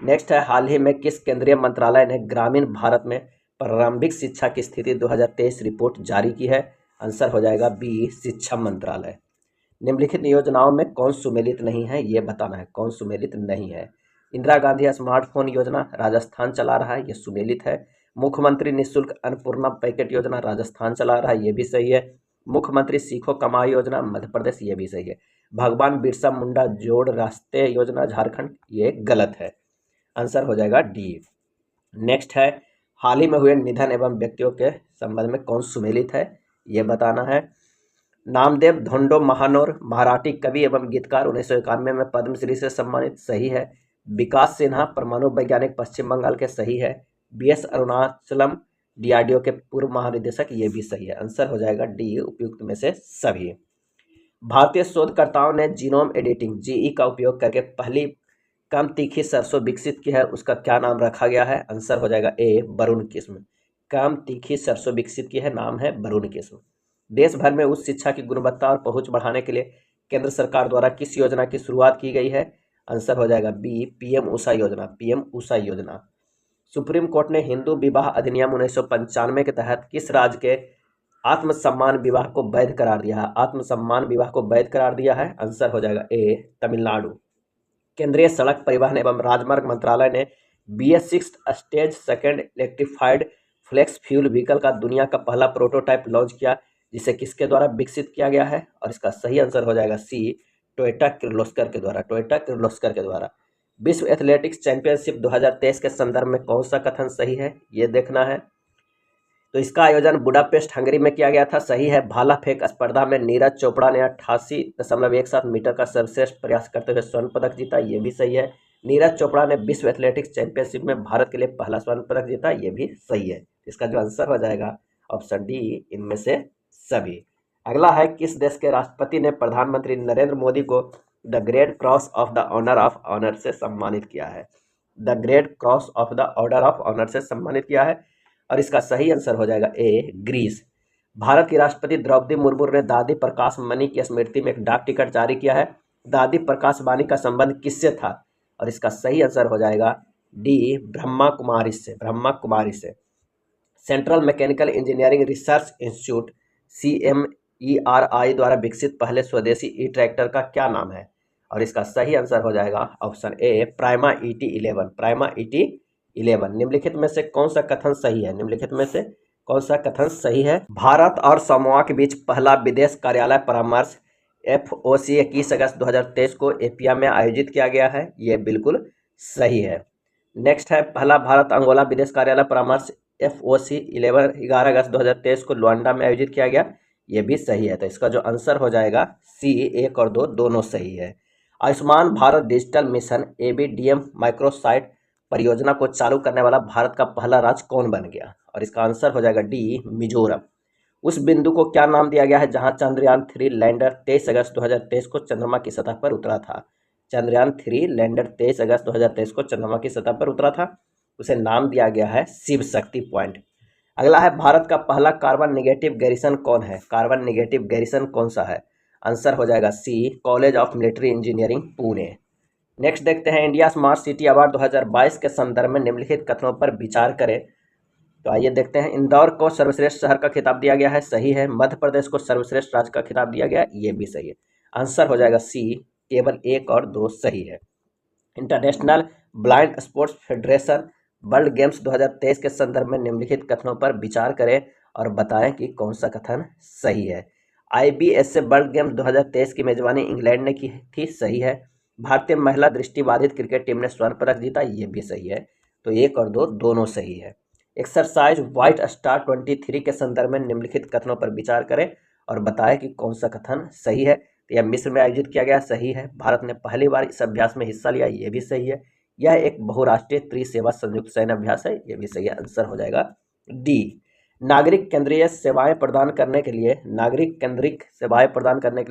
नेक्स्ट है, हाल ही में किस केंद्रीय मंत्रालय ने ग्रामीण भारत में प्रारंभिक शिक्षा की स्थिति 2023 रिपोर्ट जारी की है? आंसर हो जाएगा बी, शिक्षा मंत्रालय। निम्नलिखित योजनाओं में कौन सुमेलित नहीं है, ये बताना है कौन सुमेलित नहीं है। इंदिरा गांधी स्मार्टफोन योजना राजस्थान चला रहा है, ये सुमेलित है। मुख्यमंत्री निःशुल्क अन्नपूर्णा पैकेट योजना राजस्थान चला रहा है, ये भी सही है। मुख्यमंत्री सीखो कमाई योजना मध्य प्रदेश, ये भी सही है। भगवान बिरसा मुंडा जोड़ रास्ते योजना झारखंड, ये गलत है। आंसर हो जाएगा डी। नेक्स्ट है, हाल ही में हुए निधन एवं व्यक्तियों के संबंध में कौन सुमेलित है, ये बताना है। नामदेव धोंडो महानोर मराठी कवि एवं गीतकार 1991 में पद्मश्री से सम्मानित, सही है। विकास सिन्हा परमाणु वैज्ञानिक पश्चिम बंगाल के, सही है। बीएस अरुणाचलम डीआरडीओ के पूर्व महानिदेशक, ये भी सही है। आंसर हो जाएगा डी, उपयुक्त में से सभी। भारतीय शोधकर्ताओं ने जीनोम एडिटिंग जीई का उपयोग करके पहली कम तीखी सरसों विकसित की है, उसका क्या नाम रखा गया है? आंसर हो जाएगा ए, वरुण किस्म। कम तीखी सरसों विकसित की है, नाम है वरुण किस्म। देश भर में उच्च शिक्षा की गुणवत्ता और पहुंच बढ़ाने के लिए केंद्र सरकार द्वारा किस योजना की शुरुआत की गई है? आंसर हो जाएगा बी, पीएम उषा योजना। पीएम उषा योजना। सुप्रीम कोर्ट ने हिंदू विवाह अधिनियम 1995 के तहत किस राज्य के आत्मसम्मान विवाह को वैध करार दिया है? आत्मसम्मान विवाह को वैध करार दिया है, आंसर हो जाएगा ए, तमिलनाडु। केंद्रीय सड़क परिवहन एवं राजमार्ग मंत्रालय ने BS6 stage second electrified flex fuel vehicle का दुनिया का पहला प्रोटोटाइप लॉन्च किया, जिसे किसके द्वारा विकसित किया गया है? और इसका सही आंसर हो जाएगा सी, टोयोटा किर्लोस्कर के द्वारा। टोयोटा किर्लोस्कर के द्वारा। विश्व एथलेटिक्स चैंपियनशिप 2023 के संदर्भ में कौन सा कथन सही है, ये देखना है। तो इसका आयोजन बुडापेस्ट हंगरी में किया गया था, सही है। भाला फेंक स्पर्धा में नीरज चोपड़ा ने 88.17 मीटर का सर्वश्रेष्ठ प्रयास करते हुए स्वर्ण पदक जीता, ये भी सही है। नीरज चोपड़ा ने विश्व एथलेटिक्स चैंपियनशिप में भारत के लिए पहला स्वर्ण पदक जीता, ये भी सही है। इसका जो आंसर हो जाएगा ऑप्शन डी, इनमें से सभी। अगला है, किस देश के राष्ट्रपति ने प्रधानमंत्री नरेंद्र मोदी को the great cross of the order of honour से सम्मानित किया है? The great cross of the order of honour से सम्मानित किया है, और इसका सही आंसर हो जाएगा ए, ग्रीस। भारत की राष्ट्रपति द्रौपदी मुर्मू ने दादी प्रकाश मणि की स्मृति में एक डाक टिकट जारी किया है। दादी प्रकाश वाणी का संबंध किससे था? और इसका सही आंसर हो जाएगा डी, ब्रह्मा कुमारी से। ब्रह्मा कुमारी से। Central mechanical engineering research institute CMERI द्वारा विकसित पहले स्वदेशी ई ट्रैक्टर का क्या नाम है? और इसका सही आंसर हो जाएगा option A, prima ET11। Prima ET11। निम्नलिखित में से कौन सा कथन सही है? निम्नलिखित में से कौन सा कथन सही है? भारत और समोआ के बीच पहला विदेश कार्यालय परामर्श FOC 21 अगस्त 2023 को एपिया में आयोजित किया गया है, ये बिल्कुल सही है। नेक्स्ट है, पहला भारत अंगोला विदेश कार्यालय परामर्श FOC 11 अगस्त 2023 को लुआंडा में आयोजित किया गया, ये भी सही है। तो इसका जो आंसर हो जाएगा सी, 1 और 2 दोनों सही है। Ayushman Bharat digital mission ABDM microsite परियोजना को चालू करने वाला भारत का पहला राज्य कौन बन गया? और इसका आंसर हो जाएगा डी, मिजोरम। उस बिंदु को क्या नाम दिया गया है जहां चंद्रयान 3 लैंडर 23 अगस्त 2023 को चंद्रमा की सतह पर उतरा था? चंद्रयान 3 लैंडर 23 अगस्त 2023 को चंद्रमा की सतह पर उतरा था, उसे नाम दिया गया है शिव शक्ति पॉइंट। अगला है, भारत का पहला कार्बन निगेटिव गैरिसन कौन है? कार्बन निगेटिव गैरिसन कौन सा है? आंसर हो जाएगा C, college of military engineering Pune. Next देखते हैं, इंडिया स्मार्ट सिटी अवार्ड 2022 के संदर्भ में निम्नलिखित कथनों पर विचार करें। तो आइए देखते हैं। इंदौर को सर्वश्रेष्ठ शहर का खिताब दिया गया है, सही है। मध्य प्रदेश को सर्वश्रेष्ठ राज्य का खिताब दिया गया, ये भी सही है। आंसर हो जाएगा सी, केवल 1 और 2 सही है। International blind sports federation world games 2023 के संदर्भ में निम्नलिखित कथनों पर विचार करें और बताएं कि कौन सा कथन सही है। IBS से वर्ल्ड गेम्स 2023 की मेजबानी इंग्लैंड ने की थी, सही है। भारतीय महिला दृष्टिबाधित क्रिकेट टीम ने स्वर्ण पदक जीता, ये भी सही है। तो 1 और 2 दोनों सही है। एक्सरसाइज व्हाइट स्टार 23 के संदर्भ में निम्नलिखित कथनों पर विचार करें और बताएं कि कौन सा कथन सही है। तो यह मिस्र में आयोजित किया गया, सही है। भारत ने पहली बार इस अभ्यास में हिस्सा लिया, ये भी सही है। यह एक बहुराष्ट्रीय त्रिसेवा संयुक्त सैन्य अभ्यास है, ये भी सही है। आंसर हो जाएगा डी। नागरिक केंद्रीय सेवाएं प्रदान करने के लिए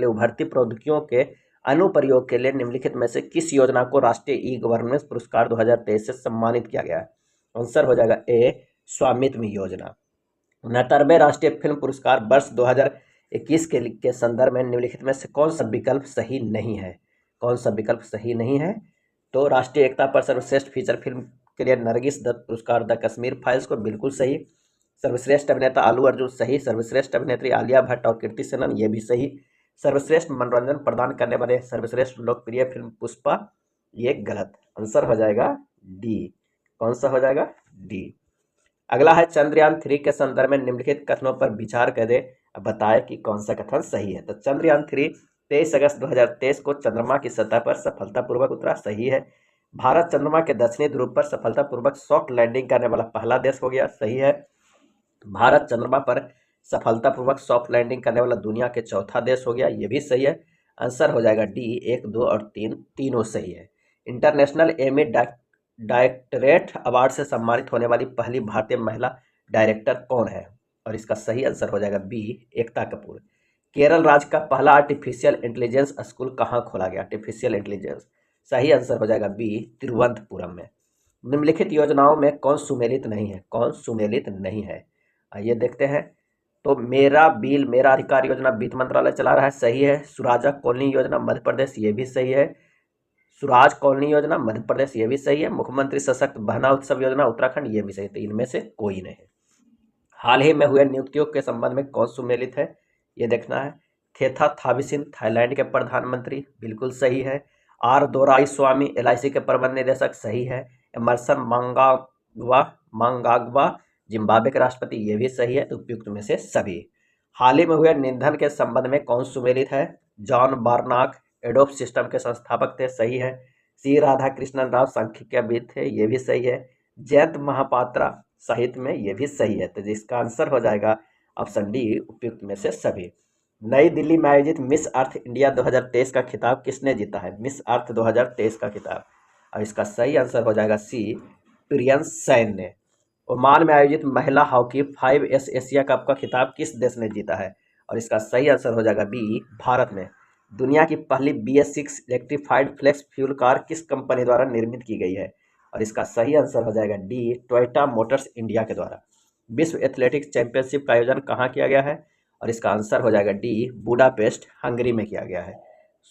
उभरती प्रौद्योगिकियों के अनुप्रयोग के लिए निम्नलिखित में से किस योजना को राष्ट्रीय ई गवर्नेंस पुरस्कार 2023 से सम्मानित किया गया है? आंसर हो जाएगा ए स्वामित्व योजना। 69वें राष्ट्रीय फिल्म पुरस्कार वर्ष 2021 के संदर्भ में निम्नलिखित में से कौन सा विकल्प सही नहीं है? कौन सा विकल्प सही नहीं है? तो राष्ट्रीय एकता पर सर्वश्रेष्ठ फीचर फिल्म के लिए नरगिस दत्त पुरस्कार द कश्मीर फाइल्स को बिल्कुल सही। सर्वश्रेष्ठ अभिनेता आलू अर्जुन सही। सर्वश्रेष्ठ अभिनेत्री आलिया भट्ट और कीर्ति सेनन ये भी सही। सर्वश्रेष्ठ मनोरंजन प्रदान करने वाले सर्वश्रेष्ठ लोकप्रिय फिल्म पुष्पा ये गलत। आंसर हो जाएगा डी। कौन सा हो जाएगा? डी। अगला है चंद्रयान 3 के संदर्भ में निम्नलिखित कथनों पर विचार करें, बताएं कि कौन सा कथन सही है। तो चंद्रयान 3 23 अगस्त 2023 को चंद्रमा की सतह पर सफलतापूर्वक उतरा, सही है। भारत चंद्रमा के दक्षिणी ध्रुव पर सफलतापूर्वक सॉफ्ट लैंडिंग करने वाला पहला देश हो गया, सही है। भारत चंद्रमा पर सफलतापूर्वक सॉफ्ट लैंडिंग करने वाला दुनिया के चौथा देश हो गया, ये भी सही है। आंसर हो जाएगा डी। 1, 2 और 3 तीनों सही है। इंटरनेशनल एमी डायरेक्टरेट अवार्ड से सम्मानित होने वाली पहली भारतीय महिला डायरेक्टर कौन है? और इसका सही आंसर हो जाएगा बी एकता कपूर। केरल राज्य का पहला आर्टिफिशियल इंटेलिजेंस स्कूल कहाँ खोला गया? आर्टिफिशियल इंटेलिजेंस, सही आंसर हो जाएगा बी तिरुवनंतपुरम में। निम्नलिखित योजनाओं में कौन सुमेलित नहीं है? कौन सुमेलित नहीं है? आइए देखते हैं। तो मेरा बिल मेरा अधिकार योजना वित्त मंत्रालय चला रहा है, सही है। सुराजा कॉलोनी योजना मध्य प्रदेश, ये भी सही है। सुराज कॉलोनी योजना मध्य प्रदेश, ये भी सही है। मुख्यमंत्री सशक्त बहना उत्सव योजना उत्तराखंड, ये भी सही है। तो इनमें से कोई नहीं है। हाल ही में हुए नियुक्तियों के संबंध में कौन सुमेलित है, ये देखना है। थेथा थाविसिन थाईलैंड के प्रधानमंत्री, बिल्कुल सही है। आर दोराईस्वामी एलआईसी के प्रबंध निदेशक, सही है। एमरसन मांगाग्वा जिम्बाब्वे के राष्ट्रपति, ये भी सही है। तो उपयुक्त में से सभी। हाल ही में हुए निधन के संबंध में कौन सुमेलित है? जॉन बार्नाक एडोब सिस्टम के संस्थापक थे, सही है। सी राधाकृष्णन राव सांख्यिकीविद थे, ये भी सही है। जयंत महापात्रा साहित्य में, ये भी सही है। तो जिसका आंसर हो जाएगा ऑप्शन डी उपयुक्त में से सभी। नई दिल्ली में आयोजित मिस अर्थ इंडिया 2023 का खिताब किसने जीता है? मिस अर्थ 2023 का खिताब, और इसका सही आंसर हो जाएगा सी प्रियंस सैन ने। ओमान में आयोजित महिला हॉकी 5S एशिया कप का खिताब किस देश ने जीता है? और इसका सही आंसर हो जाएगा बी भारत ने। दुनिया की पहली BS6 electrified flex fuel car किस कंपनी द्वारा निर्मित की गई है? और इसका सही आंसर हो जाएगा डी टोयोटा मोटर्स इंडिया के द्वारा। विश्व एथलेटिक्स चैंपियनशिप का आयोजन कहाँ किया गया है? और इसका आंसर हो जाएगा डी बुडापेस्ट हंगरी में किया गया है।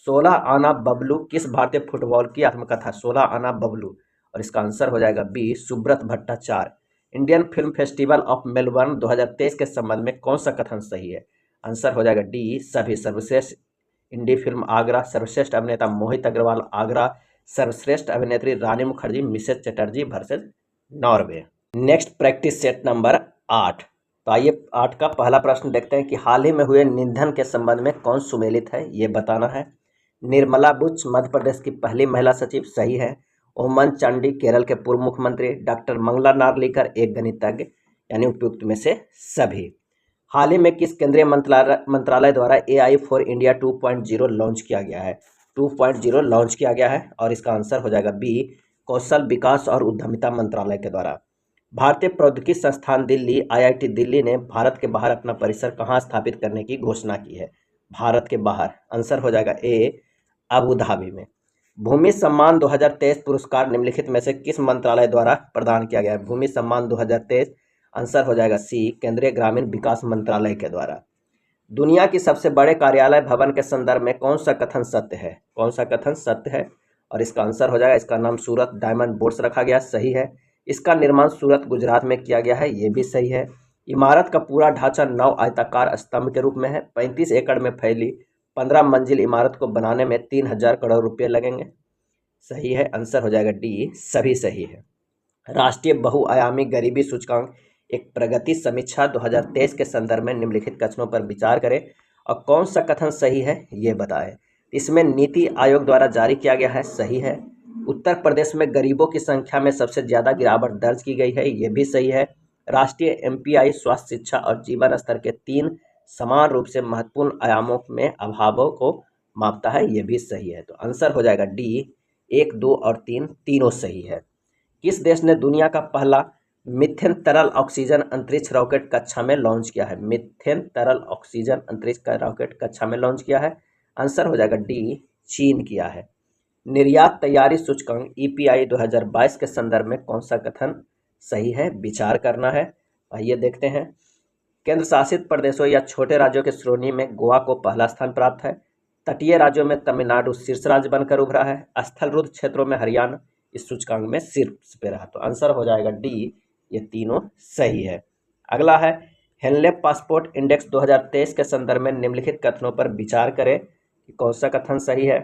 16 आना बबलू किस भारतीय फुटबॉल की आत्मकथा? 16 आना बबलू, और इसका आंसर हो जाएगा B Subrata Bhattacharya. Indian film festival of Melbourne 2023 के संबंध में कौन सा कथन सही है? आंसर हो जाएगा डी सभी। सर्वश्रेष्ठ इंडी फिल्म आगरा, सर्वश्रेष्ठ अभिनेता मोहित अग्रवाल आगरा, सर्वश्रेष्ठ अभिनेत्री Rani Mukherjee Mrs Chatterjee versus Norway. Next practice set number 8। तो आइए 8 का पहला प्रश्न देखते हैं कि हाल ही में हुए निधन के संबंध में कौन सुमेलित है, ये बताना है। निर्मला बुच मध्य प्रदेश की पहली महिला सचिव, सही है। ओमन चांडी केरल के पूर्व मुख्यमंत्री। डॉक्टर मंगला नार्लिकर एक गणितज्ञ, यानी उपयुक्त में से सभी। हाल ही में किस केंद्रीय मंत्रालय द्वारा AI फॉर इंडिया 2.0 लॉन्च किया गया है? 2.0 लॉन्च किया गया है, और इसका आंसर हो जाएगा बी कौशल विकास और उद्यमिता मंत्रालय के द्वारा। भारतीय प्रौद्योगिकी संस्थान दिल्ली IIT दिल्ली ने भारत के बाहर अपना परिसर कहाँ स्थापित करने की घोषणा की है? भारत के बाहर, आंसर हो जाएगा ए अबू धाबी में। भूमि सम्मान 2023 पुरस्कार निम्नलिखित में से किस मंत्रालय द्वारा प्रदान किया गया है? भूमि सम्मान 2023, आंसर हो जाएगा सी केंद्रीय ग्रामीण विकास मंत्रालय के द्वारा। दुनिया की सबसे बड़े कार्यालय भवन के संदर्भ में कौन सा कथन सत्य है? कौन सा कथन सत्य है? और इसका आंसर हो जाएगा, इसका नाम सूरत डायमंड बोर्ड्स रखा गया, सही है। इसका निर्माण सूरत गुजरात में किया गया है, ये भी सही है। इमारत का पूरा ढांचा 9 आयताकार स्तंभ के रूप में है। 35 एकड़ में फैली 15 मंजिल इमारत को बनाने में 3000 करोड़ रुपये लगेंगे, सही है। आंसर हो जाएगा डी सभी सही है। राष्ट्रीय बहुआयामी गरीबी सूचकांक एक प्रगति समीक्षा 2023 के संदर्भ में निम्नलिखित कथनों पर विचार करें और कौन सा कथन सही है ये बताएं। इसमें नीति आयोग द्वारा जारी किया गया है, सही है। उत्तर प्रदेश में गरीबों की संख्या में सबसे ज़्यादा गिरावट दर्ज की गई है, ये भी सही है। राष्ट्रीय MPI स्वास्थ्य, शिक्षा और जीवन स्तर के 3 समान रूप से महत्वपूर्ण आयामों में अभावों को मापता है, ये भी सही है। तो आंसर हो जाएगा डी 1, 2 और 3 तीनों सही है। किस देश ने दुनिया का पहला मिथेन तरल ऑक्सीजन अंतरिक्ष रॉकेट कक्षा में लॉन्च किया है? मिथेन तरल ऑक्सीजन अंतरिक्ष का रॉकेट कक्षा में लॉन्च किया है, आंसर हो जाएगा डी चीन किया है। निर्यात तैयारी सूचकांक EPI 2022 के संदर्भ में कौन सा कथन सही है, विचार करना है। आइए देखते हैं। केंद्र शासित प्रदेशों या छोटे राज्यों की श्रेणी में गोवा को पहला स्थान प्राप्त है। तटीय राज्यों में तमिलनाडु शीर्ष राज्य बनकर उभरा है। स्थलरुद्ध क्षेत्रों में हरियाणा इस सूचकांक में शीर्ष पे रहा। तो आंसर हो जाएगा डी, ये तीनों सही है। अगला है हेनले पासपोर्ट इंडेक्स 2023 के संदर्भ में निम्नलिखित कथनों पर विचार करें कि कौन सा कथन सही है।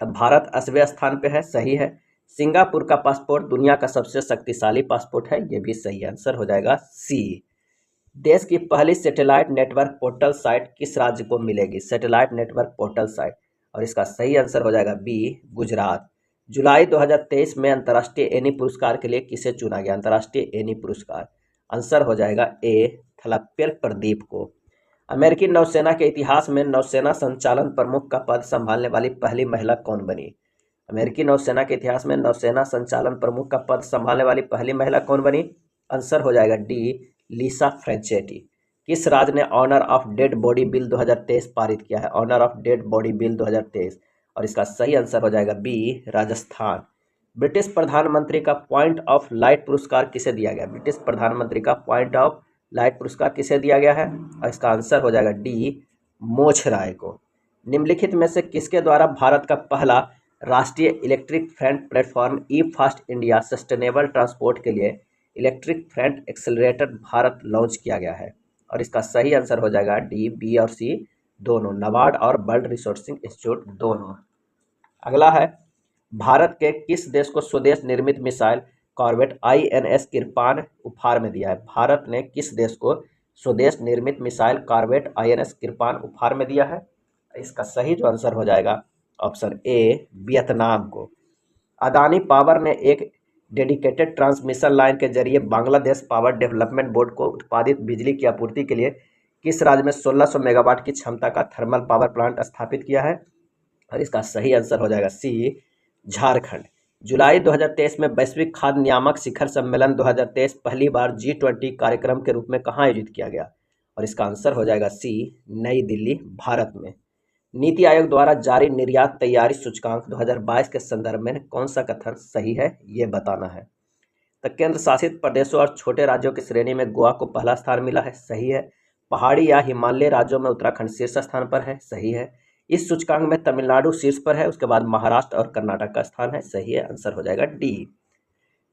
तब भारत 80वें स्थान पे है, सही है। सिंगापुर का पासपोर्ट दुनिया का सबसे शक्तिशाली पासपोर्ट है, ये भी सही आंसर हो जाएगा सी। देश की पहली सैटेलाइट नेटवर्क पोर्टल साइट किस राज्य को मिलेगी? सैटेलाइट नेटवर्क पोर्टल साइट, और इसका सही आंसर हो जाएगा बी, गुजरात। जुलाई 2023 में अंतर्राष्ट्रीय एनी पुरस्कार के लिए किसे चुना गया? अंतर्राष्ट्रीय एनी पुरस्कार, आंसर हो जाएगा ए, थलप्पेल प्रदीप को। अमेरिकी नौसेना के इतिहास में नौसेना संचालन प्रमुख का पद संभालने वाली पहली महिला कौन बनी? अमेरिकी नौसेना के इतिहास में नौसेना संचालन प्रमुख का पद संभालने वाली पहली महिला कौन बनी? आंसर हो जाएगा डी, लिसा फ्रेंचेटी। किस राज्य ने honour of dead body bill 2023 पारित किया है? Honour of dead body bill 2023, और इसका सही आंसर हो जाएगा बी, राजस्थान। ब्रिटिश प्रधानमंत्री का पॉइंट ऑफ लाइट पुरस्कार किसे दिया गया? ब्रिटिश प्रधानमंत्री का पॉइंट ऑफ लाइट पुरस्कार किसे दिया गया है? और इसका आंसर हो जाएगा डी, मोछ राय को। निम्नलिखित में से किसके द्वारा भारत का पहला राष्ट्रीय इलेक्ट्रिक फ्रंट प्लेटफॉर्म ई फास्ट इंडिया सस्टेनेबल ट्रांसपोर्ट के लिए electric front accelerator Bharat launch किया गया है? और इसका सही आंसर हो जाएगा डी, बी और सी दोनों, नाबार्ड और वर्ल्ड रिसोर्सिंग इंस्टीट्यूट दोनों। अगला है भारत के किस देश को स्वदेश निर्मित मिसाइल कॉर्वेट INS किरपान उपहार में दिया है? भारत ने किस देश को स्वदेश निर्मित मिसाइल कॉर्वेट INS किरपान उपहार में दिया है? इसका सही जो आंसर हो जाएगा ऑप्शन ए, वियतनाम को। अदानी पावर ने एक डेडिकेटेड ट्रांसमिशन लाइन के जरिए बांग्लादेश पावर डेवलपमेंट बोर्ड को उत्पादित बिजली की आपूर्ति के लिए किस राज्य में 1600 मेगावाट की क्षमता का थर्मल पावर प्लांट स्थापित किया है? और इसका सही आंसर हो जाएगा सी, झारखंड। जुलाई 2023 में वैश्विक खाद्य नियामक शिखर सम्मेलन 2023 पहली बार G20 कार्यक्रम के रूप में कहाँ आयोजित किया गया? और इसका आंसर हो जाएगा सी, नई दिल्ली, भारत में। नीति आयोग द्वारा जारी निर्यात तैयारी सूचकांक 2022 के संदर्भ में कौन सा कथन सही है, ये बताना है। तो केंद्र शासित प्रदेशों और छोटे राज्यों की श्रेणी में गोवा को पहला स्थान मिला है, सही है। पहाड़ी या हिमालय राज्यों में उत्तराखंड शीर्ष स्थान पर है, सही है। इस सूचकांक में तमिलनाडु शीर्ष पर है, उसके बाद महाराष्ट्र और कर्नाटक का स्थान है, सही है। आंसर हो जाएगा डी।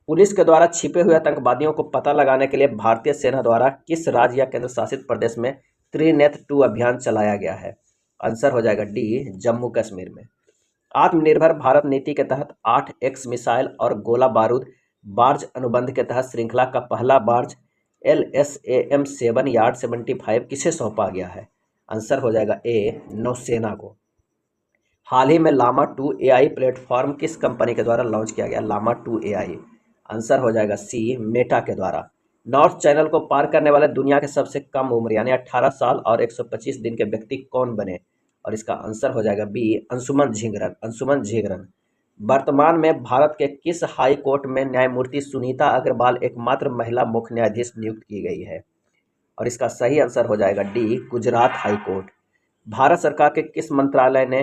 पुलिस के द्वारा छिपे हुए आतंकवादियों को पता लगाने के लिए भारतीय सेना द्वारा किस राज्य या केंद्र शासित प्रदेश में त्रिनेत्र 2 अभियान चलाया गया है? आंसर हो जाएगा डी, जम्मू कश्मीर में। आत्मनिर्भर भारत नीति के तहत 8X मिसाइल और गोला बारूद बार्ज अनुबंध के तहत श्रृंखला का पहला बार्ज LSAM 7 यार्ड 75 किसे सौंपा गया है? आंसर हो जाएगा ए, नौसेना को। हाल ही में लामा 2 AI प्लेटफॉर्म किस कंपनी के द्वारा लॉन्च किया गया? लामा 2 AI, आंसर हो जाएगा सी, मेटा के द्वारा। नॉर्थ चैनल को पार करने वाले दुनिया के सबसे कम उम्र यानी 18 साल और 125 दिन के व्यक्ति कौन बने? और इसका आंसर हो जाएगा बी, अंशुमन झिंगरन। अंशुमन झिंगरन। वर्तमान में भारत के किस हाई कोर्ट में न्यायमूर्ति सुनीता अग्रवाल एकमात्र महिला मुख्य न्यायाधीश नियुक्त की गई है? और इसका सही आंसर हो जाएगा D, Gujarat high court. Bharat सरकार के किस मंत्रालय ने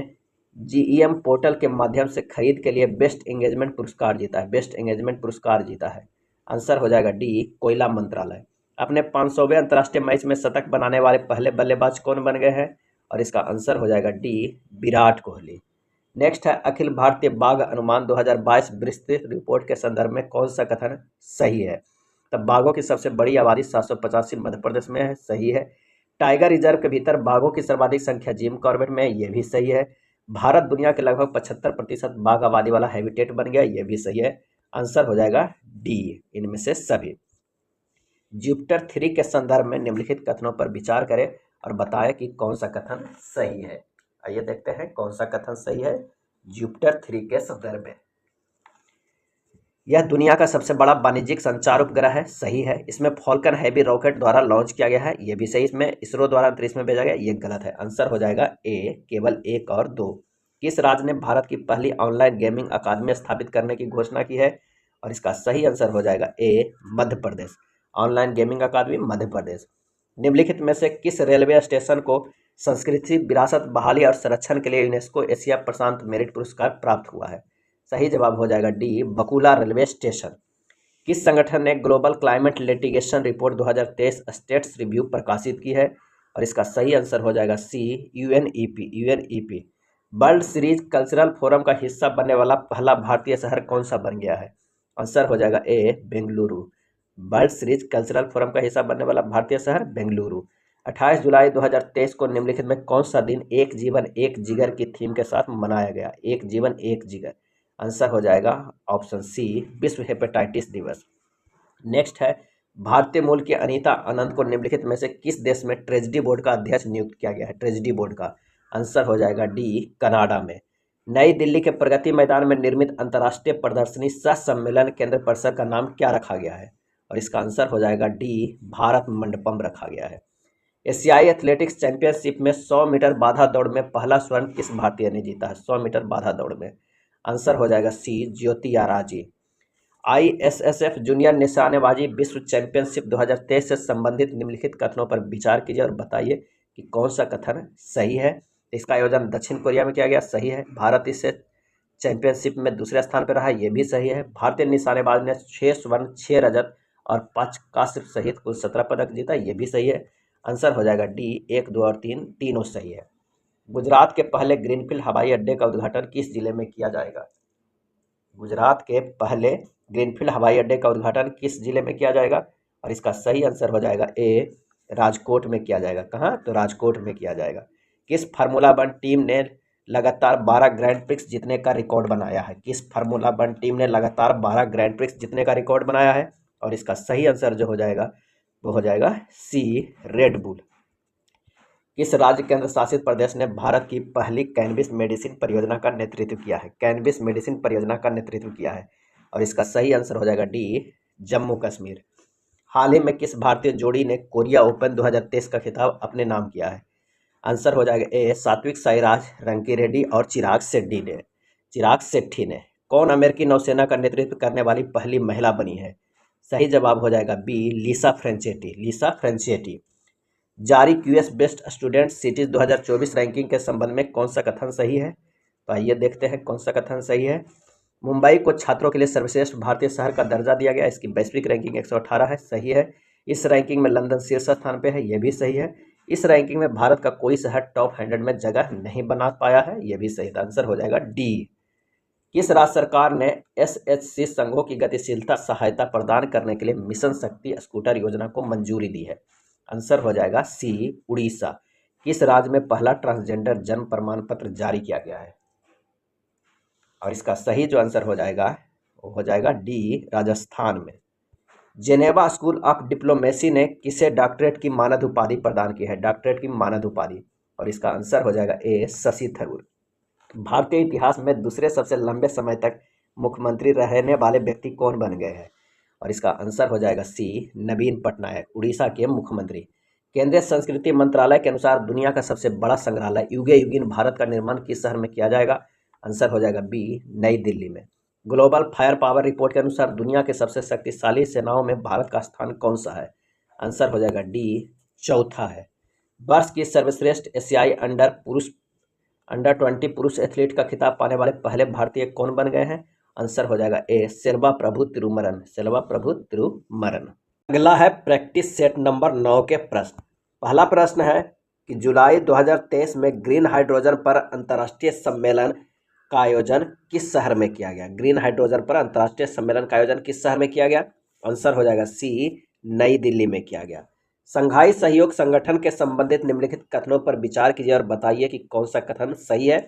GEM पोर्टल के माध्यम से खरीद के लिए बेस्ट एंगेजमेंट पुरस्कार जीता है? बेस्ट एंगेजमेंट पुरस्कार जीता है, आंसर हो जाएगा डी, कोयला मंत्रालय। अपने 500वें अंतर्राष्ट्रीय मैच में शतक बनाने वाले पहले बल्लेबाज कौन बन गए हैं? और इसका आंसर हो जाएगा डी, विराट कोहली। नेक्स्ट है अखिल भारतीय बाघ अनुमान 2022 विस्तृत रिपोर्ट के संदर्भ में कौन सा कथन सही है? तब बाघों की सबसे बड़ी आबादी 785 मध्य प्रदेश में है, सही है। टाइगर रिजर्व के भीतर बाघों की सर्वाधिक संख्या जिम कॉर्बेट में, ये भी सही है। भारत दुनिया के लगभग 75% बाघ आबादी वाला हैबिटेट बन गया, ये भी सही है। आंसर हो जाएगा डी, इनमें से सभी। जुपिटर 3 के संदर्भ में निम्नलिखित कथनों पर विचार करें और बताएं कि कौन सा कथन सही है। आइए देखते हैं कौन सा कथन सही है जुपिटर 3 के संदर्भ में। यह दुनिया का सबसे बड़ा वाणिज्यिक संचार उपग्रह है, सही है। इसमें फॉल्कन हैवी रॉकेट द्वारा लॉन्च किया गया है, ये भी सही। इसमें इसरो द्वारा अंतरिक्ष में भेजा गया, ये गलत है। आंसर हो जाएगा ए, केवल 1 और 2। किस राज्य ने भारत की पहली ऑनलाइन गेमिंग अकादमी स्थापित करने की घोषणा की है? और इसका सही आंसर हो जाएगा ए, मध्य प्रदेश। ऑनलाइन गेमिंग अकादमी मध्य प्रदेश। निम्नलिखित में से किस रेलवे स्टेशन को संस्कृति विरासत बहाली और संरक्षण के लिए यूनेस्को एशिया प्रशांत मेरिट पुरस्कार प्राप्त हुआ है? सही जवाब हो जाएगा डी, बकुला रेलवे स्टेशन। किस संगठन ने global climate litigation report 2023 status review प्रकाशित की है? और इसका सही आंसर हो जाएगा C, UNEP. World series cultural forum का हिस्सा बनने वाला पहला भारतीय शहर कौन सा बन गया है? आंसर हो जाएगा A, Bengaluru. World series cultural forum का हिस्सा बनने वाला भारतीय शहर बेंगलुरु। 28 जुलाई 2023 को निम्नलिखित में कौन सा दिन एक जीवन एक जिगर की थीम के साथ मनाया गया? एक जीवन एक जिगर। आंसर हो जाएगा ऑप्शन सी, विश्व हेपेटाइटिस दिवस। नेक्स्ट है, भारतीय मूल की अनीता आनंद को निम्नलिखित में से किस देश में ट्रेजडी बोर्ड का अध्यक्ष नियुक्त किया गया है? ट्रेजडी बोर्ड का आंसर हो जाएगा डी, कनाडा में। नई दिल्ली के प्रगति मैदान में निर्मित अंतर्राष्ट्रीय प्रदर्शनी सह सम्मेलन केंद्र परिसर का नाम क्या रखा गया है? और इसका आंसर हो जाएगा डी, भारत मंडपम रखा गया है। एशियाई एथलेटिक्स चैंपियनशिप में 100 मीटर बाधा दौड़ में पहला स्वर्ण किस भारतीय ने जीता है? 100 मीटर बाधा दौड़ में आंसर हो जाएगा सी, ज्योति आराजी। ISSF जूनियर निशानेबाजी विश्व चैंपियनशिप 2023 से संबंधित निम्नलिखित कथनों पर विचार कीजिए और बताइए कि कौन सा कथन सही है। इसका आयोजन दक्षिण कोरिया में किया गया, सही है। भारत इस चैंपियनशिप में दूसरे स्थान पर रहा, ये भी सही है। भारतीय निशानेबाज ने 6 स्वर्ण 6 रजत और 5 कांस्य सहित कुल 17 पदक जीता, ये भी सही है। आंसर हो जाएगा डी, 1, 2 और 3 तीनों सही है। गुजरात के पहले ग्रीनफील्ड हवाई अड्डे का उद्घाटन किस जिले में किया जाएगा? गुजरात के पहले ग्रीनफील्ड हवाई अड्डे का उद्घाटन किस जिले में किया जाएगा? और इसका सही आंसर हो जाएगा ए, राजकोट में किया जाएगा। कहाँ? तो राजकोट में किया जाएगा। किस फार्मूला वन टीम ने लगातार 12 ग्रैंड प्रिक्स जीतने का रिकॉर्ड बनाया है? किस फार्मूला वन टीम ने लगातार 12 ग्रैंड प्रिक्स जीतने का रिकॉर्ड बनाया है? और इसका सही आंसर जो हो जाएगा वो हो जाएगा सी, रेड बुल। किस राज्य केंद्र शासित प्रदेश ने भारत की पहली कैनबिस मेडिसिन परियोजना का नेतृत्व किया है? कैनबिस मेडिसिन परियोजना का नेतृत्व किया है। और इसका सही आंसर हो जाएगा डी, जम्मू कश्मीर। हाल ही में किस भारतीय जोड़ी ने कोरिया ओपन 2023 का खिताब अपने नाम किया है? आंसर हो जाएगा ए, सात्विक साईराज रंकीरेड्डी और चिराग शेट्टी ने। कौन अमेरिकी नौसेना का नेतृत्व करने वाली पहली महिला बनी है? सही जवाब हो जाएगा बी, लिसा फ्रेंचेटी। जारी QS best student cities 2024 ranking के संबंध में कौन सा कथन सही है? तो आइए देखते हैं कौन सा कथन सही है। मुंबई को छात्रों के लिए सर्वश्रेष्ठ भारतीय शहर का दर्जा दिया गया, इसकी वैश्विक रैंकिंग 118 है, सही है। इस रैंकिंग में लंदन शीर्ष स्थान पे है, यह भी सही है। इस रैंकिंग में भारत का कोई शहर टॉप 100 में जगह नहीं बना पाया है, यह भी सही। आंसर हो जाएगा डी। किस राज्य सरकार ने SHC संघों की गतिशीलता सहायता प्रदान करने के लिए मिशन शक्ति स्कूटर योजना को मंजूरी दी है? आंसर हो जाएगा सी, उड़ीसा। किस राज्य में पहला ट्रांसजेंडर जन्म प्रमाण पत्र जारी किया गया है? और इसका सही जो आंसर हो जाएगा वो हो जाएगा डी, राजस्थान में। जेनेवा स्कूल ऑफ डिप्लोमेसी ने किसे डॉक्टरेट की मानद उपाधि प्रदान की है? डॉक्टरेट की मानद उपाधि। और इसका आंसर हो जाएगा ए, शशि थरूर। भारतीय इतिहास में दूसरे सबसे लंबे समय तक मुख्यमंत्री रहने वाले व्यक्ति कौन बन गए हैं? और इसका आंसर हो जाएगा सी, नवीन पटनायक, उड़ीसा के मुख्यमंत्री। केंद्रीय संस्कृति मंत्रालय के अनुसार दुनिया का सबसे बड़ा संग्रहालय युगे युगीन भारत का निर्माण किस शहर में किया जाएगा? आंसर हो जाएगा बी, नई दिल्ली में। ग्लोबल फायर पावर रिपोर्ट के अनुसार दुनिया के सबसे शक्तिशाली सेनाओं में भारत का स्थान कौन सा है? आंसर हो जाएगा डी, चौथा है। वर्ष की सर्वश्रेष्ठ एशियाई अंडर 20 पुरुष एथलीट का खिताब पाने वाले पहले भारतीय कौन बन गए हैं? आंसर हो जाएगा ए, सेल्वा प्रभु तिरुमरन। अगला है प्रैक्टिस सेट नंबर 9 के प्रश्न। पहला प्रश्न है कि जुलाई 2023 में ग्रीन हाइड्रोजन पर अंतर्राष्ट्रीय सम्मेलन का आयोजन किस शहर में किया गया? ग्रीन हाइड्रोजन पर अंतर्राष्ट्रीय सम्मेलन का आयोजन किस शहर में किया गया? आंसर हो जाएगा सी, नई दिल्ली में किया गया। संघाई सहयोग संगठन के संबंधित निम्नलिखित कथनों पर विचार कीजिए और बताइए कि कौन सा कथन सही है।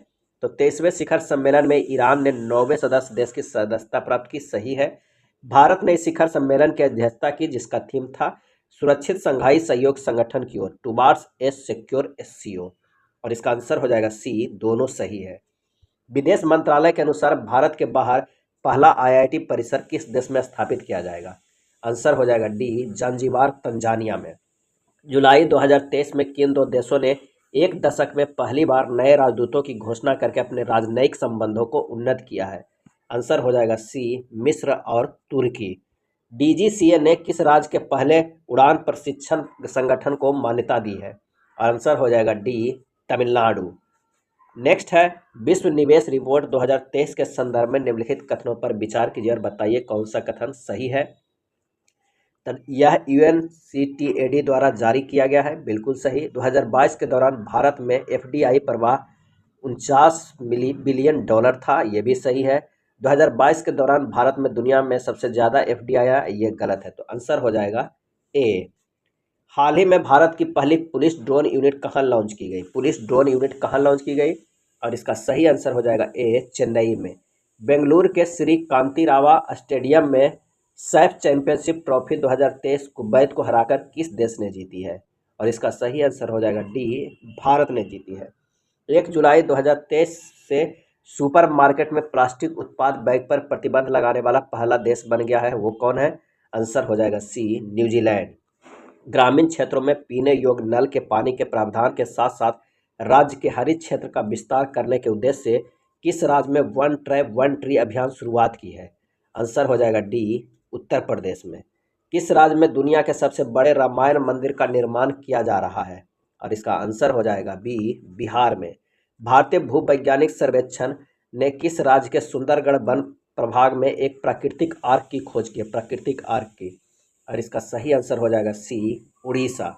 तो 23वें शिखर सम्मेलन में ईरान ने 9वें सदस्य देश की सदस्यता प्राप्त की, सही है। भारत ने इस शिखर सम्मेलन की अध्यक्षता की जिसका थीम था सुरक्षित संघाई सहयोग संगठन की ओर, टुवार्ड्स ए सिक्योर SCO। और इसका आंसर हो जाएगा सी, दोनों सही है। विदेश मंत्रालय के अनुसार भारत के बाहर पहला IIT परिसर किस देश में स्थापित किया जाएगा? आंसर हो जाएगा डी, जांजिबार, तंजानिया में। जुलाई 2023 में किन दो देशों ने एक दशक में पहली बार नए राजदूतों की घोषणा करके अपने राजनयिक संबंधों को उन्नत किया है? आंसर हो जाएगा सी, मिस्र और तुर्की। DGCA ने किस राज्य के पहले उड़ान प्रशिक्षण संगठन को मान्यता दी है? आंसर हो जाएगा डी, तमिलनाडु। नेक्स्ट है विश्व निवेश रिपोर्ट 2023 के संदर्भ में निम्नलिखित कथनों पर विचार कीजिए और बताइए कौन सा कथन सही है। तो यह UNCTAD द्वारा जारी किया गया है, बिल्कुल सही। 2022 के दौरान भारत में FDI प्रवाह 49 बिलियन डॉलर था, ये भी सही है। 2022 के दौरान भारत में दुनिया में सबसे ज़्यादा FDI आया, ये गलत है, तो आंसर हो जाएगा ए। हाल ही में भारत की पहली पुलिस ड्रोन यूनिट कहाँ लॉन्च की गई? पुलिस ड्रोन यूनिट कहाँ लॉन्च की गई? और इसका सही आंसर हो जाएगा ए, चेन्नई में। बेंगलुरु के श्री कांतिरावा स्टेडियम में सैफ चैंपियनशिप ट्रॉफी 2023 कुवैत को हराकर किस देश ने जीती है? और इसका सही आंसर हो जाएगा डी, भारत ने जीती है। 1 जुलाई 2023 से सुपरमार्केट में प्लास्टिक उत्पाद बैग पर प्रतिबंध लगाने वाला पहला देश बन गया है, वो कौन है? आंसर हो जाएगा सी, न्यूजीलैंड। ग्रामीण क्षेत्रों में पीने योग्य नल के पानी के प्रावधान के साथ साथ राज्य के हरित क्षेत्र का विस्तार करने के उद्देश्य से किस राज्य में वन ट्रैप वन ट्री अभियान शुरुआत की है? आंसर हो जाएगा डी, उत्तर प्रदेश में। किस राज्य में दुनिया के सबसे बड़े रामायण मंदिर का निर्माण किया जा रहा है? और इसका आंसर हो जाएगा बी, बिहार में। भारतीय भूवैज्ञानिक सर्वेक्षण ने किस राज्य के सुंदरगढ़ वन प्रभाग में एक प्राकृतिक आर्क की खोज की है? प्राकृतिक आर्क की। और इसका सही आंसर हो जाएगा सी, उड़ीसा।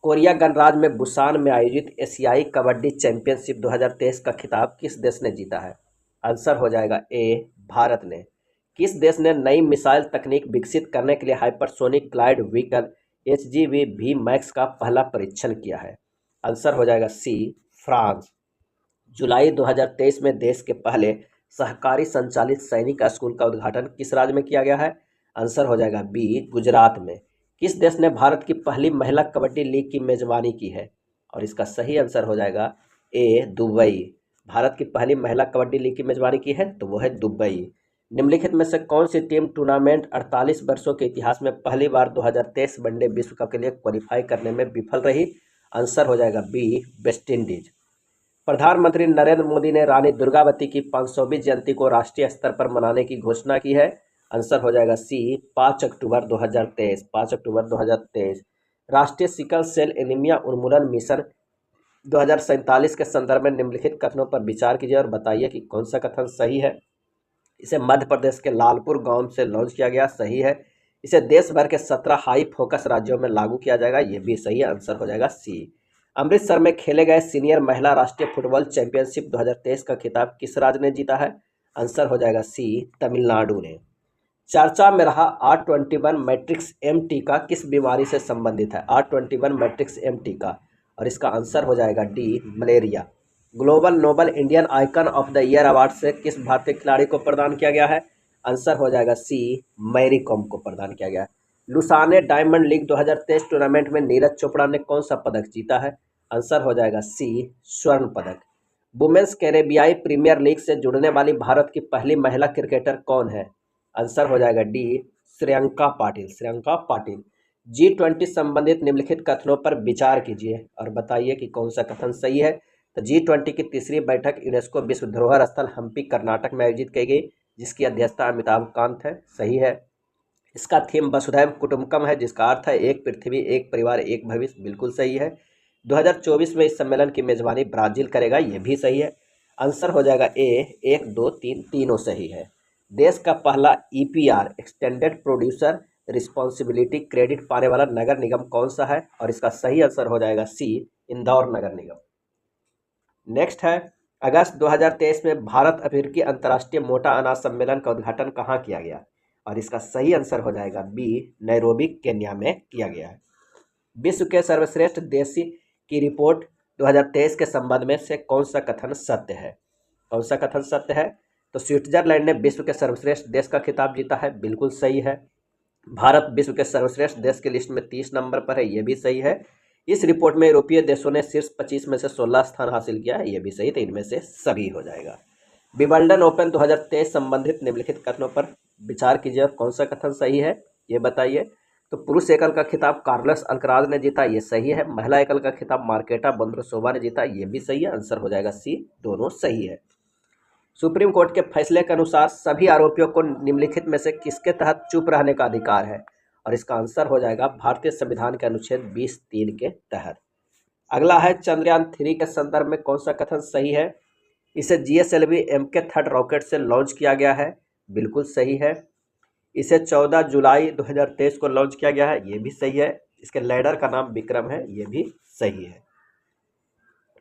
कोरिया गणराज्य में बुसान में आयोजित एशियाई कबड्डी चैंपियनशिप 2023 का खिताब किस देश ने जीता है? आंसर हो जाएगा ए, भारत ने। किस देश ने नई मिसाइल तकनीक विकसित करने के लिए hypersonic glide vehicle HGV V-MAX का पहला परीक्षण किया है? आंसर हो जाएगा सी, फ्रांस। जुलाई 2023 में देश के पहले सहकारी संचालित सैनिक स्कूल का उद्घाटन किस राज्य में किया गया है? आंसर हो जाएगा बी, गुजरात में। किस देश ने भारत की पहली महिला कबड्डी लीग की मेजबानी की है? और इसका सही आंसर हो जाएगा ए, दुबई। भारत की पहली महिला कबड्डी लीग की मेजबानी की है, तो वो है दुबई। निम्नलिखित में से कौन सी टीम टूर्नामेंट 48 वर्षों के इतिहास में पहली बार 2023 वनडे विश्व कप के लिए क्वालिफाई करने में विफल रही? आंसर हो जाएगा बी, वेस्ट इंडीज। प्रधानमंत्री नरेंद्र मोदी ने रानी दुर्गावती की 500वीं जयंती को राष्ट्रीय स्तर पर मनाने की घोषणा की है। आंसर हो जाएगा सी, 5 अक्टूबर 2023। 5 अक्टूबर 2023। राष्ट्रीय सिकल सेल एनीमिया उन्मूलन मिशन 2047 के संदर्भ में निम्नलिखित कथनों पर विचार कीजिए और बताइए कि कौन सा कथन सही है। इसे मध्य प्रदेश के लालपुर गांव से लॉन्च किया गया, सही है। इसे देश भर के 17 हाई फोकस राज्यों में लागू किया जाएगा, ये भी सही है। आंसर हो जाएगा सी। अमृतसर में खेले गए सीनियर महिला राष्ट्रीय फुटबॉल चैंपियनशिप 2023 का खिताब किस राज्य ने जीता है? आंसर हो जाएगा सी, तमिलनाडु ने। चर्चा में रहा R21 मैट्रिक्स M टीका किस बीमारी से संबंधित है? R21 मैट्रिक्स M टीका। और इसका आंसर हो जाएगा D, malaria. Global noble Indian icon of the year award से किस भारतीय खिलाड़ी को प्रदान किया गया है? आंसर हो जाएगा सी, मैरी कॉम को प्रदान किया गया है। लुसाने डायमंड लीग 2023 टूर्नामेंट में नीरज चोपड़ा ने कौन सा पदक जीता है? आंसर हो जाएगा सी, स्वर्ण पदक। वुमेन्स कैरेबियाई प्रीमियर लीग से जुड़ने वाली भारत की पहली महिला क्रिकेटर कौन है? आंसर हो जाएगा डी, श्रेयंका पाटिल। श्रेयंका पाटिल। G20 संबंधित निम्नलिखित कथनों पर विचार कीजिए और बताइए कि कौन सा कथन सही है। तो G20 की तीसरी बैठक यूनेस्को विश्व धरोहर स्थल हम्पी कर्नाटक में आयोजित की गई, जिसकी अध्यक्षता अमिताभ कांत है, सही है। इसका थीम वसुधैव कुटुंबकम है, जिसका अर्थ है एक पृथ्वी एक परिवार एक भविष्य, बिल्कुल सही है। 2024 में इस सम्मेलन की मेजबानी ब्राजील करेगा, ये भी सही है। आंसर हो जाएगा ए, 1, 2, 3 तीनों सही है। देश का पहला EPR extended producer responsibility credit पाने वाला नगर निगम कौन सा है? और इसका सही आंसर हो जाएगा सी, इंदौर नगर निगम। नेक्स्ट है, अगस्त 2023 में भारत अफ्रीकी अंतर्राष्ट्रीय मोटा अनाज सम्मेलन का उद्घाटन कहाँ किया गया? और इसका सही आंसर हो जाएगा बी, नैरोबी केन्या में किया गया है। विश्व के सर्वश्रेष्ठ देशी की रिपोर्ट 2023 के संबंध में से कौन सा कथन सत्य है? कौन सा कथन सत्य है? तो स्विट्जरलैंड ने विश्व के सर्वश्रेष्ठ देश का खिताब जीता है, बिल्कुल सही है। भारत विश्व के सर्वश्रेष्ठ देश की लिस्ट में 30 नंबर पर है, ये भी सही है। इस रिपोर्ट में यूरोपीय देशों ने शीर्ष 25 में से 16 स्थान हासिल किया है, ये भी सही। तो इनमें से सभी हो जाएगा। विंबलडन ओपन 2023 संबंधित निम्नलिखित कथनों पर विचार कीजिए और कौन सा कथन सही है, ये बताइए। तो पुरुष एकल का खिताब कार्लोस अल्कराज ने जीता, ये सही है। महिला एकल का खिताब मार्केटा बोंद्रोसोवा ने जीता, ये भी सही है। आंसर हो जाएगा सी, दोनों सही है। सुप्रीम कोर्ट के फैसले के अनुसार सभी आरोपियों को निम्नलिखित में से किसके तहत चुप रहने का अधिकार है? और इसका आंसर हो जाएगा भारतीय संविधान के अनुच्छेद 20(3) के तहत। अगला है, चंद्रयान 3 के संदर्भ में कौन सा कथन सही है? इसे GSLV MK3 रॉकेट से लॉन्च किया गया है, बिल्कुल सही है। इसे 14 जुलाई 2023 को लॉन्च किया गया है, ये भी सही है। इसके लैंडर का नाम विक्रम है, ये भी सही है।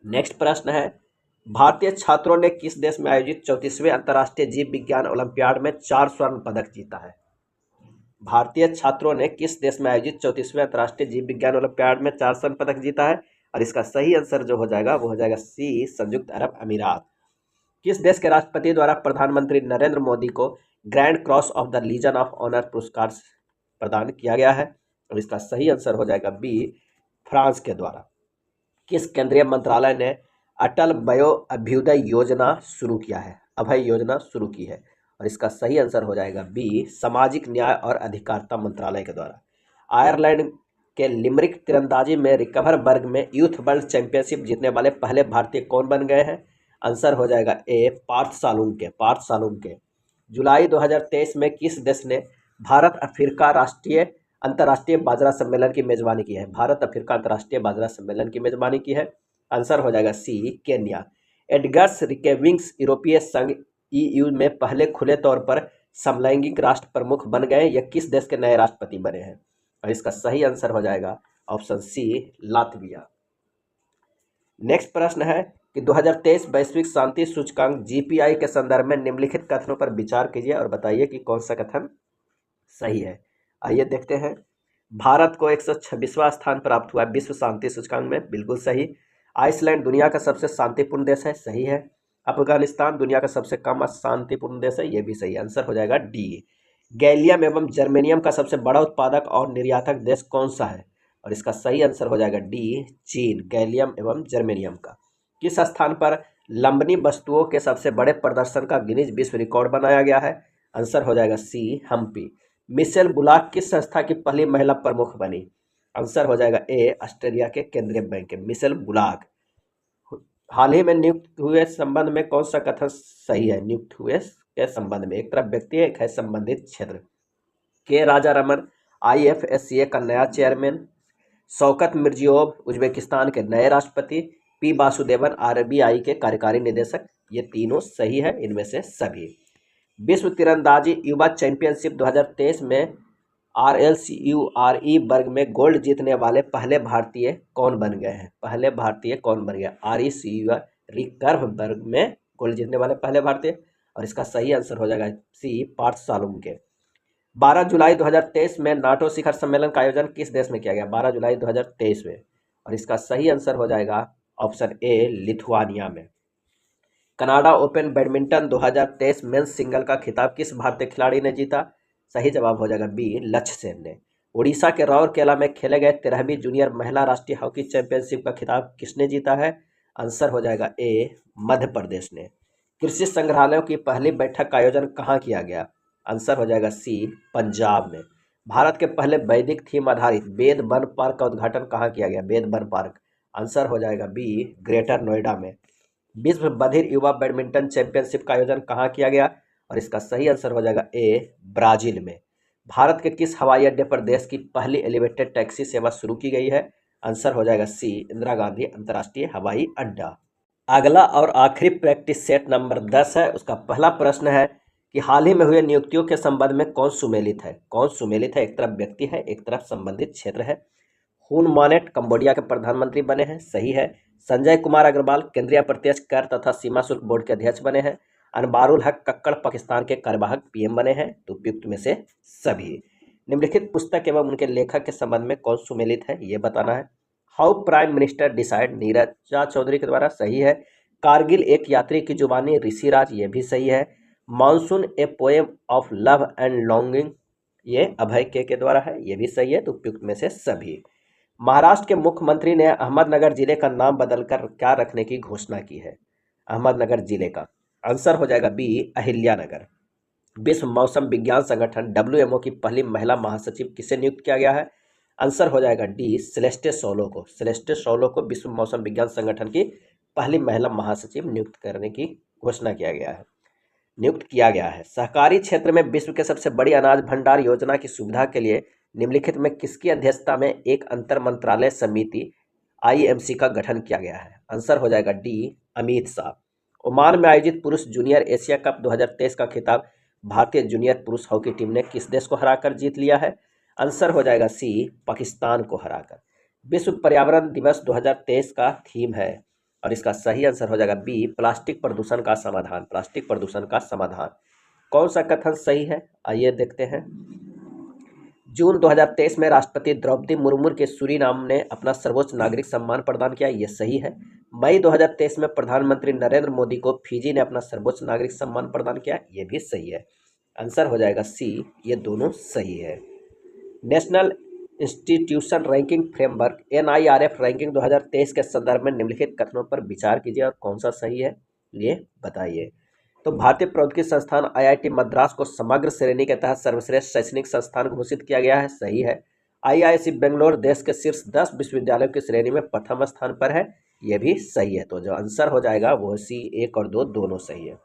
नेक्स्ट प्रश्न है, भारतीय छात्रों ने किस देश में आयोजित 34वें अंतर्राष्ट्रीय जीव विज्ञान ओलंपियाड में 4 स्वर्ण पदक जीता है? भारतीय छात्रों ने किस देश में आयोजित 34वें अंतर्राष्ट्रीय जीव विज्ञान ओलंपियाड में 4 स्वर्ण पदक जीता है? और इसका सही आंसर जो हो जाएगा वो हो जाएगा सी, संयुक्त अरब अमीरात। किस देश के राष्ट्रपति द्वारा प्रधानमंत्री नरेंद्र मोदी को grand cross of the legion of honour पुरस्कार प्रदान किया गया है? और इसका सही आंसर हो जाएगा बी, फ्रांस के द्वारा। किस केंद्रीय मंत्रालय ने अटल वयो अभ्युदय योजना शुरू किया है? अभय योजना शुरू की है। और इसका सही आंसर हो जाएगा बी, सामाजिक न्याय और अधिकारिता मंत्रालय के द्वारा। आयरलैंड के लिमरिक तीरंदाजी में रिकवर वर्ग में यूथ वर्ल्ड चैंपियनशिप जीतने वाले पहले भारतीय कौन बन गए हैं? आंसर हो जाएगा ए, पार्थ सालुंके। जुलाई 2023 में किस देश ने भारत अफ्रीका अंतर्राष्ट्रीय बाजरा सम्मेलन की मेजबानी की है? भारत अफ्रीका अंतर्राष्ट्रीय बाजरा सम्मेलन की मेजबानी की है। आंसर हो जाएगा सी, केन्या। एडगर्स रिकेविंग्स यूरोपीय संघ EU में पहले खुले तौर पर समलैंगिक राष्ट्र प्रमुख बन गए, यह किस देश के नए राष्ट्रपति बने हैं? और इसका सही आंसर हो जाएगा ऑप्शन सी, लातविया। नेक्स्ट प्रश्न है कि 2023 वैश्विक शांति सूचकांक GPI के संदर्भ में निम्नलिखित कथनों पर विचार कीजिए और बताइए कि कौन सा कथन सही है। आइए देखते हैं। भारत को 126वां स्थान प्राप्त हुआ है विश्व शांति सूचकांक में, बिल्कुल सही। आइसलैंड दुनिया का सबसे शांतिपूर्ण देश है, सही है। अफगानिस्तान दुनिया का सबसे कम शांतिपूर्ण देश है, यह भी सही। आंसर हो जाएगा डी। गैलियम एवं जर्मेनियम का सबसे बड़ा उत्पादक और निर्यातक देश कौन सा है? और इसका सही आंसर हो जाएगा डी, चीन। गैलियम एवं जर्मेनियम का। किस स्थान पर लंबनी वस्तुओं के सबसे बड़े प्रदर्शन का गिनीज विश्व रिकॉर्ड बनाया गया है? आंसर हो जाएगा सी, हम्पी। मिशेल बुलाक किस संस्था की पहली महिला प्रमुख बनी? आंसर हो जाएगा ए, ऑस्ट्रेलिया के केंद्रीय बैंक के मिशेल बुलाक। हाल ही में नियुक्त हुए संबंध में कौन सा कथन सही है? नियुक्त हुए के संबंध में, एक तरफ व्यक्ति है, एक है संबंधित क्षेत्र। के राजा रमन IFSCA का नया चेयरमैन। शौकत मिर्जियोव उज्बेकिस्तान के नए राष्ट्रपति। P वासुदेवन RBI के कार्यकारी निदेशक। ये तीनों सही है इनमें से सभी। विश्व तीरंदाजी युवा चैंपियनशिप 2023 में RLCURE वर्ग में गोल्ड जीतने वाले पहले भारतीय कौन बन गए हैं? पहले भारतीय कौन बन गया? RECURE रिकर्व वर्ग में गोल्ड जीतने वाले पहले भारतीय। और इसका सही आंसर हो जाएगा सी, पार्थ सालुंके। 12 जुलाई 2023 में नाटो शिखर सम्मेलन का आयोजन किस देश में किया गया? 12 जुलाई 2023 में। और इसका सही आंसर हो जाएगा ऑप्शन ए, लिथुआनिया में। Canada open badminton 2023 men's single का खिताब किस भारतीय खिलाड़ी ने जीता? सही जवाब हो जाएगा बी, लक्ष्य सेन ने। उड़ीसा के राउरकेला में खेले गए 13वीं जूनियर महिला राष्ट्रीय हॉकी चैंपियनशिप का खिताब किसने जीता है? आंसर हो जाएगा ए, मध्य प्रदेश ने। कृषि संग्रहालयों की पहली बैठक का आयोजन कहाँ किया गया? आंसर हो जाएगा सी, पंजाब में। भारत के पहले वैदिक थीम आधारित वेद वन पार्क का उद्घाटन कहाँ किया गया? वेद वन पार्क। आंसर हो जाएगा बी, ग्रेटर नोएडा में। विश्व बधिर युवा बैडमिंटन चैंपियनशिप का आयोजन कहाँ किया गया? और इसका सही आंसर हो जाएगा ए, ब्राजील में। भारत के किस हवाई अड्डे पर देश की पहली एलिवेटेड टैक्सी सेवा शुरू की गई है? आंसर हो जाएगा सी, इंदिरा गांधी अंतर्राष्ट्रीय हवाई अड्डा। अगला और आखिरी प्रैक्टिस सेट नंबर 10 है। उसका पहला प्रश्न है कि हाल ही में हुए नियुक्तियों के संबंध में कौन सुमेलित है? कौन सुमेलित है? एक तरफ व्यक्ति है, एक तरफ संबंधित क्षेत्र है। हुन मानेट कंबोडिया के प्रधानमंत्री बने हैं, सही है। संजय कुमार अग्रवाल केंद्रीय प्रत्यक्ष कर तथा सीमा शुल्क बोर्ड के अध्यक्ष बने हैं। अनबारुल हक कक्कड़ पाकिस्तान के कार्यवाहक PM बने हैं, तो उपयुक्त में से सभी। निम्नलिखित पुस्तक एवं उनके लेखक के संबंध में कौन सुमेलित है, ये बताना है। How prime minister decide, Neerja Chowdhury के द्वारा, सही है। कारगिल एक यात्री की जुबानी, ऋषिराज, ये भी सही है। Monsoon a poem of love and longing, ये अभय के द्वारा है, ये भी सही है, तो उपयुक्त में से सभी। महाराष्ट्र के मुख्यमंत्री ने अहमदनगर जिले का नाम बदलकर क्या रखने की घोषणा की है? अहमदनगर जिले का। आंसर हो जाएगा बी, अहिल्यानगर। विश्व मौसम विज्ञान संगठन WMO की पहली महिला महासचिव किसे नियुक्त किया गया है? आंसर हो जाएगा डी, सेलेस्टे सोलो को। सेलेस्टे सोलो को विश्व मौसम विज्ञान संगठन की पहली महिला महासचिव नियुक्त करने की घोषणा नियुक्त किया गया है। सहकारी क्षेत्र में विश्व के सबसे बड़ी अनाज भंडार योजना की सुविधा के लिए निम्नलिखित में किसकी अध्यक्षता में एक अंतर मंत्रालय समिति IMC का गठन किया गया है? आंसर हो जाएगा डी, अमित शाह। ओमान में आयोजित पुरुष जूनियर एशिया कप 2023 का खिताब भारतीय जूनियर पुरुष हॉकी टीम ने किस देश को हराकर जीत लिया है? आंसर हो जाएगा सी, पाकिस्तान को हराकर। विश्व पर्यावरण दिवस 2023 का थीम है और इसका सही आंसर हो जाएगा बी, प्लास्टिक प्रदूषण का समाधान। प्लास्टिक प्रदूषण का समाधान। कौन सा कथन सही है, आइए देखते हैं। जून 2023 में राष्ट्रपति द्रौपदी मुर्मू के सूरीनाम ने अपना सर्वोच्च नागरिक सम्मान प्रदान किया, ये सही है। मई 2023 में प्रधानमंत्री नरेंद्र मोदी को फिजी ने अपना सर्वोच्च नागरिक सम्मान प्रदान किया, ये भी सही है। आंसर हो जाएगा सी, ये दोनों सही है। National institution ranking framework NIRF ranking 2023 के संदर्भ में निम्नलिखित कथनों पर विचार कीजिए और कौन सा सही है, ये बताइए। तो भारतीय प्रौद्योगिकी संस्थान IIT मद्रास को समग्र श्रेणी के तहत सर्वश्रेष्ठ शैक्षणिक संस्थान घोषित किया गया है, सही है। IISc बेंगलोर देश के शीर्ष 10 विश्वविद्यालयों की श्रेणी में प्रथम स्थान पर है, यह भी सही है। तो जो आंसर हो जाएगा वो सी, 1 और 2 दोनों सही है।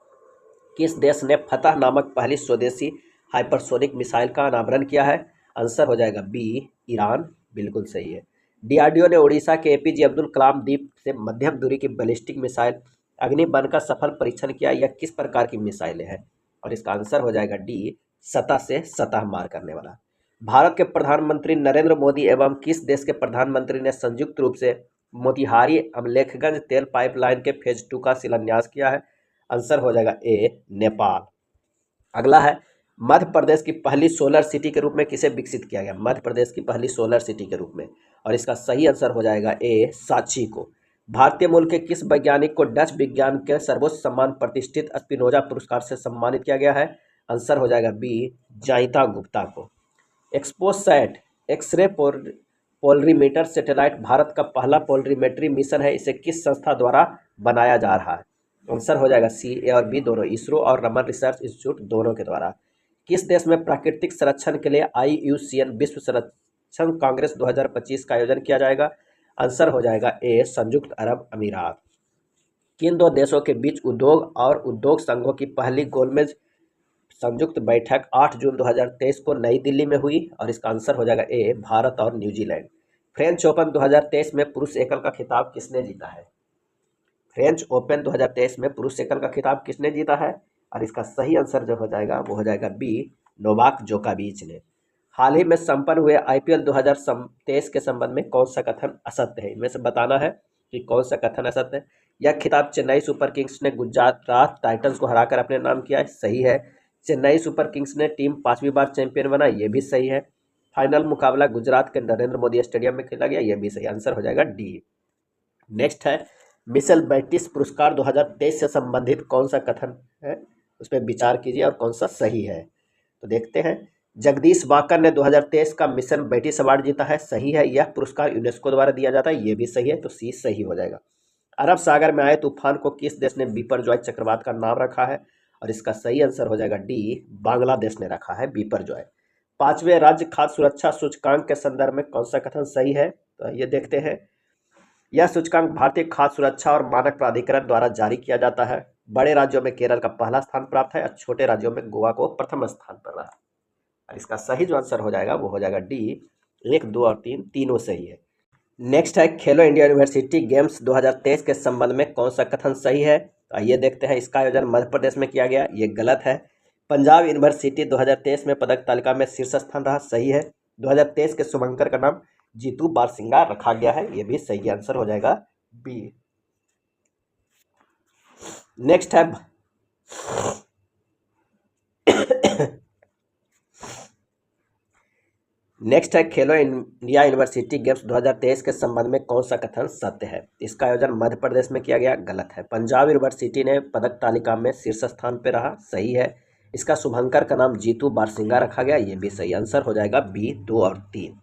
किस देश ने फतह नामक पहली स्वदेशी हाइपरसोनिक मिसाइल का अनावरण किया है? आंसर हो जाएगा बी, ईरान, बिल्कुल सही है। DRDO ने उड़ीसा के APJ अब्दुल कलाम द्वीप से मध्यम दूरी की बैलिस्टिक मिसाइल अग्नि-1 का सफल परीक्षण किया, यह किस प्रकार की मिसाइलें हैं? और इसका आंसर हो जाएगा डी, सतह से सतह मार करने वाला। भारत के प्रधानमंत्री नरेंद्र मोदी एवं किस देश के प्रधानमंत्री ने संयुक्त रूप से मोतिहारी अमलेखगंज तेल पाइपलाइन के फेज 2 का शिलान्यास किया है? आंसर हो जाएगा ए, नेपाल। अगला है, मध्य प्रदेश की पहली सोलर सिटी के रूप में किसे विकसित किया गया? मध्य प्रदेश की पहली सोलर सिटी के रूप में, और इसका सही आंसर हो जाएगा ए, सांची को। भारतीय मूल के किस वैज्ञानिक को डच विज्ञान के सर्वोच्च सम्मान प्रतिष्ठित स्पिनोजा पुरस्कार से सम्मानित किया गया है? आंसर हो जाएगा बी, जाइता गुप्ता को। XPoSat X ray polarimeter satellite Bharat का पहला पोलरीमेट्री मिशन है, इसे किस संस्था द्वारा बनाया जा रहा है? आंसर हो जाएगा सी, ए और बी दोनों, इसरो और रमन रिसर्च इंस्टीट्यूट दोनों के द्वारा। किस देश में प्राकृतिक संरक्षण के लिए IUCN विश्व संरक्षण कांग्रेस 2025 का आयोजन किया जाएगा? आंसर हो जाएगा ए, संयुक्त अरब अमीरात। किन दो देशों के बीच उद्योग और उद्योग संघों की पहली गोलमेज संयुक्त बैठक 8 जून 2023 को नई दिल्ली में हुई? और इसका आंसर हो जाएगा ए, भारत और न्यूजीलैंड। फ्रेंच ओपन 2023 में पुरुष एकल का खिताब किसने जीता है? फ्रेंच ओपन 2023 में पुरुष एकल का खिताब किसने जीता है? और इसका सही आंसर जो हो जाएगा वो हो जाएगा बी, नोवाक जोकोविच ने। हाल ही में संपन्न हुए IPL 2023 के संबंध में कौन सा कथन असत्य है? इनमें से बताना है कि कौन सा कथन असत्य है। यह खिताब चेन्नई सुपर किंग्स ने गुजरात टाइटंस को हराकर अपने नाम किया है, सही है। चेन्नई सुपर किंग्स ने टीम 5वीं बार चैंपियन बना, ये भी सही है। फाइनल मुकाबला गुजरात के नरेंद्र मोदी स्टेडियम में खेला गया, यह भी सही। आंसर हो जाएगा डी। नेक्स्ट है, मिशेल बैटिस पुरस्कार 2023 से संबंधित कौन सा कथन है, उस पर विचार कीजिए और कौन सा सही है। तो देखते हैं, जगदीश वाकर ने 2023 का मिशन बैटिस अवार्ड जीता है, सही है। यह पुरस्कार यूनेस्को द्वारा दिया जाता है, ये भी सही है, तो सी सही हो जाएगा। अरब सागर में आए तूफान को किस देश ने बिपरजॉय चक्रवात का नाम रखा है? और इसका सही आंसर हो जाएगा डी, बांग्लादेश ने रखा है बिपरजॉय। 5वें राज्य खाद्य सुरक्षा सूचकांक के संदर्भ में कौन सा कथन सही है? तो ये देखते हैं। यह सूचकांक भारतीय खाद्य सुरक्षा और मानक प्राधिकरण द्वारा जारी किया जाता है। बड़े राज्यों में केरल का पहला स्थान प्राप्त है और छोटे राज्यों में गोवा को प्रथम स्थान पर रहा। और इसका सही जो आंसर हो जाएगा वो हो जाएगा डी, 1, 2 और 3 तीनों सही है। नेक्स्ट है, खेलो इंडिया यूनिवर्सिटी गेम्स 2023 के संबंध में कौन सा कथन सही है? तो आइए देखते हैं। इसका आयोजन मध्य प्रदेश में किया गया, ये गलत है। पंजाब यूनिवर्सिटी 2023 में पदक तालिका में शीर्ष स्थान रहा, सही है। 2023 के शुभंकर का नाम जीतू बारसिंगा रखा गया है, ये भी सही आंसर हो जाएगा बी। नेक्स्ट है, खेलो इंडिया यूनिवर्सिटी गेम्स 2023 के संबंध में कौन सा कथन सत्य है? इसका आयोजन मध्य प्रदेश में किया गया, गलत है। पंजाब यूनिवर्सिटी ने पदक तालिका में शीर्ष स्थान पर रहा, सही है। इसका शुभंकर का नाम जीतू बारसिंगा रखा गया, ये भी सही आंसर हो जाएगा बी, 2 और 3।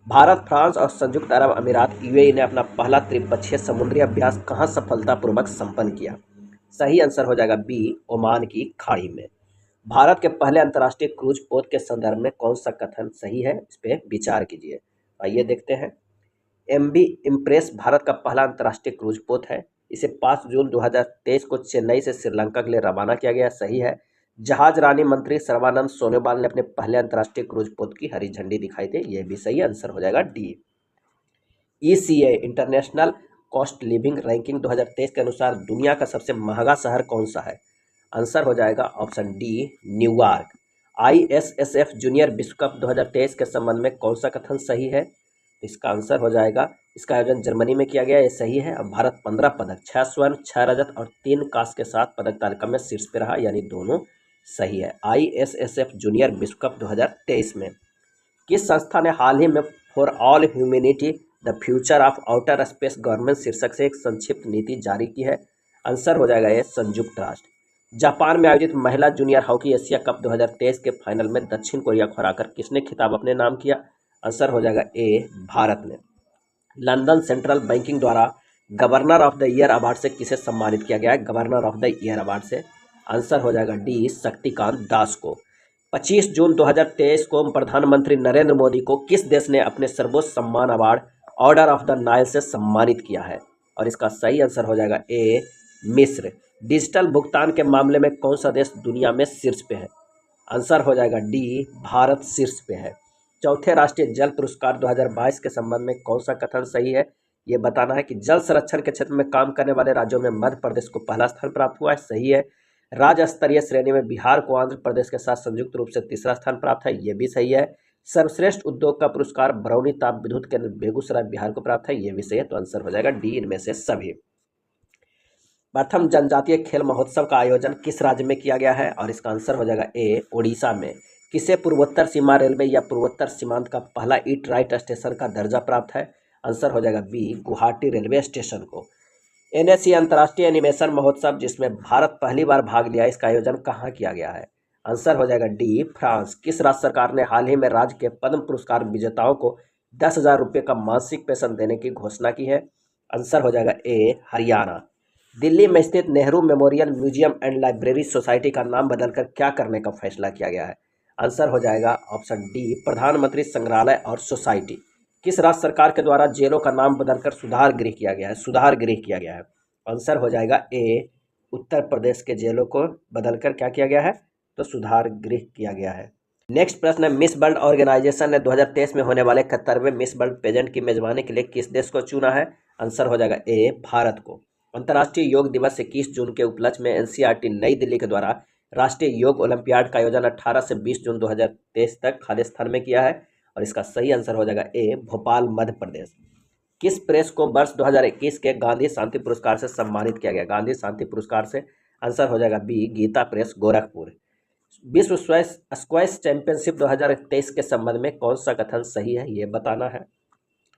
भारत, फ्रांस और संयुक्त अरब अमीरात UAE ने अपना पहला त्रिपक्षीय समुद्री अभ्यास कहाँ सफलतापूर्वक संपन्न किया? सही आंसर हो जाएगा बी, ओमान की खाड़ी में। भारत के पहले अंतर्राष्ट्रीय क्रूज पोत के संदर्भ में कौन सा कथन सही है, इस पर विचार कीजिए। आइए देखते हैं। MV इम्प्रेस भारत का पहला अंतर्राष्ट्रीय क्रूज पोत है। इसे 5 जून 2023 को चेन्नई से श्रीलंका के लिए रवाना किया गया, सही है। जहाज रानी मंत्री सर्बानंद सोनोवाल ने अपने पहले अंतर्राष्ट्रीय क्रूज पोत की हरी झंडी दिखाई थी, यह भी सही आंसर हो जाएगा D. ECA international cost living ranking 2023 के अनुसार दुनिया का सबसे महंगा शहर कौन सा है? आंसर हो जाएगा option D New York. ISSF junior विश्व कप 2023 के संबंध में कौन सा कथन सही है? इसका आंसर हो जाएगा, इसका आयोजन जर्मनी में किया गया, ये सही है। अब भारत 15 पदक, 6 स्वर्ण, 6 रजत और 3 कांस्य के साथ पदक तालिका में शीर्ष पे रहा, यानी दोनों सही है। ISSF जूनियर विश्व कप 2023 में किस संस्था ने हाल ही में for all humanity the future of outer space government शीर्षक से एक संक्षिप्त नीति जारी की है? आंसर हो जाएगा ये संयुक्त राष्ट्र। जापान में आयोजित महिला जूनियर हॉकी एशिया कप 2023 के फाइनल में दक्षिण कोरिया को हराकर किसने खिताब अपने नाम किया? आंसर हो जाएगा ए भारत ने। लंदन सेंट्रल बैंकिंग द्वारा governor of the year award से किसे सम्मानित किया गया है? Governor of the year award से आंसर हो जाएगा डी शक्तिकांत दास को। 25 जून 2023 को प्रधानमंत्री नरेंद्र मोदी को किस देश ने अपने सर्वोच्च सम्मान award order of the Nile से सम्मानित किया है? और इसका सही आंसर हो जाएगा ए मिस्र। डिजिटल भुगतान के मामले में कौन सा देश दुनिया में शीर्ष पे है? आंसर हो जाएगा डी भारत शीर्ष पे है। चौथे राष्ट्रीय जल पुरस्कार 2022 के संबंध में कौन सा कथन सही है? ये बताना है कि जल संरक्षण के क्षेत्र में काम करने वाले राज्यों में मध्य प्रदेश को पहला स्थान प्राप्त हुआ है, सही है। राज्य स्तरीय श्रेणी में बिहार को आंध्र प्रदेश के साथ संयुक्त रूप से तीसरा स्थान प्राप्त है, ये भी सही है। सर्वश्रेष्ठ उद्योग का पुरस्कार बरौनी ताप विद्युत केंद्र बेगूसराय बिहार को प्राप्त है, ये भी सही है। तो आंसर हो जाएगा डी इनमें से सभी। प्रथम जनजातीय खेल महोत्सव का आयोजन किस राज्य में किया गया है? और इसका आंसर हो जाएगा ए ओडिशा में। किसे पूर्वोत्तर सीमा रेलवे या पूर्वोत्तर सीमांत का पहला ईट राइट स्टेशन का दर्जा प्राप्त है? आंसर हो जाएगा बी गुवाहाटी रेलवे स्टेशन को। NSC अंतर्राष्ट्रीय एनिमेशन महोत्सव जिसमें भारत पहली बार भाग लिया, इसका आयोजन कहाँ किया गया है? आंसर हो जाएगा डी फ्रांस। किस राज्य सरकार ने हाल ही में राज्य के पद्म पुरस्कार विजेताओं को 10,000 रुपये का मासिक पेंशन देने की घोषणा की है? आंसर हो जाएगा ए हरियाणा। दिल्ली में स्थित Nehru memorial museum and library society का नाम बदलकर क्या करने का फैसला किया गया है? आंसर हो जाएगा ऑप्शन डी प्रधानमंत्री संग्रहालय और सोसाइटी। किस राज्य सरकार के द्वारा जेलों का नाम बदलकर सुधार गृह किया गया है? सुधार गृह किया गया है। आंसर हो जाएगा ए उत्तर प्रदेश के जेलों को बदलकर क्या किया गया है? तो सुधार गृह किया गया है। नेक्स्ट प्रश्न है, मिस वर्ल्ड ऑर्गेनाइजेशन ने 2023 में होने वाले 71वें मिस वर्ल्ड पेजेंट की मेजबानी के लिए किस देश को चुना है? आंसर हो जाएगा ए भारत को। अंतर्राष्ट्रीय योग दिवस 21 जून के उपलक्ष्य में NCERT नई दिल्ली के द्वारा राष्ट्रीय योग ओलंपियाड का आयोजन 18 से 20 जून 2023 तक खाली स्थान में किया है, और इसका सही आंसर हो जाएगा ए भोपाल मध्य प्रदेश। किस प्रेस को वर्ष 2021 के गांधी शांति पुरस्कार से सम्मानित किया गया? गांधी शांति पुरस्कार से आंसर हो जाएगा बी गीता प्रेस गोरखपुर। विश्व स्क्वैश चैंपियनशिप 2023 के संबंध में कौन सा कथन सही है, ये बताना है।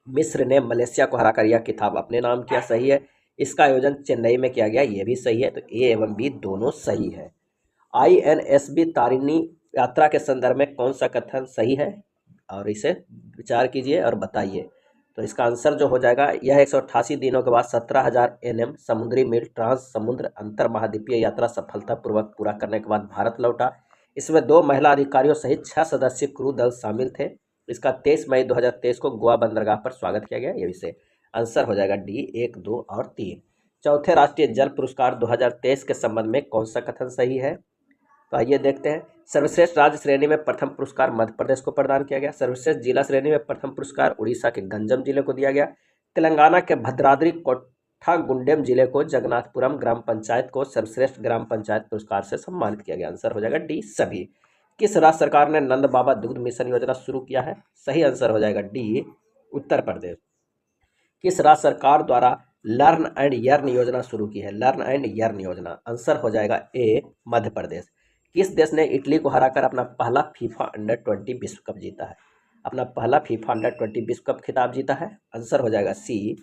मिस्र ने मलेशिया को हराकर यह खिताब अपने नाम किया, सही है। इसका आयोजन चेन्नई में किया गया, ये भी सही है। तो ए एवं बी दोनों सही है। INSB तारिणी यात्रा के संदर्भ में कौन सा कथन सही है, और इसे विचार कीजिए और बताइए। तो इसका आंसर जो हो जाएगा, यह 188 दिनों के बाद 17,000 NM समुद्री मील ट्रांस समुद्र अंतर महाद्वीपीय यात्रा सफलतापूर्वक पूरा करने के बाद भारत लौटा। इसमें 2 महिला अधिकारियों सहित 6 सदस्यीय क्रू दल शामिल थे। इसका 23 मई 2023 को गोवा बंदरगाह पर स्वागत किया गया, ये भी सही। आंसर हो जाएगा डी 1, 2 और 3। चौथे राष्ट्रीय जल पुरस्कार 2023 के संबंध में कौन सा कथन सही है? तो आइए देखते हैं। सर्वश्रेष्ठ राज्य श्रेणी में प्रथम पुरस्कार मध्य प्रदेश को प्रदान किया गया। सर्वश्रेष्ठ जिला श्रेणी में प्रथम पुरस्कार उड़ीसा के गंजम जिले को दिया गया। तेलंगाना के भद्राद्री कोट्ठागुंडेम जिले को जगन्नाथपुरम ग्राम पंचायत को सर्वश्रेष्ठ ग्राम पंचायत पुरस्कार से सम्मानित किया गया। आंसर हो जाएगा डी सभी। किस राज्य सरकार ने नंद बाबा दुग्ध मिशन योजना शुरू किया है? सही आंसर हो जाएगा डी उत्तर प्रदेश। किस राज्य सरकार द्वारा लर्न एंड यर्न योजना शुरू की है? लर्न एंड यर्न योजना। आंसर हो जाएगा ए मध्य प्रदेश। किस देश ने इटली को हराकर अपना पहला फीफा अंडर-20 विश्व कप जीता है? अपना पहला फीफा अंडर-20 विश्व कप खिताब जीता है? आंसर हो जाएगा सी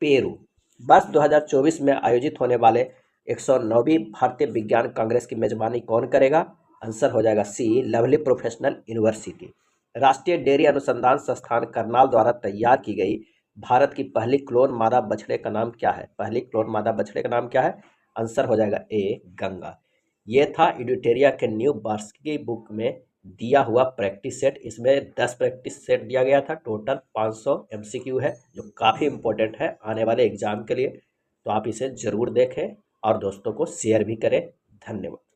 पेरू। वर्ष 2024 में आयोजित होने वाले 109वीं भारतीय विज्ञान कांग्रेस की मेजबानी कौन करेगा? आंसर हो जाएगा सी लवली प्रोफेशनल यूनिवर्सिटी। राष्ट्रीय डेयरी अनुसंधान संस्थान करनाल द्वारा तैयार की गई भारत की पहली क्लोन मादा बछड़े का नाम क्या है? पहली क्लोन मादा बछड़े का नाम क्या है? आंसर हो जाएगा ए गंगा। ये था एडिटोरिया के न्यू वार्षिकी बुक में दिया हुआ प्रैक्टिस सेट। इसमें 10 प्रैक्टिस सेट दिया गया था। टोटल 500 MCQ है, जो काफ़ी इंपॉर्टेंट है आने वाले एग्जाम के लिए। तो आप इसे ज़रूर देखें और दोस्तों को शेयर भी करें। धन्यवाद।